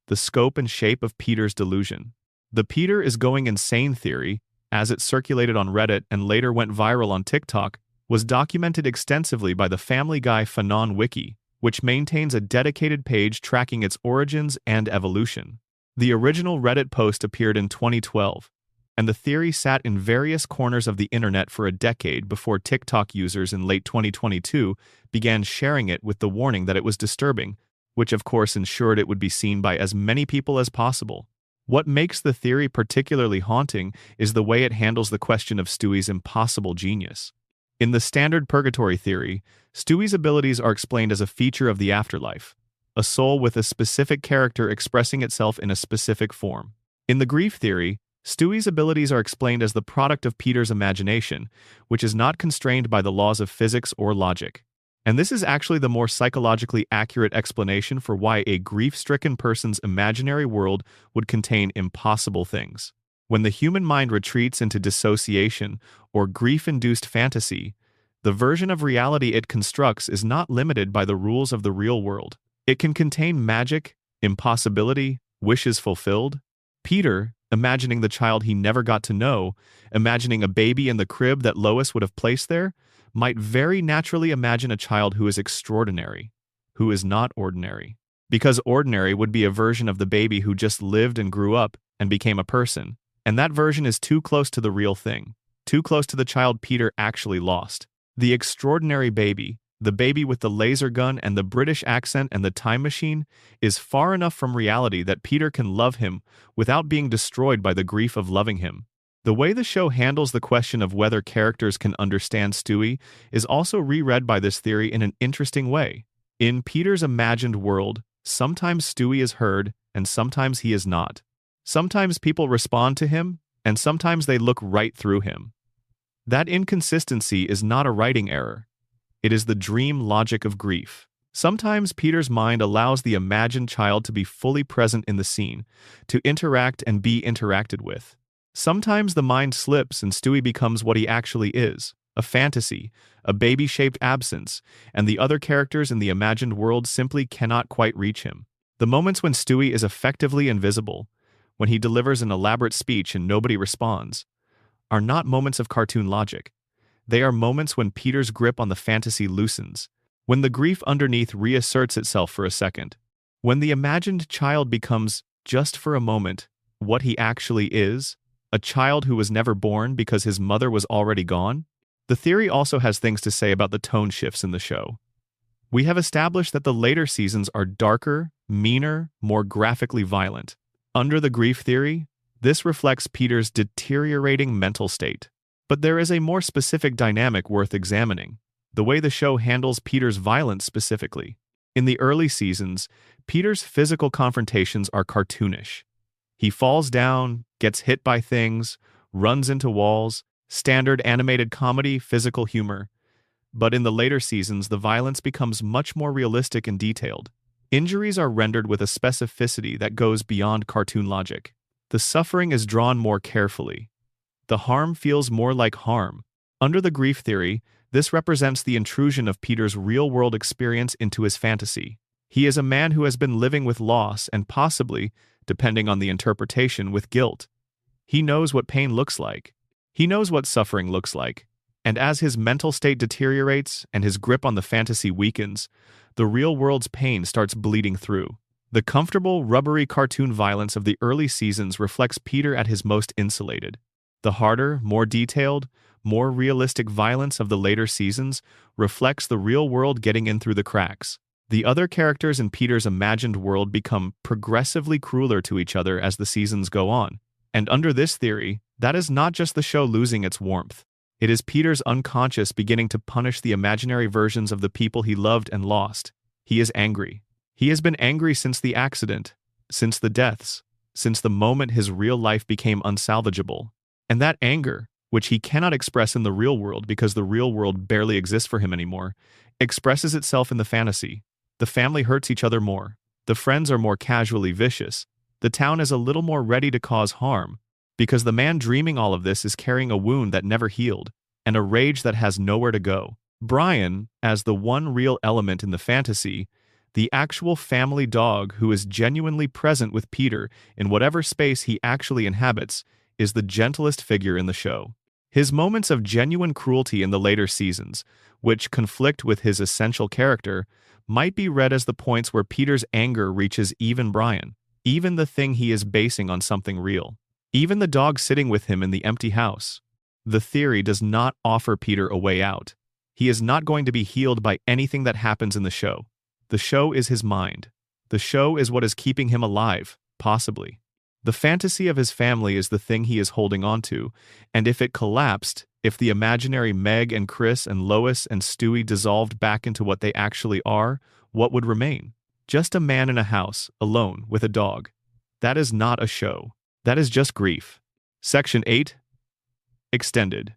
Speaker 1: The scope and shape of Peter's delusion. The Peter is going insane theory, as it circulated on Reddit and later went viral on TikTok, was documented extensively by the Family Guy Fanon Wiki, which maintains a dedicated page tracking its origins and evolution. The original Reddit post appeared in 2012, and the theory sat in various corners of the internet for a decade before TikTok users in late 2022 began sharing it with the warning that it was disturbing, which of course ensured it would be seen by as many people as possible. What makes the theory particularly haunting is the way it handles the question of Stewie's impossible genius. In the standard purgatory theory, Stewie's abilities are explained as a feature of the afterlife, a soul with a specific character expressing itself in a specific form. In the grief theory, Stewie's abilities are explained as the product of Peter's imagination, which is not constrained by the laws of physics or logic. And this is actually the more psychologically accurate explanation for why a grief-stricken person's imaginary world would contain impossible things. When the human mind retreats into dissociation or grief-induced fantasy, the version of reality it constructs is not limited by the rules of the real world. It can contain magic, impossibility, wishes fulfilled. Peter, imagining the child he never got to know, imagining a baby in the crib that Lois would have placed there, might very naturally imagine a child who is extraordinary, who is not ordinary. Because ordinary would be a version of the baby who just lived and grew up and became a person, and that version is too close to the real thing, too close to the child Peter actually lost. The extraordinary baby, the baby with the laser gun and the British accent and the time machine, is far enough from reality that Peter can love him without being destroyed by the grief of loving him. The way the show handles the question of whether characters can understand Stewie is also reread by this theory in an interesting way. In Peter's imagined world, sometimes Stewie is heard and sometimes he is not. Sometimes people respond to him, and sometimes they look right through him. That inconsistency is not a writing error. It is the dream logic of grief. Sometimes Peter's mind allows the imagined child to be fully present in the scene, to interact and be interacted with. Sometimes the mind slips and Stewie becomes what he actually is, a fantasy, a baby-shaped absence, and the other characters in the imagined world simply cannot quite reach him. The moments when Stewie is effectively invisible, when he delivers an elaborate speech and nobody responds, are not moments of cartoon logic. They are moments when Peter's grip on the fantasy loosens, when the grief underneath reasserts itself for a second, when the imagined child becomes, just for a moment, what he actually is, a child who was never born because his mother was already gone. The theory also has things to say about the tone shifts in the show. We have established that the later seasons are darker, meaner, more graphically violent. Under the grief theory, this reflects Peter's deteriorating mental state. But there is a more specific dynamic worth examining: the way the show handles Peter's violence specifically. In the early seasons, Peter's physical confrontations are cartoonish. He falls down, gets hit by things, runs into walls, standard animated comedy, physical humor. But in the later seasons, the violence becomes much more realistic and detailed. Injuries are rendered with a specificity that goes beyond cartoon logic. The suffering is drawn more carefully. The harm feels more like harm. Under the grief theory, this represents the intrusion of Peter's real-world experience into his fantasy. He is a man who has been living with loss and possibly, depending on the interpretation, with guilt. He knows what pain looks like. He knows what suffering looks like. And as his mental state deteriorates and his grip on the fantasy weakens, the real world's pain starts bleeding through. The comfortable, rubbery cartoon violence of the early seasons reflects Peter at his most insulated. The harder, more detailed, more realistic violence of the later seasons reflects the real world getting in through the cracks. The other characters in Peter's imagined world become progressively crueler to each other as the seasons go on. And under this theory, that is not just the show losing its warmth. It is Peter's unconscious beginning to punish the imaginary versions of the people he loved and lost. He is angry. He has been angry since the accident, since the deaths, since the moment his real life became unsalvageable. And that anger, which he cannot express in the real world because the real world barely exists for him anymore, expresses itself in the fantasy. The family hurts each other more. The friends are more casually vicious. The town is a little more ready to cause harm, because the man dreaming all of this is carrying a wound that never healed, and a rage that has nowhere to go. Brian, as the one real element in the fantasy, the actual family dog who is genuinely present with Peter in whatever space he actually inhabits, is the gentlest figure in the show. His moments of genuine cruelty in the later seasons, which conflict with his essential character, might be read as the points where Peter's anger reaches even Brian, even the thing he is basing on something real, even the dog sitting with him in the empty house. The theory does not offer Peter a way out. He is not going to be healed by anything that happens in the show. The show is his mind. The show is what is keeping him alive, possibly. The fantasy of his family is the thing he is holding on to, and if it collapsed, if the imaginary Meg and Chris and Lois and Stewie dissolved back into what they actually are, what would remain? Just a man in a house, alone, with a dog. That is not a show. That is just grief. Section 8. Extended.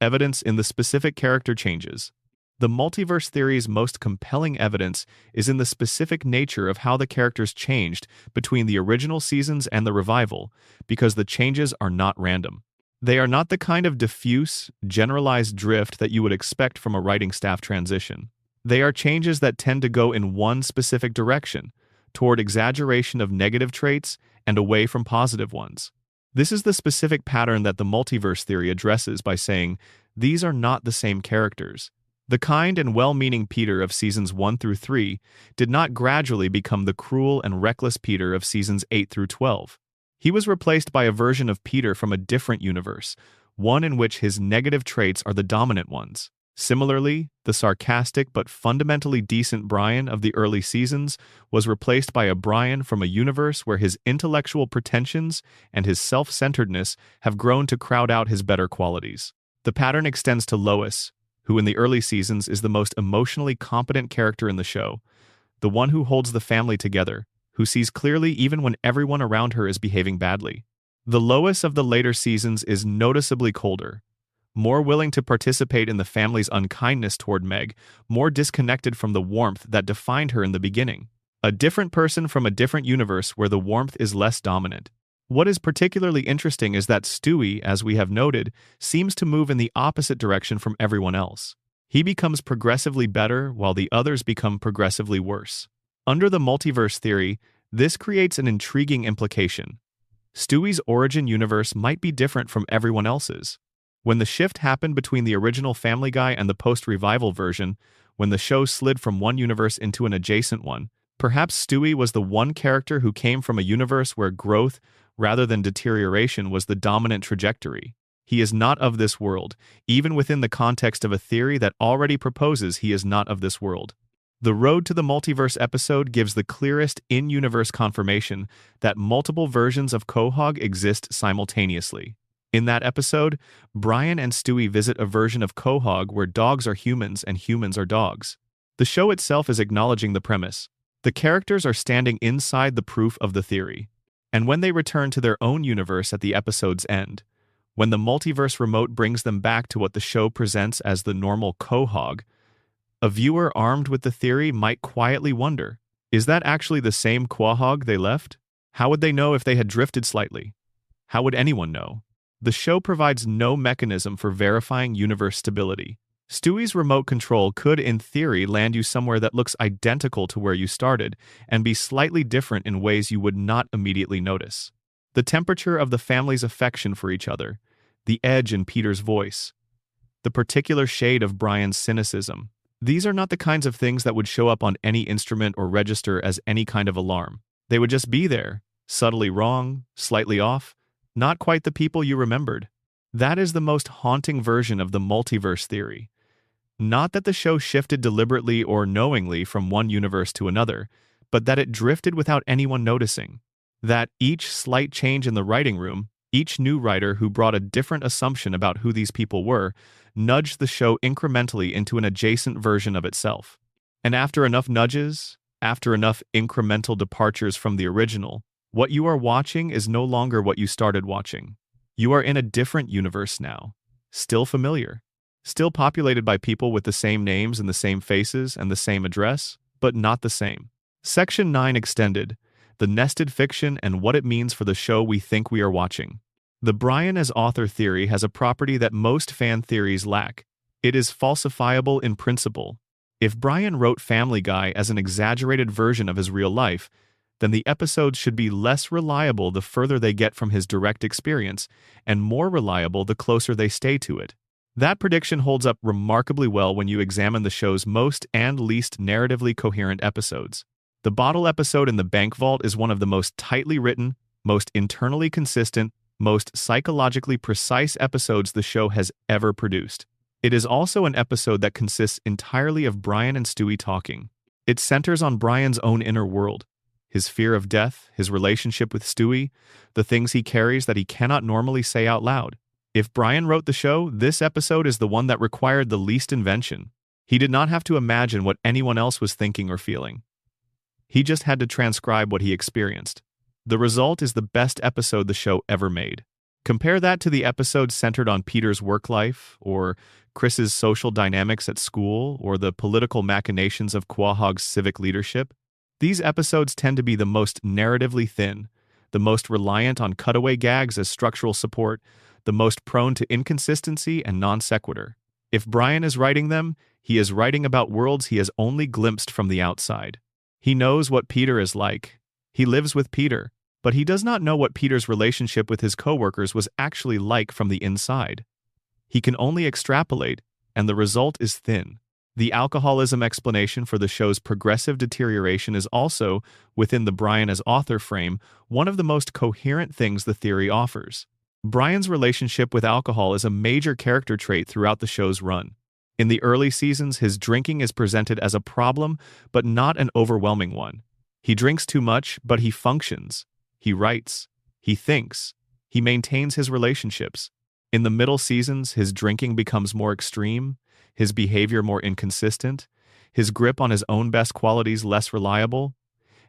Speaker 1: Evidence in the specific character changes. The multiverse theory's most compelling evidence is in the specific nature of how the characters changed between the original seasons and the revival, because the changes are not random. They are not the kind of diffuse, generalized drift that you would expect from a writing staff transition. They are changes that tend to go in one specific direction, toward exaggeration of negative traits and away from positive ones. This is the specific pattern that the multiverse theory addresses by saying, these are not the same characters. The kind and well-meaning Peter of seasons 1 through 3 did not gradually become the cruel and reckless Peter of seasons 8 through 12. He was replaced by a version of Peter from a different universe, one in which his negative traits are the dominant ones. Similarly, the sarcastic but fundamentally decent Brian of the early seasons was replaced by a Brian from a universe where his intellectual pretensions and his self-centeredness have grown to crowd out his better qualities. The pattern extends to Lois, who in the early seasons is the most emotionally competent character in the show, the one who holds the family together, who sees clearly even when everyone around her is behaving badly. The Lois of the later seasons is noticeably colder, more willing to participate in the family's unkindness toward Meg, more disconnected from the warmth that defined her in the beginning. A different person from a different universe where the warmth is less dominant. What is particularly interesting is that Stewie, as we have noted, seems to move in the opposite direction from everyone else. He becomes progressively better while the others become progressively worse. Under the multiverse theory, this creates an intriguing implication. Stewie's origin universe might be different from everyone else's. When the shift happened between the original Family Guy and the post-revival version, when the show slid from one universe into an adjacent one, perhaps Stewie was the one character who came from a universe where growth, rather than deterioration, was the dominant trajectory. He is not of this world, even within the context of a theory that already proposes he is not of this world. The Road to the Multiverse episode gives the clearest in-universe confirmation that multiple versions of Quahog exist simultaneously. In that episode, Brian and Stewie visit a version of Quahog where dogs are humans and humans are dogs. The show itself is acknowledging the premise. The characters are standing inside the proof of the theory. And when they return to their own universe at the episode's end, when the multiverse remote brings them back to what the show presents as the normal Quahog, a viewer armed with the theory might quietly wonder, is that actually the same Quahog they left? How would they know if they had drifted slightly? How would anyone know? The show provides no mechanism for verifying universe stability. Stewie's remote control could, in theory, land you somewhere that looks identical to where you started and be slightly different in ways you would not immediately notice. The temperature of the family's affection for each other, the edge in Peter's voice, the particular shade of Brian's cynicism. These are not the kinds of things that would show up on any instrument or register as any kind of alarm. They would just be there, subtly wrong, slightly off, not quite the people you remembered. That is the most haunting version of the multiverse theory. Not that the show shifted deliberately or knowingly from one universe to another, but that it drifted without anyone noticing. That each slight change in the writing room, each new writer who brought a different assumption about who these people were, nudged the show incrementally into an adjacent version of itself. And after enough nudges, after enough incremental departures from the original, what you are watching is no longer what you started watching. You are in a different universe now. Still familiar. Still populated by people with the same names and the same faces and the same address, but not the same. Section 9 Extended. the nested fiction, and what it means for the show we think we are watching. The Brian as author theory has a property that most fan theories lack. It is falsifiable in principle. If Brian wrote Family Guy as an exaggerated version of his real life, then the episodes should be less reliable the further they get from his direct experience, and more reliable the closer they stay to it. That prediction holds up remarkably well when you examine the show's most and least narratively coherent episodes. The bottle episode in the bank vault is one of the most tightly written, most internally consistent, most psychologically precise episodes the show has ever produced. It is also an episode that consists entirely of Brian and Stewie talking. It centers on Brian's own inner world, his fear of death, his relationship with Stewie, the things he carries that he cannot normally say out loud. If Brian wrote the show, this episode is the one that required the least invention. He did not have to imagine what anyone else was thinking or feeling. He just had to transcribe what he experienced. The result is the best episode the show ever made. Compare that to the episodes centered on Peter's work life, or Chris's social dynamics at school, or the political machinations of Quahog's civic leadership. These episodes tend to be the most narratively thin, the most reliant on cutaway gags as structural support, the most prone to inconsistency and non sequitur. If Brian is writing them, he is writing about worlds he has only glimpsed from the outside. He knows what Peter is like. He lives with Peter, but he does not know what Peter's relationship with his coworkers was actually like from the inside. He can only extrapolate, and the result is thin. The alcoholism explanation for the show's progressive deterioration is also, within the Brian as author frame, one of the most coherent things the theory offers. Brian's relationship with alcohol is a major character trait throughout the show's run. In the early seasons, his drinking is presented as a problem, but not an overwhelming one. He drinks too much, but he functions. He writes. He thinks. He maintains his relationships. In the middle seasons, his drinking becomes more extreme, his behavior more inconsistent, his grip on his own best qualities less reliable,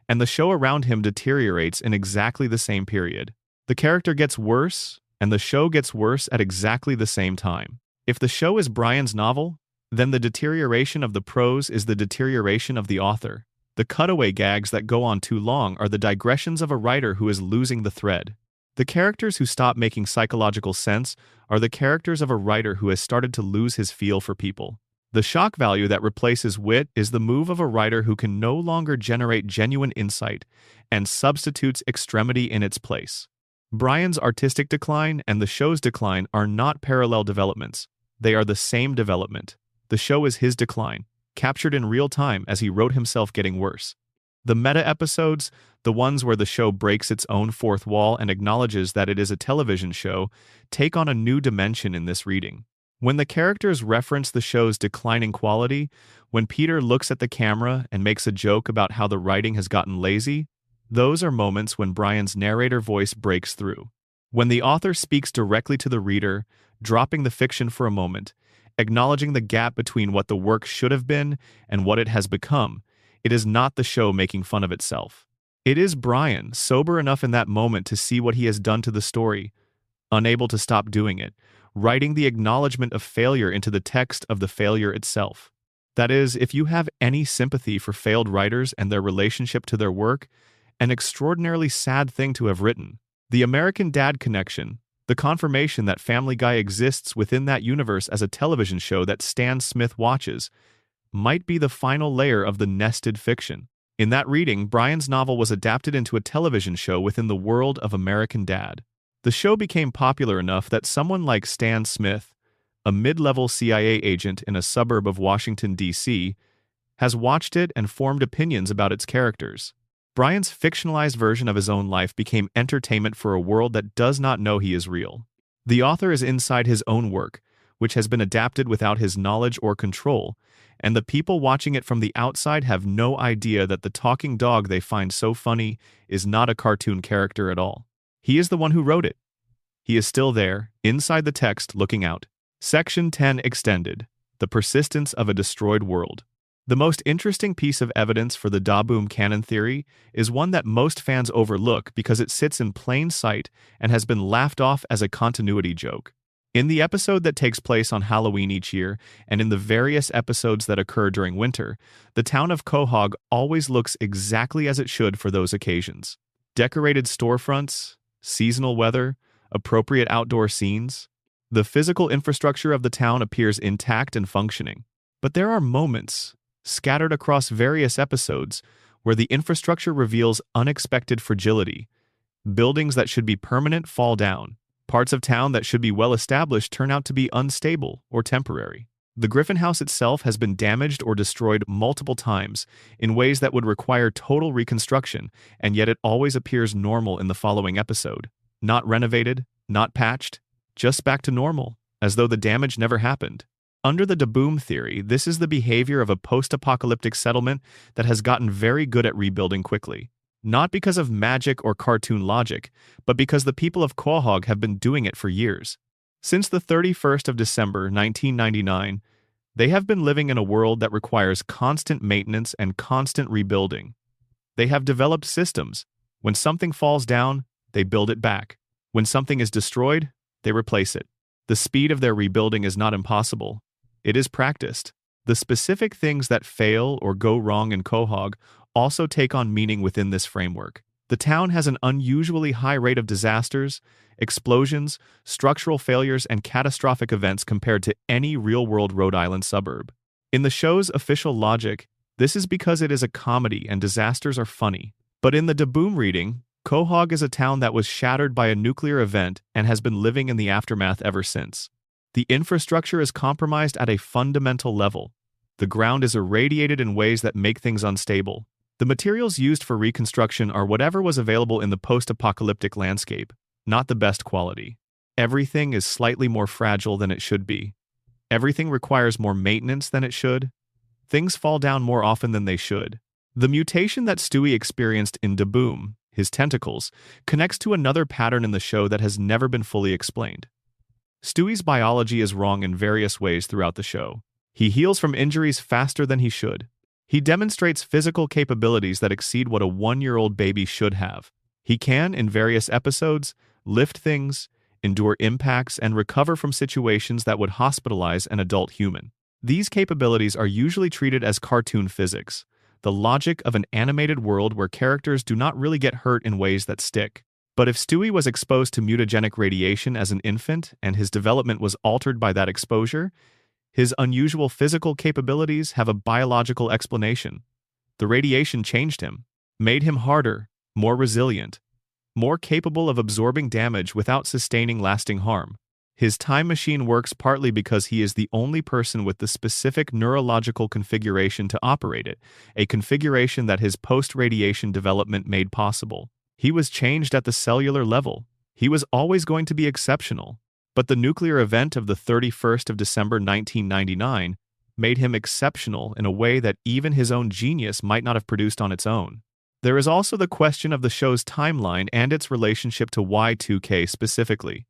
Speaker 1: and the show around him deteriorates in exactly the same period. The character gets worse, and the show gets worse at exactly the same time. If the show is Brian's novel, then the deterioration of the prose is the deterioration of the author. The cutaway gags that go on too long are the digressions of a writer who is losing the thread. The characters who stop making psychological sense are the characters of a writer who has started to lose his feel for people. The shock value that replaces wit is the move of a writer who can no longer generate genuine insight and substitutes extremity in its place. Brian's artistic decline and the show's decline are not parallel developments. They are the same development. The show is his decline, captured in real time as he wrote himself getting worse. The meta-episodes, the ones where the show breaks its own fourth wall and acknowledges that it is a television show, take on a new dimension in this reading. When the characters reference the show's declining quality, when Peter looks at the camera and makes a joke about how the writing has gotten lazy, those are moments when Brian's narrator voice breaks through. When the author speaks directly to the reader, dropping the fiction for a moment, acknowledging the gap between what the work should have been and what it has become, it is not the show making fun of itself. It is Brian, sober enough in that moment to see what he has done to the story, unable to stop doing it, writing the acknowledgement of failure into the text of the failure itself. That is, if you have any sympathy for failed writers and their relationship to their work, an extraordinarily sad thing to have written. The American Dad connection, the confirmation that Family Guy exists within that universe as a television show that Stan Smith watches, might be the final layer of the nested fiction. In that reading, Brian's novel was adapted into a television show within the world of American Dad. The show became popular enough that someone like Stan Smith, a mid-level CIA agent in a suburb of Washington, D.C., has watched it and formed opinions about its characters. Brian's fictionalized version of his own life became entertainment for a world that does not know he is real. The author is inside his own work, which has been adapted without his knowledge or control, and the people watching it from the outside have no idea that the talking dog they find so funny is not a cartoon character at all. He is the one who wrote it. He is still there, inside the text, looking out. Section 10 Extended. The Persistence of a Destroyed World. The most interesting piece of evidence for the Da-Boom canon theory is one that most fans overlook because it sits in plain sight and has been laughed off as a continuity joke. In the episode that takes place on Halloween each year, and in the various episodes that occur during winter, the town of Quahog always looks exactly as it should for those occasions. Decorated storefronts, seasonal weather, appropriate outdoor scenes. The physical infrastructure of the town appears intact and functioning. But there are moments, scattered across various episodes, where the infrastructure reveals unexpected fragility. Buildings that should be permanent fall down. Parts of town that should be well established turn out to be unstable or temporary. The Griffin House itself has been damaged or destroyed multiple times in ways that would require total reconstruction, and yet it always appears normal in the following episode. Not renovated, not patched, just back to normal, as though the damage never happened. Under the Daboom theory, this is the behavior of a post-apocalyptic settlement that has gotten very good at rebuilding quickly. Not because of magic or cartoon logic, but because the people of Quahog have been doing it for years. Since the 31st of December, 1999, they have been living in a world that requires constant maintenance and constant rebuilding. They have developed systems. When something falls down, they build it back. When something is destroyed, they replace it. The speed of their rebuilding is not impossible. It is practiced. The specific things that fail or go wrong in Quahog also take on meaning within this framework. The town has an unusually high rate of disasters, explosions, structural failures, and catastrophic events compared to any real-world Rhode Island suburb. In the show's official logic, this is because it is a comedy and disasters are funny. But in the Daboom reading, Quahog is a town that was shattered by a nuclear event and has been living in the aftermath ever since. The infrastructure is compromised at a fundamental level. The ground is irradiated in ways that make things unstable. The materials used for reconstruction are whatever was available in the post-apocalyptic landscape, not the best quality. Everything is slightly more fragile than it should be. Everything requires more maintenance than it should. Things fall down more often than they should. The mutation that Stewie experienced in Daboom, his tentacles, connects to another pattern in the show that has never been fully explained. Stewie's biology is wrong in various ways throughout the show. He heals from injuries faster than he should. He demonstrates physical capabilities that exceed what a 1-year-old baby should have. He can, in various episodes, lift things, endure impacts, and recover from situations that would hospitalize an adult human. These capabilities are usually treated as cartoon physics, the logic of an animated world where characters do not really get hurt in ways that stick. But if Stewie was exposed to mutagenic radiation as an infant and his development was altered by that exposure, his unusual physical capabilities have a biological explanation. The radiation changed him, made him harder, more resilient, more capable of absorbing damage without sustaining lasting harm. His time machine works partly because he is the only person with the specific neurological configuration to operate it, a configuration that his post-radiation development made possible. He was changed at the cellular level. He was always going to be exceptional. But the nuclear event of the 31st of December 1999 made him exceptional in a way that even his own genius might not have produced on its own. There is also the question of the show's timeline and its relationship to Y2K specifically.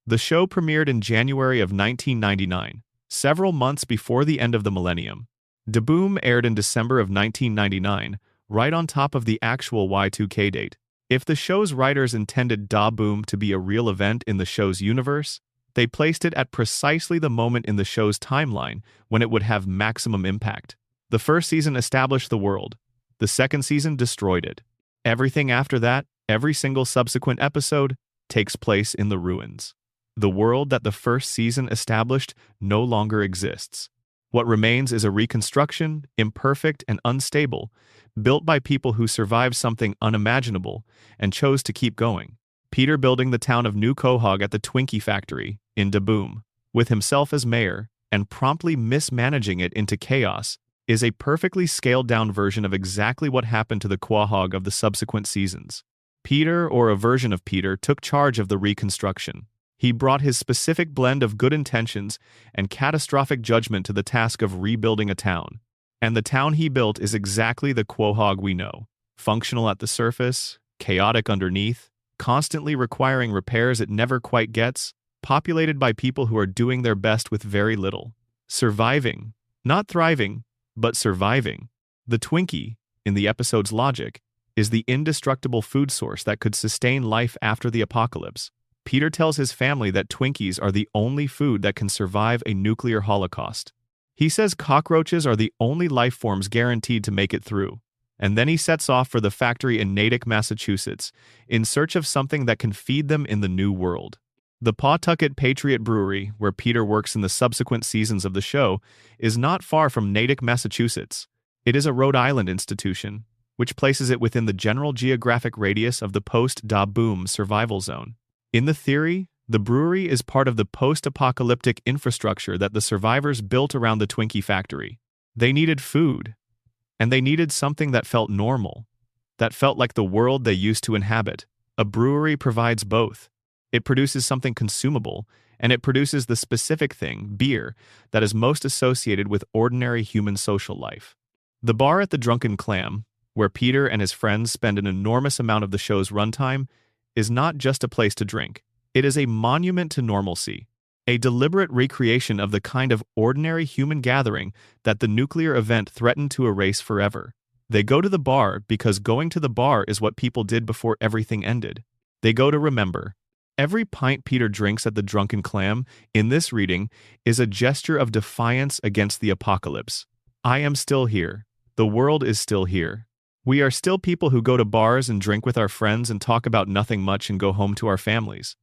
Speaker 1: The show premiered in January of 1999, several months before the end of the millennium. Daboom aired in December of 1999, right on top of the actual Y2K date. If the show's writers intended Daboom to be a real event in the show's universe, they placed it at precisely the moment in the show's timeline when it would have maximum impact. The first season established the world. The second season destroyed it. Everything after that, every single subsequent episode, takes place in the ruins. The world that the first season established no longer exists. What remains is a reconstruction, imperfect and unstable, built by people who survived something unimaginable and chose to keep going. Peter building the town of New Quahog at the Twinkie factory in Daboom, with himself as mayor, and promptly mismanaging it into chaos, is a perfectly scaled-down version of exactly what happened to the Quahog of the subsequent seasons. Peter, or a version of Peter, took charge of the reconstruction. He brought his specific blend of good intentions and catastrophic judgment to the task of rebuilding a town. And the town he built is exactly the Quahog we know. Functional at the surface, chaotic underneath, constantly requiring repairs it never quite gets, populated by people who are doing their best with very little. Surviving. Not thriving, but surviving. The Twinkie, in the episode's logic, is the indestructible food source that could sustain life after the apocalypse. Peter tells his family that Twinkies are the only food that can survive a nuclear holocaust. He says cockroaches are the only life forms guaranteed to make it through. And then he sets off for the factory in Natick, Massachusetts, in search of something that can feed them in the new world. The Pawtucket Patriot Brewery, where Peter works in the subsequent seasons of the show, is not far from Natick, Massachusetts. It is a Rhode Island institution, which places it within the general geographic radius of the post-Da-Boom survival zone. In the theory, the brewery is part of the post-apocalyptic infrastructure that the survivors built around the Twinkie factory. They needed food, and they needed something that felt normal, that felt like the world they used to inhabit. A brewery provides both. It produces something consumable, and it produces the specific thing, beer, that is most associated with ordinary human social life. The bar at the Drunken Clam, where Peter and his friends spend an enormous amount of the show's runtime, is not just a place to drink. It is a monument to normalcy, a deliberate recreation of the kind of ordinary human gathering that the nuclear event threatened to erase forever. They go to the bar because going to the bar is what people did before everything ended. They go to remember. Every pint Peter drinks at the Drunken Clam, in this reading, is a gesture of defiance against the apocalypse. I am still here. The world is still here. We are still people who go to bars and drink with our friends and talk about nothing much and go home to our families.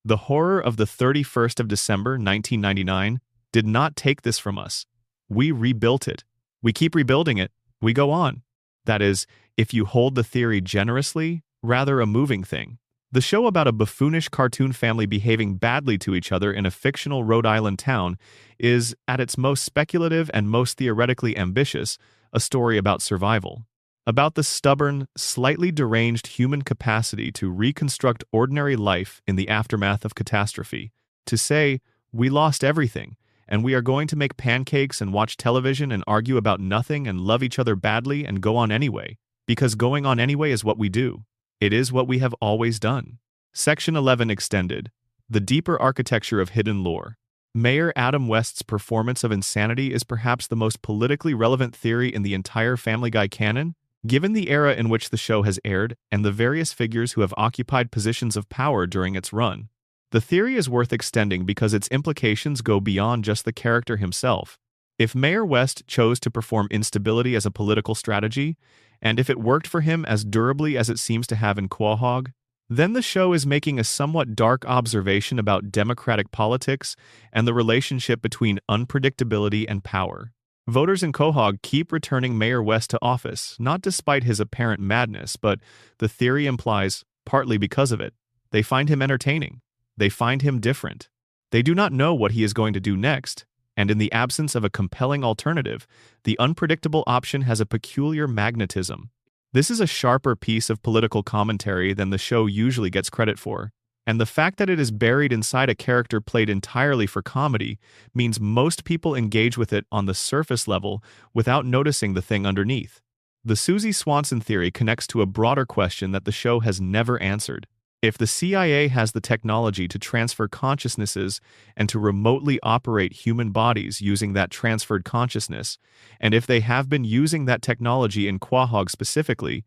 Speaker 1: The horror of the 31st of December, 1999, did not take this from us. We rebuilt it. We keep rebuilding it. We go on. That is, if you hold the theory generously, rather a moving thing. The show about a buffoonish cartoon family behaving badly to each other in a fictional Rhode Island town is, at its most speculative and most theoretically ambitious, a story about survival. About the stubborn, slightly deranged human capacity to reconstruct ordinary life in the aftermath of catastrophe. To say, we lost everything, and we are going to make pancakes and watch television and argue about nothing and love each other badly and go on anyway, because going on anyway is what we do. It is what we have always done. Section 11 Extended. The deeper architecture of hidden lore. Mayor Adam West's performance of insanity is perhaps the most politically relevant theory in the entire Family Guy canon, given the era in which the show has aired and the various figures who have occupied positions of power during its run. The theory is worth extending because its implications go beyond just the character himself. If Mayor West chose to perform instability as a political strategy, and if it worked for him as durably as it seems to have in Quahog, then the show is making a somewhat dark observation about democratic politics and the relationship between unpredictability and power. Voters in Quahog keep returning Mayor West to office, not despite his apparent madness, but the theory implies, partly because of it, they find him entertaining. They find him different. They do not know what he is going to do next, and in the absence of a compelling alternative, the unpredictable option has a peculiar magnetism. This is a sharper piece of political commentary than the show usually gets credit for, and the fact that it is buried inside a character played entirely for comedy means most people engage with it on the surface level without noticing the thing underneath. The Susie Swanson theory connects to a broader question that the show has never answered. If the CIA has the technology to transfer consciousnesses and to remotely operate human bodies using that transferred consciousness, and if they have been using that technology in Quahog specifically,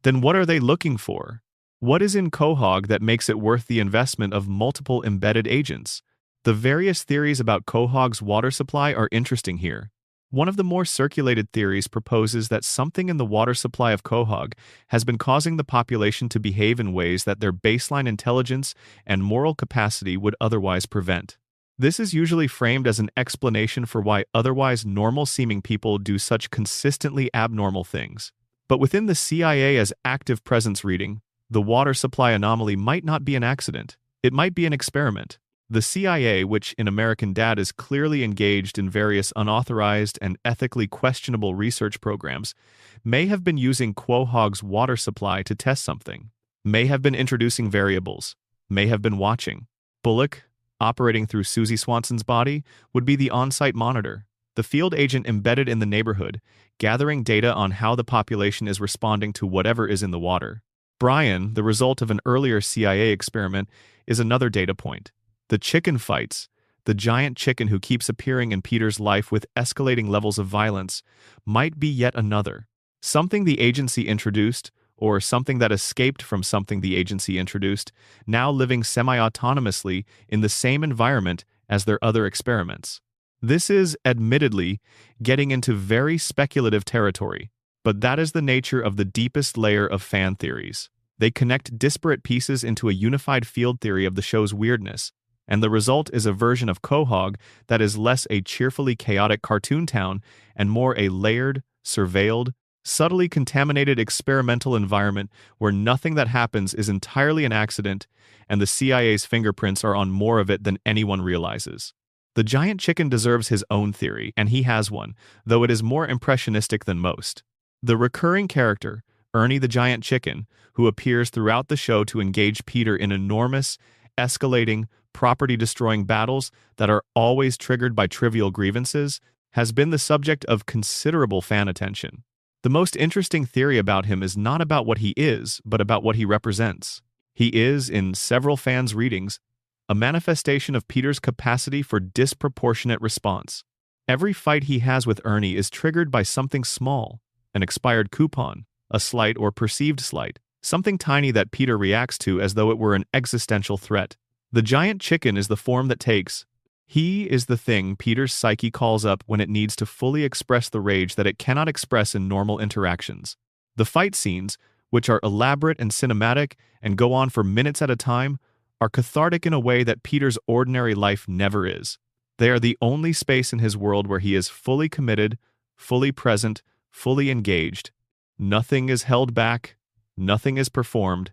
Speaker 1: then what are they looking for? What is in Quahog that makes it worth the investment of multiple embedded agents? The various theories about Quahog's water supply are interesting here. One of the more circulated theories proposes that something in the water supply of Quahog has been causing the population to behave in ways that their baseline intelligence and moral capacity would otherwise prevent. This is usually framed as an explanation for why otherwise normal-seeming people do such consistently abnormal things. But within the CIA's active presence reading, the water supply anomaly might not be an accident. It might be an experiment. The CIA, which in American Dad is clearly engaged in various unauthorized and ethically questionable research programs, may have been using Quahog's water supply to test something, may have been introducing variables, may have been watching. Bullock, operating through Susie Swanson's body, would be the on-site monitor, the field agent embedded in the neighborhood, gathering data on how the population is responding to whatever is in the water. Brian, the result of an earlier CIA experiment, is another data point. The chicken fights, the giant chicken who keeps appearing in Peter's life with escalating levels of violence, might be yet another. Something the agency introduced, or something that escaped from something the agency introduced, now living semi-autonomously in the same environment as their other experiments. This is, admittedly, getting into very speculative territory, but that is the nature of the deepest layer of fan theories. They connect disparate pieces into a unified field theory of the show's weirdness, and the result is a version of Quahog that is less a cheerfully chaotic cartoon town and more a layered, surveilled, subtly contaminated experimental environment where nothing that happens is entirely an accident and the CIA's fingerprints are on more of it than anyone realizes. The giant chicken deserves his own theory, and he has one, though it is more impressionistic than most. The recurring character, Ernie the Giant Chicken, who appears throughout the show to engage Peter in enormous, escalating, property-destroying battles that are always triggered by trivial grievances, has been the subject of considerable fan attention. The most interesting theory about him is not about what he is, but about what he represents. He is, in several fans' readings, a manifestation of Peter's capacity for disproportionate response. Every fight he has with Ernie is triggered by something small, an expired coupon, a slight or perceived slight, something tiny that Peter reacts to as though it were an existential threat. The giant chicken is the form that takes. He is the thing Peter's psyche calls up when it needs to fully express the rage that it cannot express in normal interactions. The fight scenes, which are elaborate and cinematic and go on for minutes at a time, are cathartic in a way that Peter's ordinary life never is. They are the only space in his world where he is fully committed, fully present, fully engaged. Nothing is held back, nothing is performed.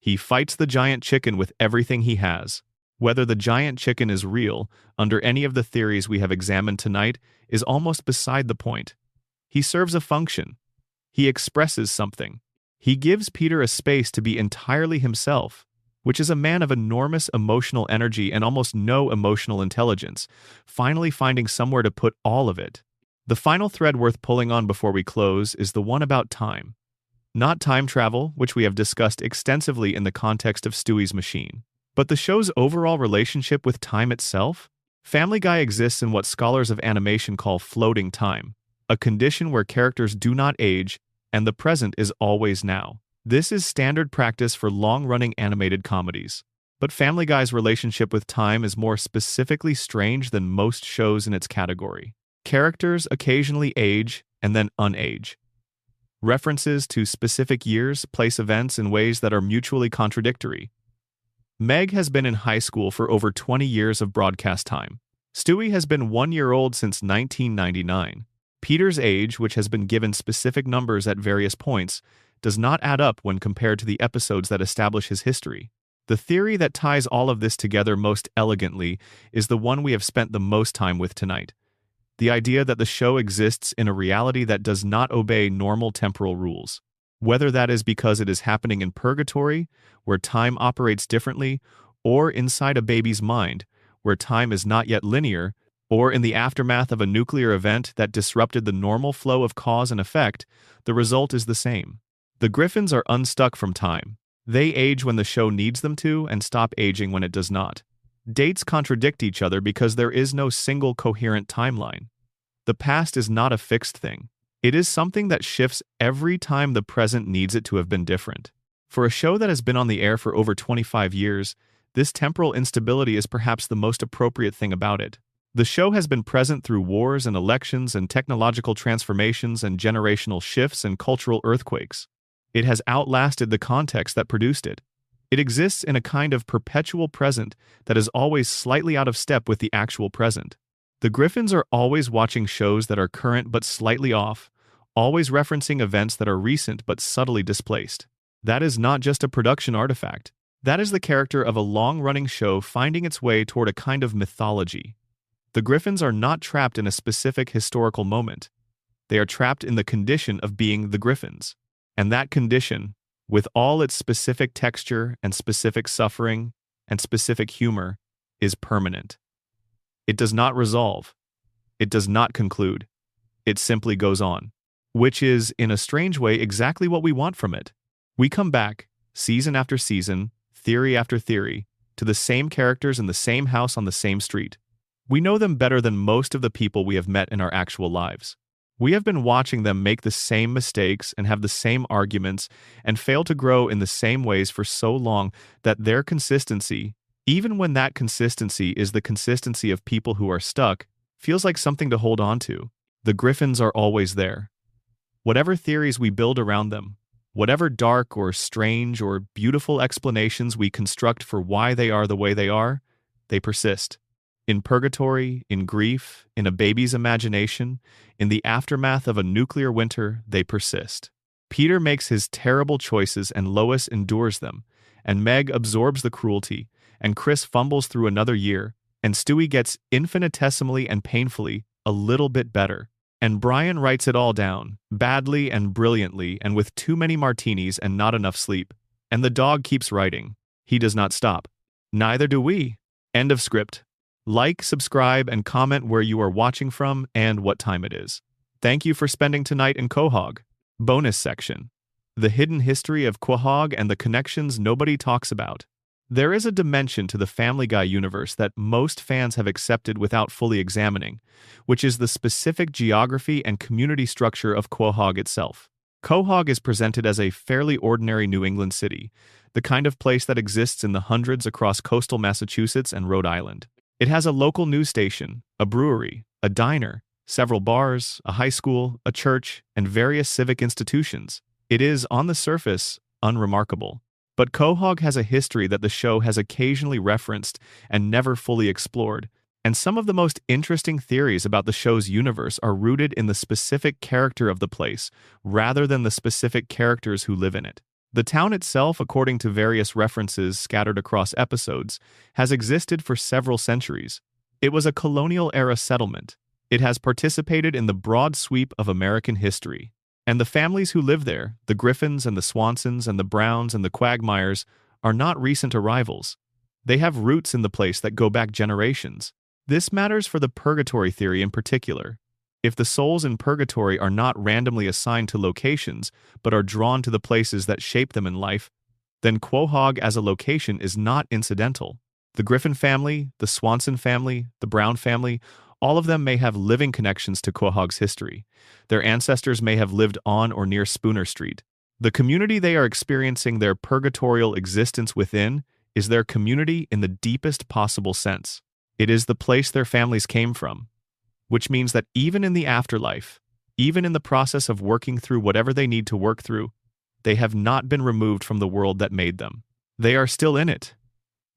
Speaker 1: He fights the giant chicken with everything he has. Whether the giant chicken is real, under any of the theories we have examined tonight, is almost beside the point. He serves a function. He expresses something. He gives Peter a space to be entirely himself, which is a man of enormous emotional energy and almost no emotional intelligence, finally finding somewhere to put all of it. The final thread worth pulling on before we close is the one about time. Not time travel, which we have discussed extensively in the context of Stewie's Machine, but the show's overall relationship with time itself. Family Guy exists in what scholars of animation call floating time, a condition where characters do not age and the present is always now. This is standard practice for long-running animated comedies. But Family Guy's relationship with time is more specifically strange than most shows in its category. Characters occasionally age and then unage. References to specific years place events in ways that are mutually contradictory. Meg has been in high school for over 20 years of broadcast time. Stewie has been 1 year old since 1999. Peter's age, which has been given specific numbers at various points, does not add up when compared to the episodes that establish his history. The theory that ties all of this together most elegantly is the one we have spent the most time with tonight. The idea that the show exists in a reality that does not obey normal temporal rules. Whether that is because it is happening in purgatory, where time operates differently, or inside a baby's mind, where time is not yet linear, or in the aftermath of a nuclear event that disrupted the normal flow of cause and effect, the result is the same. The Griffins are unstuck from time. They age when the show needs them to and stop aging when it does not. Dates contradict each other because there is no single coherent timeline. The past is not a fixed thing. It is something that shifts every time the present needs it to have been different. For a show that has been on the air for over 25 years, this temporal instability is perhaps the most appropriate thing about it. The show has been present through wars and elections and technological transformations and generational shifts and cultural earthquakes. It has outlasted the context that produced it. It exists in a kind of perpetual present that is always slightly out of step with the actual present. The Griffins are always watching shows that are current but slightly off, always referencing events that are recent but subtly displaced. That is not just a production artifact. That is the character of a long-running show finding its way toward a kind of mythology. The Griffins are not trapped in a specific historical moment. They are trapped in the condition of being the Griffins. And that condition, with all its specific texture and specific suffering and specific humor, is permanent. It does not resolve. It does not conclude. It simply goes on. Which is, in a strange way, exactly what we want from it. We come back, season after season, theory after theory, to the same characters in the same house on the same street. We know them better than most of the people we have met in our actual lives. We have been watching them make the same mistakes and have the same arguments and fail to grow in the same ways for so long that their consistency, even when that consistency is the consistency of people who are stuck, feels like something to hold on to. The Griffins are always there. Whatever theories we build around them, whatever dark or strange or beautiful explanations we construct for why they are the way they persist. In purgatory, in grief, in a baby's imagination, in the aftermath of a nuclear winter, they persist. Peter makes his terrible choices and Lois endures them, and Meg absorbs the cruelty, and Chris fumbles through another year, and Stewie gets infinitesimally and painfully a little bit better. And Brian writes it all down, badly and brilliantly and with too many martinis and not enough sleep. And the dog keeps writing. He does not stop. Neither do we. End of script. Like, subscribe, and comment where you are watching from and what time it is. Thank you for spending tonight in Quahog. Bonus section. The hidden history of Quahog and the connections nobody talks about. There is a dimension to the Family Guy universe that most fans have accepted without fully examining, which is the specific geography and community structure of Quahog itself. Quahog is presented as a fairly ordinary New England city, the kind of place that exists in the hundreds across coastal Massachusetts and Rhode Island. It has a local news station, a brewery, a diner, several bars, a high school, a church, and various civic institutions. It is, on the surface, unremarkable. But Quahog has a history that the show has occasionally referenced and never fully explored, and some of the most interesting theories about the show's universe are rooted in the specific character of the place, rather than the specific characters who live in it. The town itself, according to various references scattered across episodes, has existed for several centuries. It was a colonial-era settlement. It has participated in the broad sweep of American history. And the families who live there, the Griffins and the Swansons and the Browns and the Quagmires, are not recent arrivals. They have roots in the place that go back generations. This matters for the purgatory theory in particular. If the souls in purgatory are not randomly assigned to locations, but are drawn to the places that shape them in life, then Quahog as a location is not incidental. The Griffin family, the Swanson family, the Brown family, all of them may have living connections to Quahog's history. Their ancestors may have lived on or near Spooner Street. The community they are experiencing their purgatorial existence within is their community in the deepest possible sense. It is the place their families came from, which means that even in the afterlife, even in the process of working through whatever they need to work through, they have not been removed from the world that made them. They are still in it.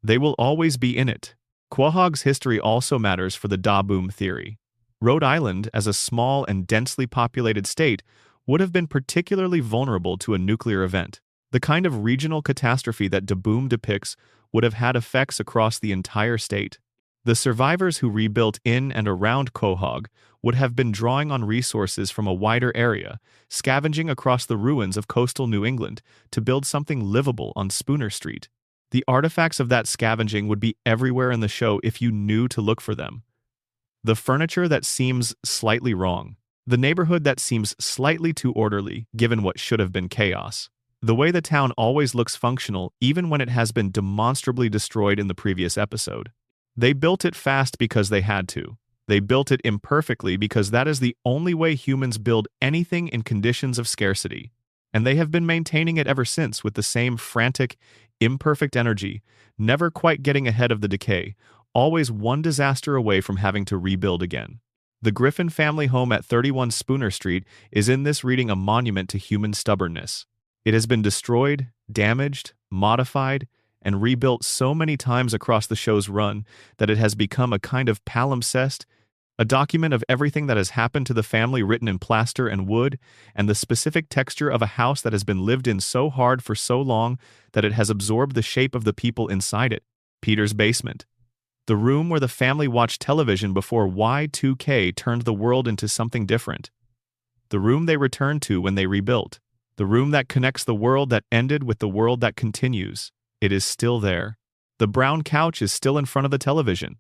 Speaker 1: They will always be in it. Quahog's history also matters for the Da Boom theory. Rhode Island, as a small and densely populated state, would have been particularly vulnerable to a nuclear event. The kind of regional catastrophe that Da Boom depicts would have had effects across the entire state. The survivors who rebuilt in and around Quahog would have been drawing on resources from a wider area, scavenging across the ruins of coastal New England to build something livable on Spooner Street. The artifacts of that scavenging would be everywhere in the show if you knew to look for them. The furniture that seems slightly wrong. The neighborhood that seems slightly too orderly, given what should have been chaos. The way the town always looks functional, even when it has been demonstrably destroyed in the previous episode. They built it fast because they had to. They built it imperfectly because that is the only way humans build anything in conditions of scarcity. And they have been maintaining it ever since with the same frantic, imperfect energy, never quite getting ahead of the decay, always one disaster away from having to rebuild again. The Griffin family home at 31 Spooner Street is in this reading a monument to human stubbornness. It has been destroyed, damaged, modified, and rebuilt so many times across the show's run that it has become a kind of palimpsest, a document of everything that has happened to the family written in plaster and wood, and the specific texture of a house that has been lived in so hard for so long that it has absorbed the shape of the people inside it. Peter's basement. The room where the family watched television before Y2K turned the world into something different. The room they returned to when they rebuilt. The room that connects the world that ended with the world that continues. It is still there. The brown couch is still in front of the television.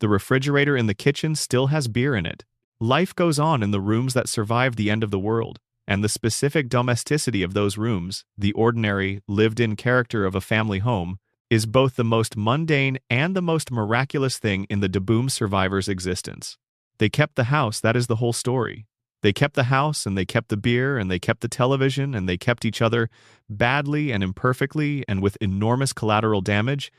Speaker 1: The refrigerator in the kitchen still has beer in it. Life goes on in the rooms that survived the end of the world, and the specific domesticity of those rooms, the ordinary, lived-in character of a family home, is both the most mundane and the most miraculous thing in the Da Boom survivors' existence. They kept the house, that is the whole story. They kept the house, and they kept the beer, and they kept the television, and they kept each other badly and imperfectly and with enormous collateral damage,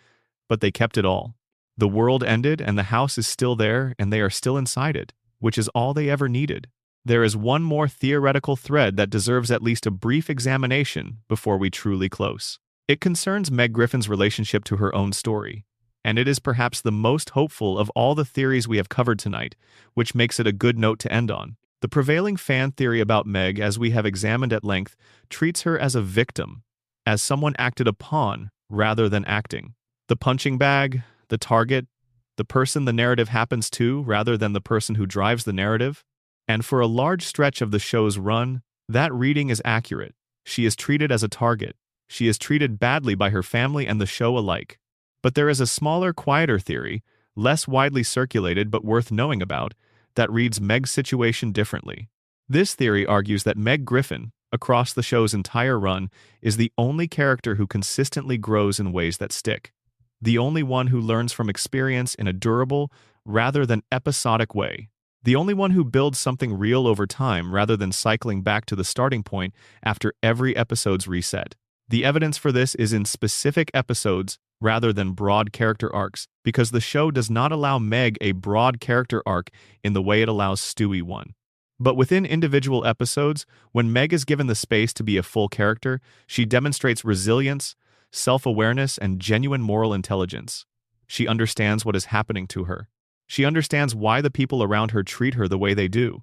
Speaker 1: but they kept it all. The world ended, and the house is still there, and they are still inside it, which is all they ever needed. There is one more theoretical thread that deserves at least a brief examination before we truly close. It concerns Meg Griffin's relationship to her own story, and it is perhaps the most hopeful of all the theories we have covered tonight, which makes it a good note to end on. The prevailing fan theory about Meg, as we have examined at length, treats her as a victim, as someone acted upon rather than acting. The punching bag, the target, the person the narrative happens to rather than the person who drives the narrative. And for a large stretch of the show's run, that reading is accurate. She is treated as a target. She is treated badly by her family and the show alike. But there is a smaller, quieter theory, less widely circulated but worth knowing about, that reads Meg's situation differently. This theory argues that Meg Griffin, across the show's entire run, is the only character who consistently grows in ways that stick. The only one who learns from experience in a durable, rather than episodic way. The only one who builds something real over time rather than cycling back to the starting point after every episode's reset. The evidence for this is in specific episodes rather than broad character arcs, because the show does not allow Meg a broad character arc in the way it allows Stewie one. But within individual episodes, when Meg is given the space to be a full character, she demonstrates resilience, self-awareness, and genuine moral intelligence. She understands what is happening to her. She understands why the people around her treat her the way they do.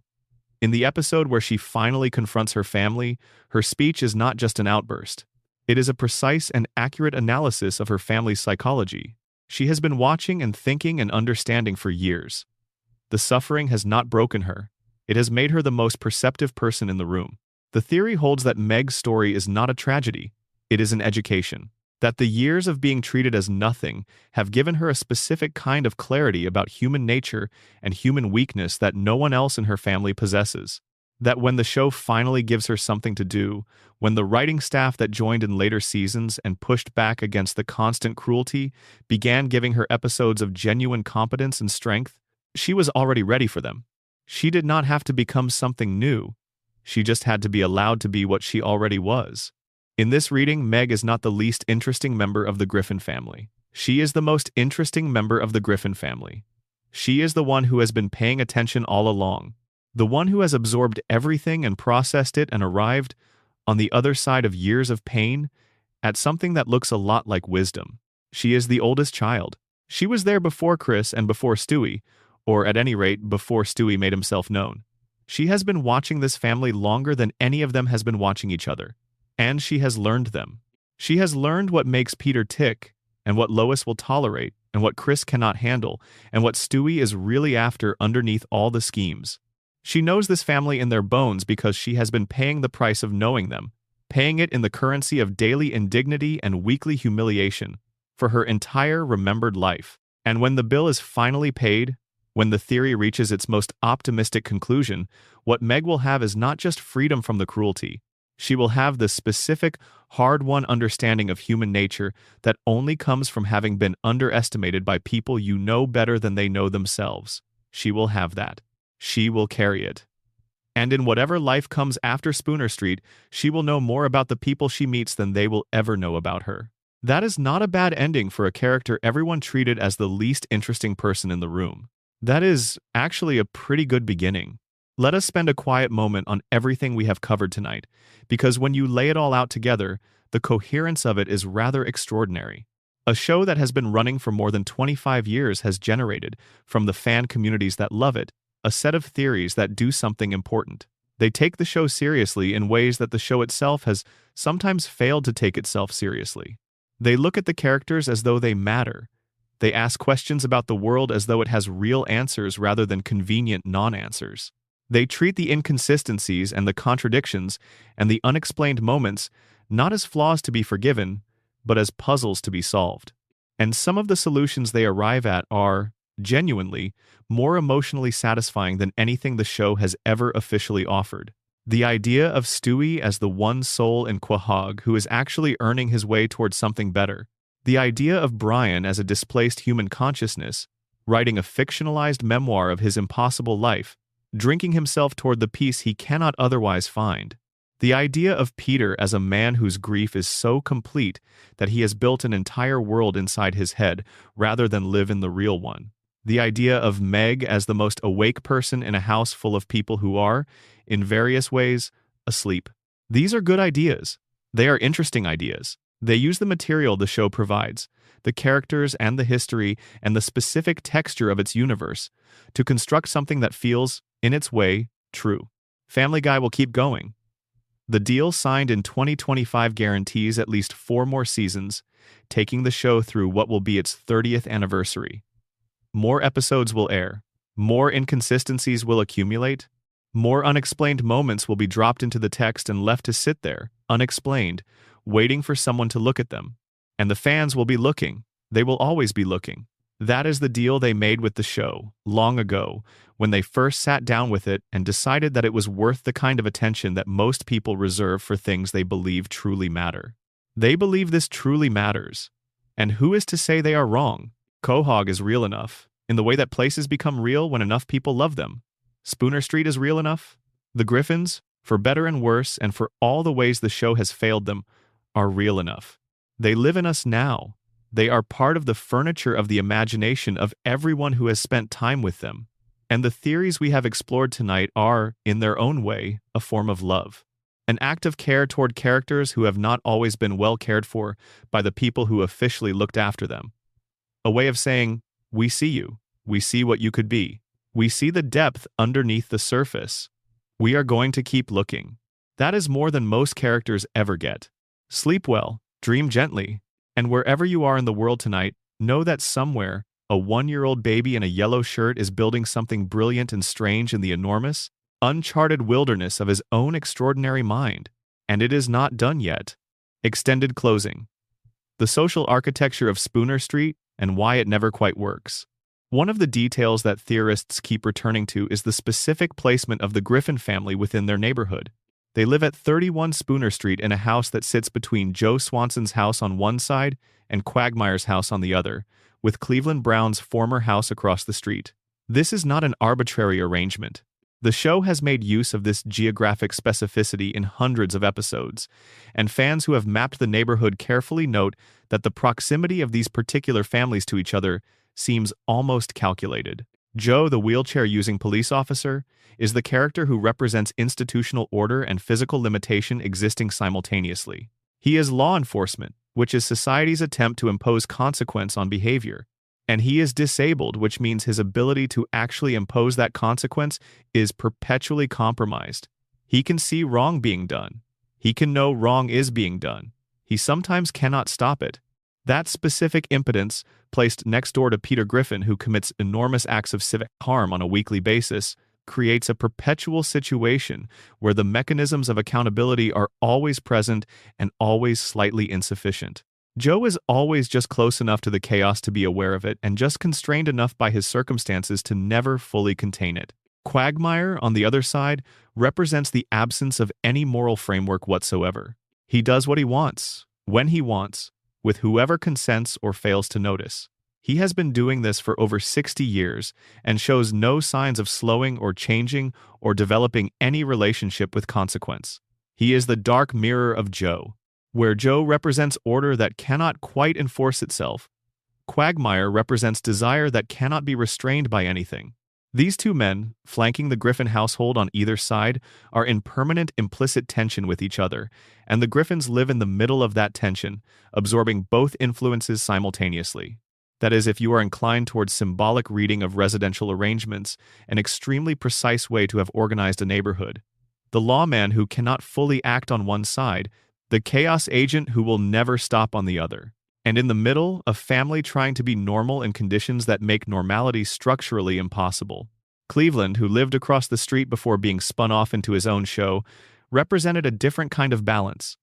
Speaker 1: In the episode where she finally confronts her family, her speech is not just an outburst. It is a precise and accurate analysis of her family's psychology. She has been watching and thinking and understanding for years. The suffering has not broken her. It has made her the most perceptive person in the room. The theory holds that Meg's story is not a tragedy. It is an education. That the years of being treated as nothing have given her a specific kind of clarity about human nature and human weakness that no one else in her family possesses. That when the show finally gives her something to do, when the writing staff that joined in later seasons and pushed back against the constant cruelty began giving her episodes of genuine competence and strength, she was already ready for them. She did not have to become something new. She just had to be allowed to be what she already was. In this reading, Meg is not the least interesting member of the Griffin family. She is the most interesting member of the Griffin family. She is the one who has been paying attention all along. The one who has absorbed everything and processed it and arrived, on the other side of years of pain, at something that looks a lot like wisdom. She is the oldest child. She was there before Chris and before Stewie, or at any rate, before Stewie made himself known. She has been watching this family longer than any of them has been watching each other. And she has learned them. She has learned what makes Peter tick, and what Lois will tolerate, and what Chris cannot handle, and what Stewie is really after underneath all the schemes. She knows this family in their bones because she has been paying the price of knowing them, paying it in the currency of daily indignity and weekly humiliation, for her entire remembered life. And when the bill is finally paid, when the theory reaches its most optimistic conclusion, what Meg will have is not just freedom from the cruelty. She will have the specific, hard-won understanding of human nature that only comes from having been underestimated by people you know better than they know themselves. She will have that. She will carry it. And in whatever life comes after Spooner Street, she will know more about the people she meets than they will ever know about her. That is not a bad ending for a character everyone treated as the least interesting person in the room. That is actually a pretty good beginning. Let us spend a quiet moment on everything we have covered tonight, because when you lay it all out together, the coherence of it is rather extraordinary. A show that has been running for more than 25 years has generated, from the fan communities that love it, a set of theories that do something important. They take the show seriously in ways that the show itself has sometimes failed to take itself seriously. They look at the characters as though they matter. They ask questions about the world as though it has real answers rather than convenient non-answers. They treat the inconsistencies and the contradictions and the unexplained moments not as flaws to be forgiven, but as puzzles to be solved. And some of the solutions they arrive at are, genuinely, more emotionally satisfying than anything the show has ever officially offered. The idea of Stewie as the one soul in Quahog who is actually earning his way towards something better. The idea of Brian as a displaced human consciousness, writing a fictionalized memoir of his impossible life, drinking himself toward the peace he cannot otherwise find. The idea of Peter as a man whose grief is so complete that he has built an entire world inside his head rather than live in the real one. The idea of Meg as the most awake person in a house full of people who are, in various ways, asleep. These are good ideas. They are interesting ideas. They use the material the show provides, the characters and the history and the specific texture of its universe, to construct something that feels, in its way, true. Family Guy will keep going. The deal signed in 2025 guarantees at least 4 more seasons, taking the show through what will be its 30th anniversary. More episodes will air. More inconsistencies will accumulate. More unexplained moments will be dropped into the text and left to sit there, unexplained, waiting for someone to look at them. And the fans will be looking. They will always be looking. That is the deal they made with the show, long ago, when they first sat down with it and decided that it was worth the kind of attention that most people reserve for things they believe truly matter. They believe this truly matters. And who is to say they are wrong? Quahog is real enough, in the way that places become real when enough people love them. Spooner Street is real enough. The Griffins, for better and worse, and for all the ways the show has failed them, are real enough. They live in us now. They are part of the furniture of the imagination of everyone who has spent time with them. And the theories we have explored tonight are, in their own way, a form of love. An act of care toward characters who have not always been well cared for by the people who officially looked after them. A way of saying, we see you. We see what you could be. We see the depth underneath the surface. We are going to keep looking. That is more than most characters ever get. Sleep well, dream gently, and wherever you are in the world tonight, know that somewhere, a 1-year-old baby in a yellow shirt is building something brilliant and strange in the enormous, uncharted wilderness of his own extraordinary mind. And it is not done yet. Extended closing. The social architecture of Spooner Street and why it never quite works. One of the details that theorists keep returning to is the specific placement of the Griffin family within their neighborhood. They live at 31 Spooner Street in a house that sits between Joe Swanson's house on one side and Quagmire's house on the other, with Cleveland Brown's former house across the street. This is not an arbitrary arrangement. The show has made use of this geographic specificity in hundreds of episodes, and fans who have mapped the neighborhood carefully note that the proximity of these particular families to each other seems almost calculated. Joe, the wheelchair-using police officer, is the character who represents institutional order and physical limitation existing simultaneously. He is law enforcement, which is society's attempt to impose consequence on behavior. And he is disabled, which means his ability to actually impose that consequence is perpetually compromised. He can see wrong being done. He can know wrong is being done. He sometimes cannot stop it. That specific impotence, placed next door to Peter Griffin, who commits enormous acts of civic harm on a weekly basis, creates a perpetual situation where the mechanisms of accountability are always present and always slightly insufficient. Joe is always just close enough to the chaos to be aware of it and just constrained enough by his circumstances to never fully contain it. Quagmire, on the other side, represents the absence of any moral framework whatsoever. He does what he wants, when he wants, with whoever consents or fails to notice. He has been doing this for over 60 years and shows no signs of slowing or changing or developing any relationship with consequence. He is the dark mirror of Joe. Where Joe represents order that cannot quite enforce itself, Quagmire represents desire that cannot be restrained by anything. These two men, flanking the Griffin household on either side, are in permanent implicit tension with each other, and the Griffins live in the middle of that tension, absorbing both influences simultaneously. That is, if you are inclined towards symbolic reading of residential arrangements, an extremely precise way to have organized a neighborhood. The lawman who cannot fully act on one side, the chaos agent who will never stop on the other. And in the middle, a family trying to be normal in conditions that make normality structurally impossible. Cleveland, who lived across the street before being spun off into his own show, represented a different kind of balance.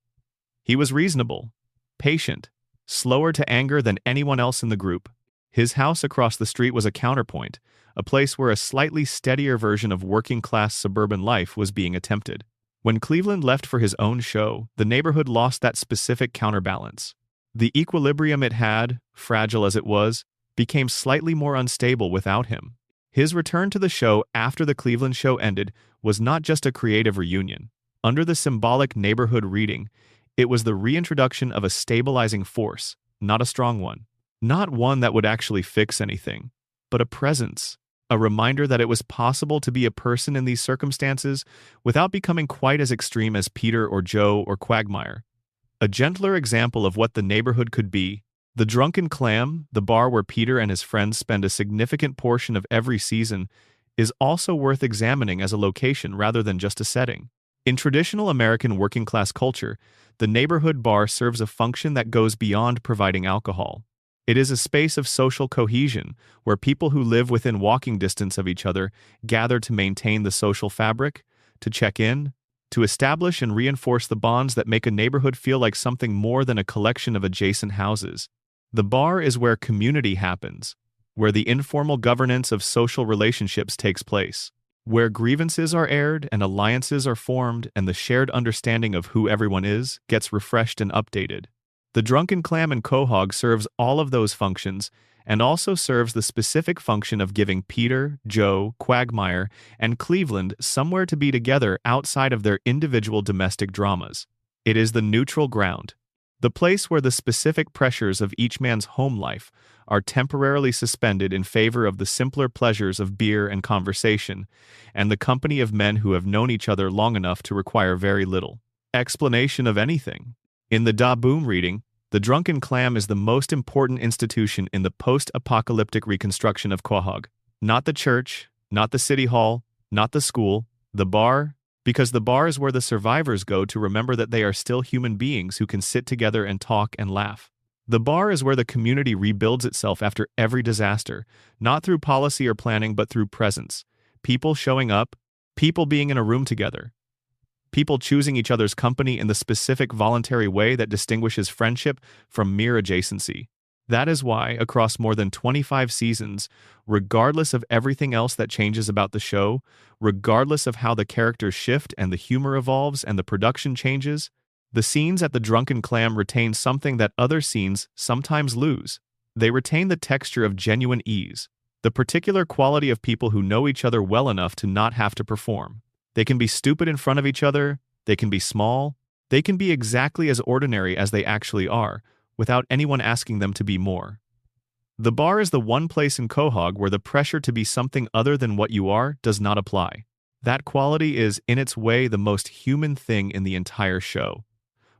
Speaker 1: He was reasonable, patient, slower to anger than anyone else in the group. His house across the street was a counterpoint, a place where a slightly steadier version of working-class suburban life was being attempted. When Cleveland left for his own show, the neighborhood lost that specific counterbalance. The equilibrium it had, fragile as it was, became slightly more unstable without him. His return to the show after the Cleveland show ended was not just a creative reunion. Under the symbolic neighborhood reading, it was the reintroduction of a stabilizing force, not a strong one. Not one that would actually fix anything, but a presence. A reminder that it was possible to be a person in these circumstances without becoming quite as extreme as Peter or Joe or Quagmire. A gentler example of what the neighborhood could be. The Drunken Clam, the bar where Peter and his friends spend a significant portion of every season, is also worth examining as a location rather than just a setting. In traditional American working-class culture, the neighborhood bar serves a function that goes beyond providing alcohol. It is a space of social cohesion, where people who live within walking distance of each other gather to maintain the social fabric, to check in, to establish and reinforce the bonds that make a neighborhood feel like something more than a collection of adjacent houses. The bar is where community happens, where the informal governance of social relationships takes place, where grievances are aired and alliances are formed and the shared understanding of who everyone is gets refreshed and updated. The Drunken Clam and Quahog serves all of those functions and also serves the specific function of giving Peter, Joe, Quagmire, and Cleveland somewhere to be together outside of their individual domestic dramas. It is the neutral ground, the place where the specific pressures of each man's home life are temporarily suspended in favor of the simpler pleasures of beer and conversation, and the company of men who have known each other long enough to require very little explanation of anything. In the Da Boom reading, the Drunken Clam is the most important institution in the post-apocalyptic reconstruction of Quahog. Not the church, not the city hall, not the school, the bar, because the bar is where the survivors go to remember that they are still human beings who can sit together and talk and laugh. The bar is where the community rebuilds itself after every disaster, not through policy or planning but through presence. People showing up, people being in a room together, people choosing each other's company in the specific voluntary way that distinguishes friendship from mere adjacency. That is why, across more than 25 seasons, regardless of everything else that changes about the show, regardless of how the characters shift and the humor evolves and the production changes, the scenes at the Drunken Clam retain something that other scenes sometimes lose. They retain the texture of genuine ease, the particular quality of people who know each other well enough to not have to perform. They can be stupid in front of each other, they can be small, they can be exactly as ordinary as they actually are, without anyone asking them to be more. The bar is the one place in Quahog where the pressure to be something other than what you are does not apply. That quality is, in its way, the most human thing in the entire show.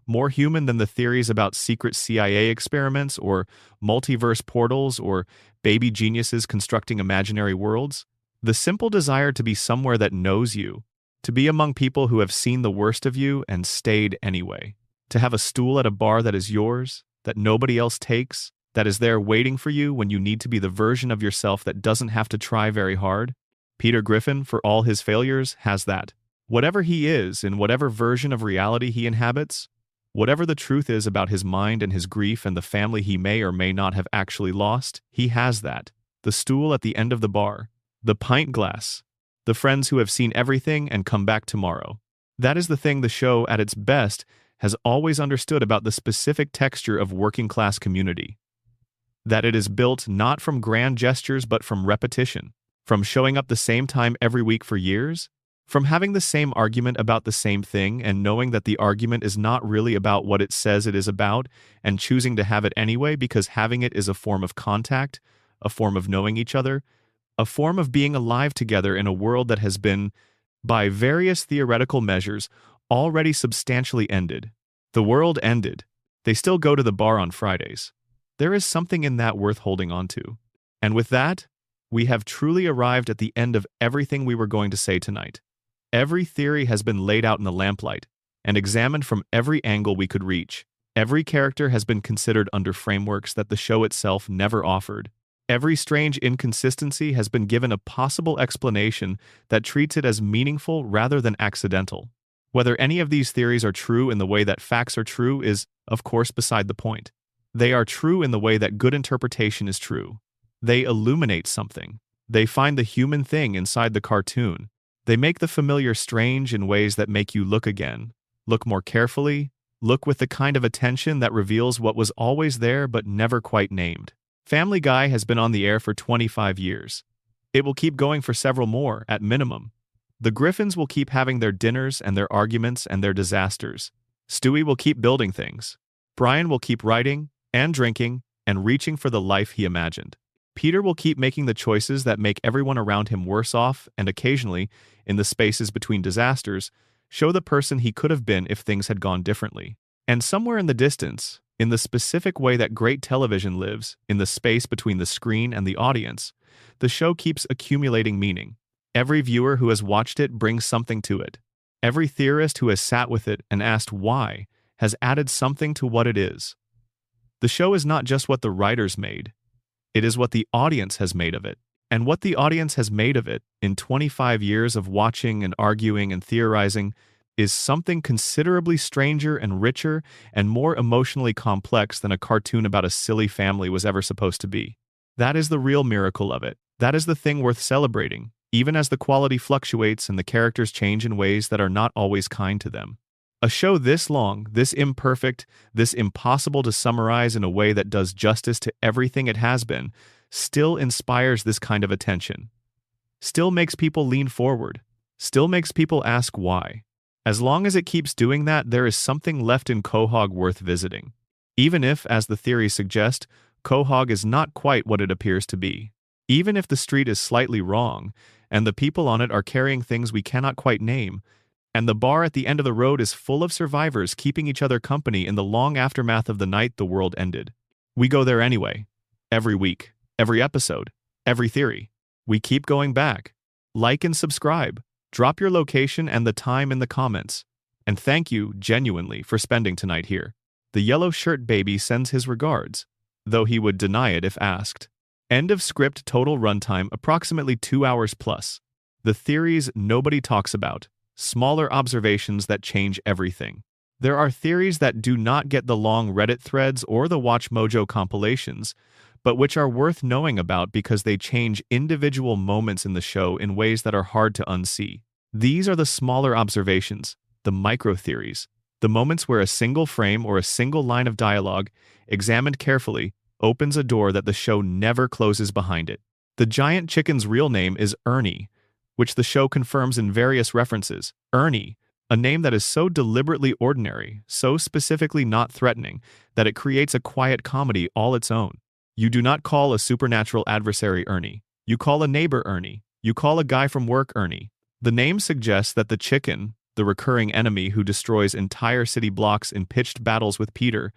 Speaker 1: More human than the theories about secret CIA experiments or multiverse portals or baby geniuses constructing imaginary worlds. The simple desire to be somewhere that knows you, to be among people who have seen the worst of you and stayed anyway. To have a stool at a bar that is yours, that nobody else takes, that is there waiting for you when you need to be the version of yourself that doesn't have to try very hard. Peter Griffin, for all his failures, has that. Whatever he is, in whatever version of reality he inhabits, whatever the truth is about his mind and his grief and the family he may or may not have actually lost, he has that. The stool at the end of the bar, the pint glass, the friends who have seen everything and come back tomorrow. That is the thing the show, at its best, has always understood about the specific texture of working-class community. That it is built not from grand gestures but from repetition, from showing up the same time every week for years, from having the same argument about the same thing and knowing that the argument is not really about what it says it is about and choosing to have it anyway because having it is a form of contact, a form of knowing each other, a form of being alive together in a world that has been, by various theoretical measures, already substantially ended. The world ended. They still go to the bar on Fridays. There is something in that worth holding on to. And with that, we have truly arrived at the end of everything we were going to say tonight. Every theory has been laid out in the lamplight and examined from every angle we could reach. Every character has been considered under frameworks that the show itself never offered. Every strange inconsistency has been given a possible explanation that treats it as meaningful rather than accidental. Whether any of these theories are true in the way that facts are true is, of course, beside the point. They are true in the way that good interpretation is true. They illuminate something. They find the human thing inside the cartoon. They make the familiar strange in ways that make you look again, look more carefully, look with the kind of attention that reveals what was always there but never quite named. Family Guy has been on the air for 25 years. It will keep going for several more, at minimum. The Griffins will keep having their dinners and their arguments and their disasters. Stewie will keep building things. Brian will keep writing and drinking and reaching for the life he imagined. Peter will keep making the choices that make everyone around him worse off and occasionally, in the spaces between disasters, show the person he could have been if things had gone differently. And somewhere in the distance, in the specific way that great television lives, in the space between the screen and the audience, the show keeps accumulating meaning. Every viewer who has watched it brings something to it. Every theorist who has sat with it and asked why has added something to what it is. The show is not just what the writers made. It is what the audience has made of it. And what the audience has made of it, in 25 years of watching and arguing and theorizing, is something considerably stranger and richer and more emotionally complex than a cartoon about a silly family was ever supposed to be. That is the real miracle of it. That is the thing worth celebrating, even as the quality fluctuates and the characters change in ways that are not always kind to them. A show this long, this imperfect, this impossible to summarize in a way that does justice to everything it has been, still inspires this kind of attention. Still makes people lean forward. Still makes people ask why. As long as it keeps doing that, there is something left in Quahog worth visiting. Even if, as the theories suggest, Quahog is not quite what it appears to be. Even if the street is slightly wrong, and the people on it are carrying things we cannot quite name, and the bar at the end of the road is full of survivors keeping each other company in the long aftermath of the night the world ended. We go there anyway. Every week, every episode, every theory. We keep going back. Like and subscribe. Drop your location and the time in the comments. And thank you, genuinely, for spending tonight here. The Yellow Shirt Baby sends his regards, though he would deny it if asked. End of script. Total runtime approximately 2 hours plus. The theories nobody talks about. Smaller observations that change everything. There are theories that do not get the long Reddit threads or the WatchMojo compilations, but which are worth knowing about because they change individual moments in the show in ways that are hard to unsee. These are the smaller observations, the micro-theories, the moments where a single frame or a single line of dialogue, examined carefully, opens a door that the show never closes behind it. The giant chicken's real name is Ernie, which the show confirms in various references. Ernie, a name that is so deliberately ordinary, so specifically not threatening, that it creates a quiet comedy all its own. You do not call a supernatural adversary Ernie. You call a neighbor Ernie. You call a guy from work Ernie. The name suggests that the chicken, the recurring enemy who destroys entire city blocks in pitched battles with Peter,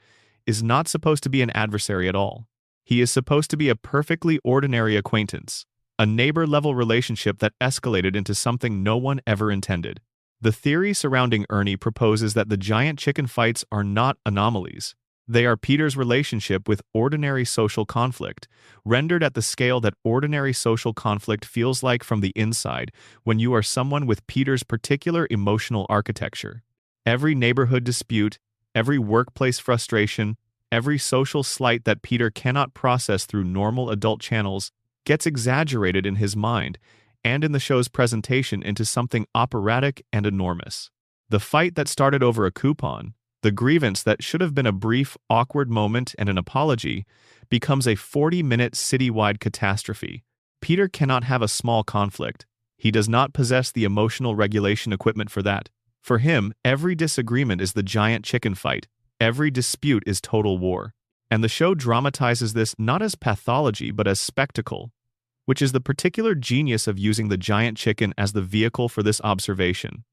Speaker 1: is not supposed to be an adversary at all. He is supposed to be a perfectly ordinary acquaintance, a neighbor-level relationship that escalated into something no one ever intended. The theory surrounding Ernie proposes that the giant chicken fights are not anomalies. They are Peter's relationship with ordinary social conflict, rendered at the scale that ordinary social conflict feels like from the inside when you are someone with Peter's particular emotional architecture. Every neighborhood dispute, every workplace frustration, every social slight that Peter cannot process through normal adult channels gets exaggerated in his mind and in the show's presentation into something operatic and enormous. The fight that started over a coupon, the grievance that should have been a brief, awkward moment and an apology, becomes a 40-minute citywide catastrophe. Peter cannot have a small conflict. He does not possess the emotional regulation equipment for that. For him, every disagreement is the giant chicken fight. Every dispute is total war. And the show dramatizes this not as pathology but as spectacle, which is the particular genius of using the giant chicken as the vehicle for this observation.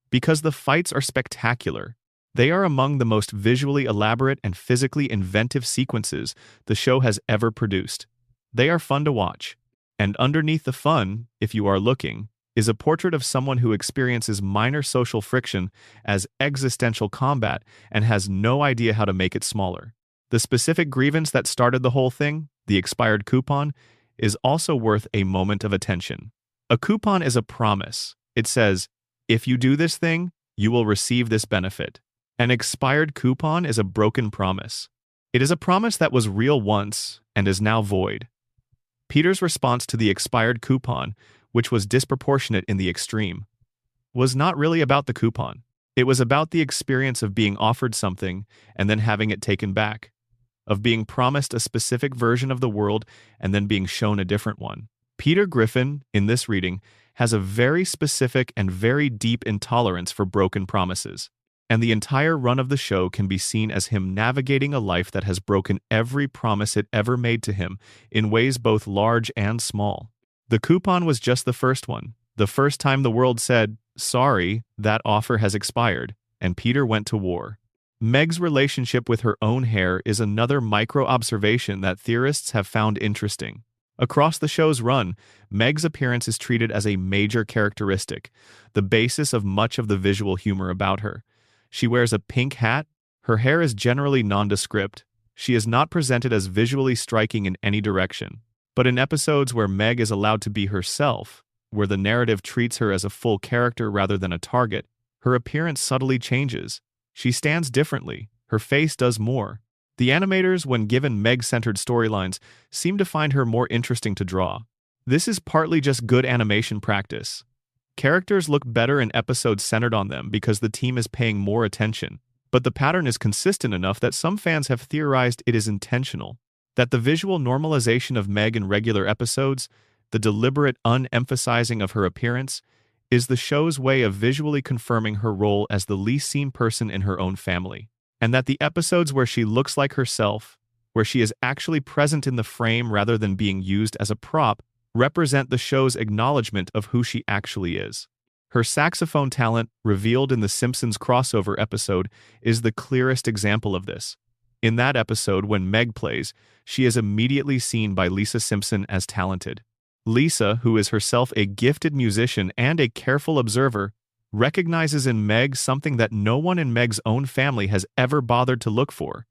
Speaker 1: Because the fights are spectacular. They are among the most visually elaborate and physically inventive sequences the show has ever produced. They are fun to watch. And underneath the fun, if you are looking, is a portrait of someone who experiences minor social friction as existential combat and has no idea how to make it smaller. The specific grievance that started the whole thing, the expired coupon, is also worth a moment of attention. A coupon is a promise. It says, if you do this thing, you will receive this benefit. An expired coupon is a broken promise. It is a promise that was real once and is now void. Peter's response to the expired coupon, which was disproportionate in the extreme, was not really about the coupon. It was about the experience of being offered something and then having it taken back, of being promised a specific version of the world and then being shown a different one. Peter Griffin, in this reading, has a very specific and very deep intolerance for broken promises. And the entire run of the show can be seen as him navigating a life that has broken every promise it ever made to him in ways both large and small. The coupon was just the first one. The first time the world said, "Sorry, that offer has expired," and Peter went to war. Meg's relationship with her own hair is another micro-observation that theorists have found interesting. Across the show's run, Meg's appearance is treated as a major characteristic, the basis of much of the visual humor about her. She wears a pink hat, her hair is generally nondescript, she is not presented as visually striking in any direction. But in episodes where Meg is allowed to be herself, where the narrative treats her as a full character rather than a target, her appearance subtly changes. She stands differently, her face does more. The animators, when given Meg-centered storylines, seem to find her more interesting to draw. This is partly just good animation practice. Characters look better in episodes centered on them because the team is paying more attention, but the pattern is consistent enough that some fans have theorized it is intentional, that the visual normalization of Meg in regular episodes, the deliberate unemphasizing of her appearance, is the show's way of visually confirming her role as the least seen person in her own family, and that the episodes where she looks like herself, where she is actually present in the frame rather than being used as a prop, represent the show's acknowledgement of who she actually is. Her saxophone talent, revealed in the Simpsons crossover episode, is the clearest example of this. In that episode, when Meg plays, she is immediately seen by Lisa Simpson as talented. Lisa, who is herself a gifted musician and a careful observer, recognizes in Meg something that no one in Meg's own family has ever bothered to look for: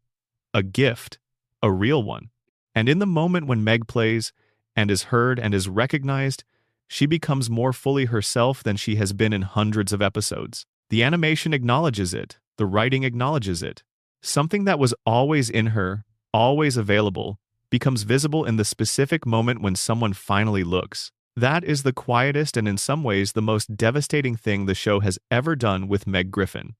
Speaker 1: a gift, a real one. And in the moment when Meg plays, and is heard and is recognized, she becomes more fully herself than she has been in hundreds of episodes. The animation acknowledges it, the writing acknowledges it. Something that was always in her, always available, becomes visible in the specific moment when someone finally looks. That is the quietest and in some ways the most devastating thing the show has ever done with Meg Griffin.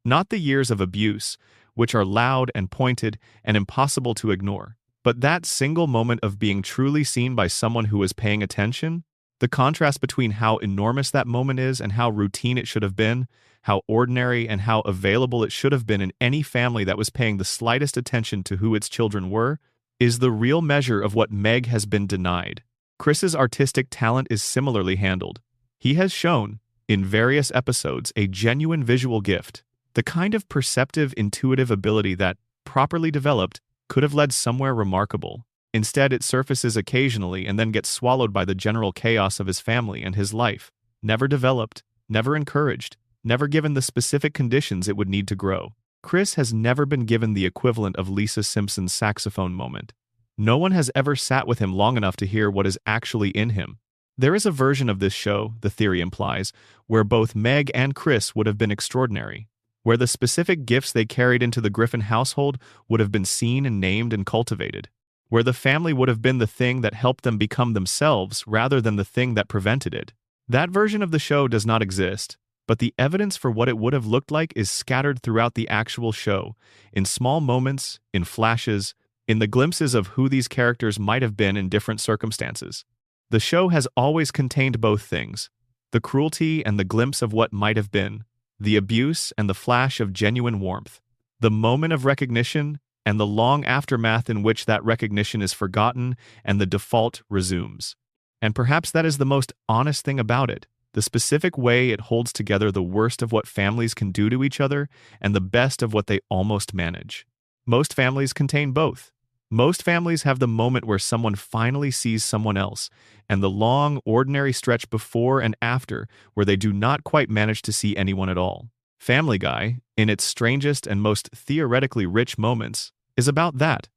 Speaker 1: Not the years of abuse, which are loud and pointed and impossible to ignore, but that single moment of being truly seen by someone who is paying attention. The contrast between how enormous that moment is and how routine it should have been, how ordinary and how available it should have been in any family that was paying the slightest attention to who its children were, is the real measure of what Meg has been denied. Chris's artistic talent is similarly handled. He has shown, in various episodes, a genuine visual gift, the kind of perceptive, intuitive ability that, properly developed, could have led somewhere remarkable. Instead, it surfaces occasionally and then gets swallowed by the general chaos of his family and his life, never developed, never encouraged, never given the specific conditions it would need to grow. Chris has never been given the equivalent of Lisa Simpson's saxophone moment. No one has ever sat with him long enough to hear what is actually in him. There is a version of this show, the theory implies, where both Meg and Chris would have been extraordinary, where the specific gifts they carried into the Griffin household would have been seen and named and cultivated, where the family would have been the thing that helped them become themselves rather than the thing that prevented it. That version of the show does not exist, but the evidence for what it would have looked like is scattered throughout the actual show, in small moments, in flashes, in the glimpses of who these characters might have been in different circumstances. The show has always contained both things: the cruelty and the glimpse of what might have been, the abuse and the flash of genuine warmth, the moment of recognition and the long aftermath in which that recognition is forgotten and the default resumes. And perhaps that is the most honest thing about it, the specific way it holds together the worst of what families can do to each other and the best of what they almost manage. Most families contain both. Most families have the moment where someone finally sees someone else, and the long, ordinary stretch before and after where they do not quite manage to see anyone at all. Family Guy, in its strangest and most theoretically rich moments, is about that.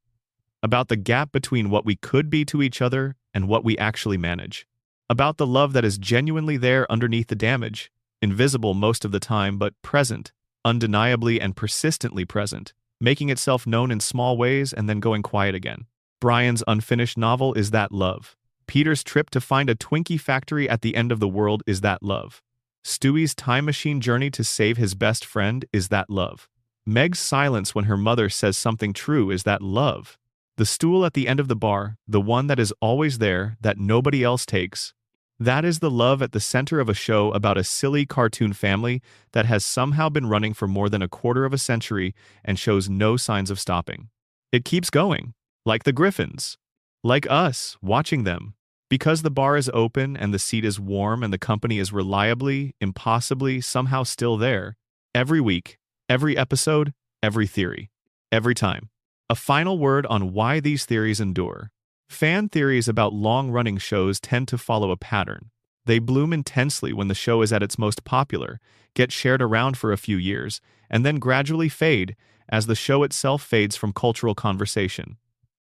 Speaker 1: About the gap between what we could be to each other and what we actually manage. About the love that is genuinely there underneath the damage, invisible most of the time but present, undeniably and persistently present, making itself known in small ways and then going quiet again. Brian's unfinished novel is that love. Peter's trip to find a Twinkie factory at the end of the world is that love. Stewie's time machine journey to save his best friend is that love. Meg's silence when her mother says something true is that love. The stool at the end of the bar, the one that is always there, that nobody else takes. That is the love at the center of a show about a silly cartoon family that has somehow been running for more than a quarter of a century and shows no signs of stopping. It keeps going, like the Griffins, like us, watching them. Because the bar is open and the seat is warm and the company is reliably, impossibly, somehow still there. Every week, every episode, every theory. Every time. A final word on why these theories endure. Fan theories about long-running shows tend to follow a pattern. They bloom intensely when the show is at its most popular, get shared around for a few years, and then gradually fade as the show itself fades from cultural conversation.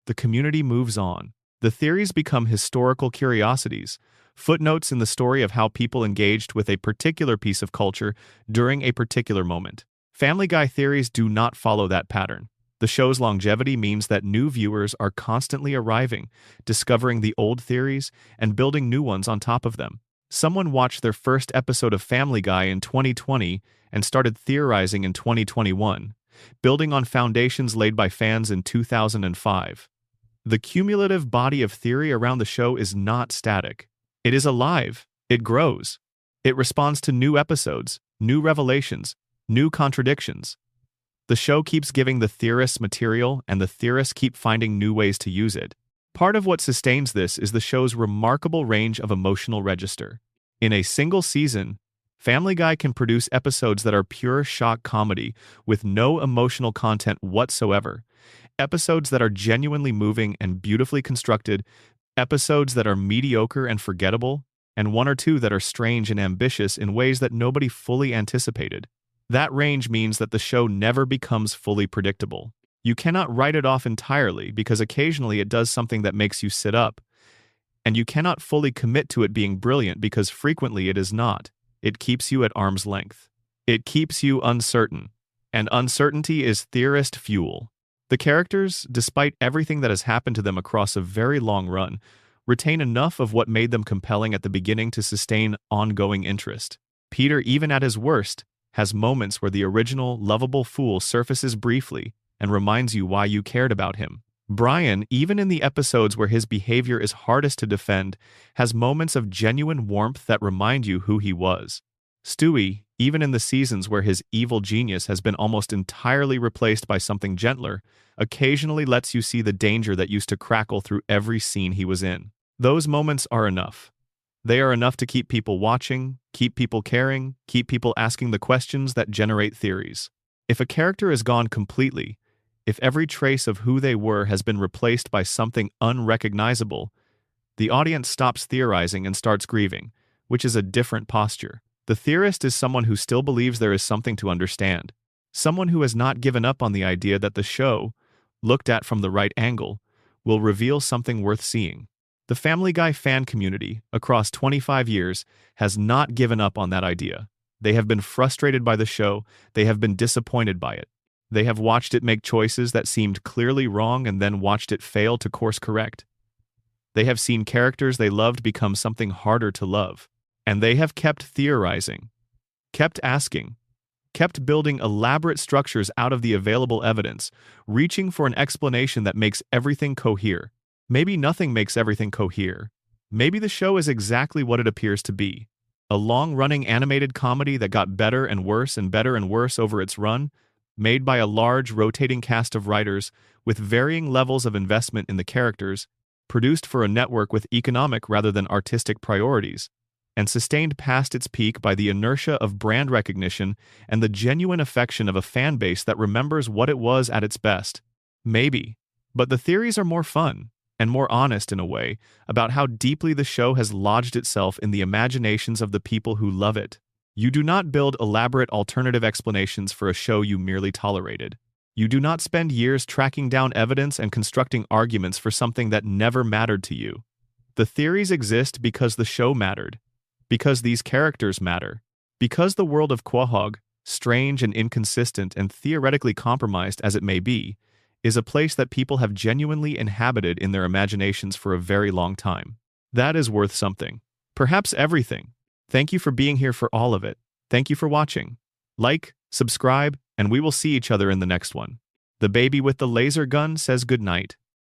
Speaker 1: The community moves on. The theories become historical curiosities, footnotes in the story of how people engaged with a particular piece of culture during a particular moment. Family Guy theories do not follow that pattern. The show's longevity means that new viewers are constantly arriving, discovering the old theories, and building new ones on top of them. Someone watched their first episode of Family Guy in 2020 and started theorizing in 2021, building on foundations laid by fans in 2005. The cumulative body of theory around the show is not static. It is alive. It grows. It responds to new episodes, new revelations, new contradictions. The show keeps giving the theorists material, and the theorists keep finding new ways to use it. Part of what sustains this is the show's remarkable range of emotional register. In a single season, Family Guy can produce episodes that are pure shock comedy with no emotional content whatsoever. Episodes that are genuinely moving and beautifully constructed, episodes that are mediocre and forgettable, and one or two that are strange and ambitious in ways that nobody fully anticipated. That range means that the show never becomes fully predictable. You cannot write it off entirely because occasionally it does something that makes you sit up, and you cannot fully commit to it being brilliant because frequently it is not. It keeps you at arm's length. It keeps you uncertain, and uncertainty is theorist fuel. The characters, despite everything that has happened to them across a very long run, retain enough of what made them compelling at the beginning to sustain ongoing interest. Peter, even at his worst, has moments where the original, lovable fool surfaces briefly and reminds you why you cared about him. Brian, even in the episodes where his behavior is hardest to defend, has moments of genuine warmth that remind you who he was. Stewie, even in the seasons where his evil genius has been almost entirely replaced by something gentler, occasionally lets you see the danger that used to crackle through every scene he was in. Those moments are enough. They are enough to keep people watching, keep people caring, keep people asking the questions that generate theories. If a character is gone completely, if every trace of who they were has been replaced by something unrecognizable, the audience stops theorizing and starts grieving, which is a different posture. The theorist is someone who still believes there is something to understand, someone who has not given up on the idea that the show, looked at from the right angle, will reveal something worth seeing. The Family Guy fan community, across 25 years, has not given up on that idea. They have been frustrated by the show, they have been disappointed by it. They have watched it make choices that seemed clearly wrong and then watched it fail to course correct. They have seen characters they loved become something harder to love. And they have kept theorizing, kept asking, kept building elaborate structures out of the available evidence, reaching for an explanation that makes everything cohere. Maybe nothing makes everything cohere. Maybe the show is exactly what it appears to be. A long-running animated comedy that got better and worse and better and worse over its run, made by a large, rotating cast of writers with varying levels of investment in the characters, produced for a network with economic rather than artistic priorities, and sustained past its peak by the inertia of brand recognition and the genuine affection of a fan base that remembers what it was at its best. Maybe. But the theories are more fun, and more honest in a way, about how deeply the show has lodged itself in the imaginations of the people who love it. You do not build elaborate alternative explanations for a show you merely tolerated. You do not spend years tracking down evidence and constructing arguments for something that never mattered to you. The theories exist because the show mattered, because these characters matter, because the world of Quahog, strange and inconsistent and theoretically compromised as it may be, is a place that people have genuinely inhabited in their imaginations for a very long time. That is worth something. Perhaps everything. Thank you for being here for all of it. Thank you for watching. Like, subscribe, and we will see each other in the next one. The baby with the laser gun says good night.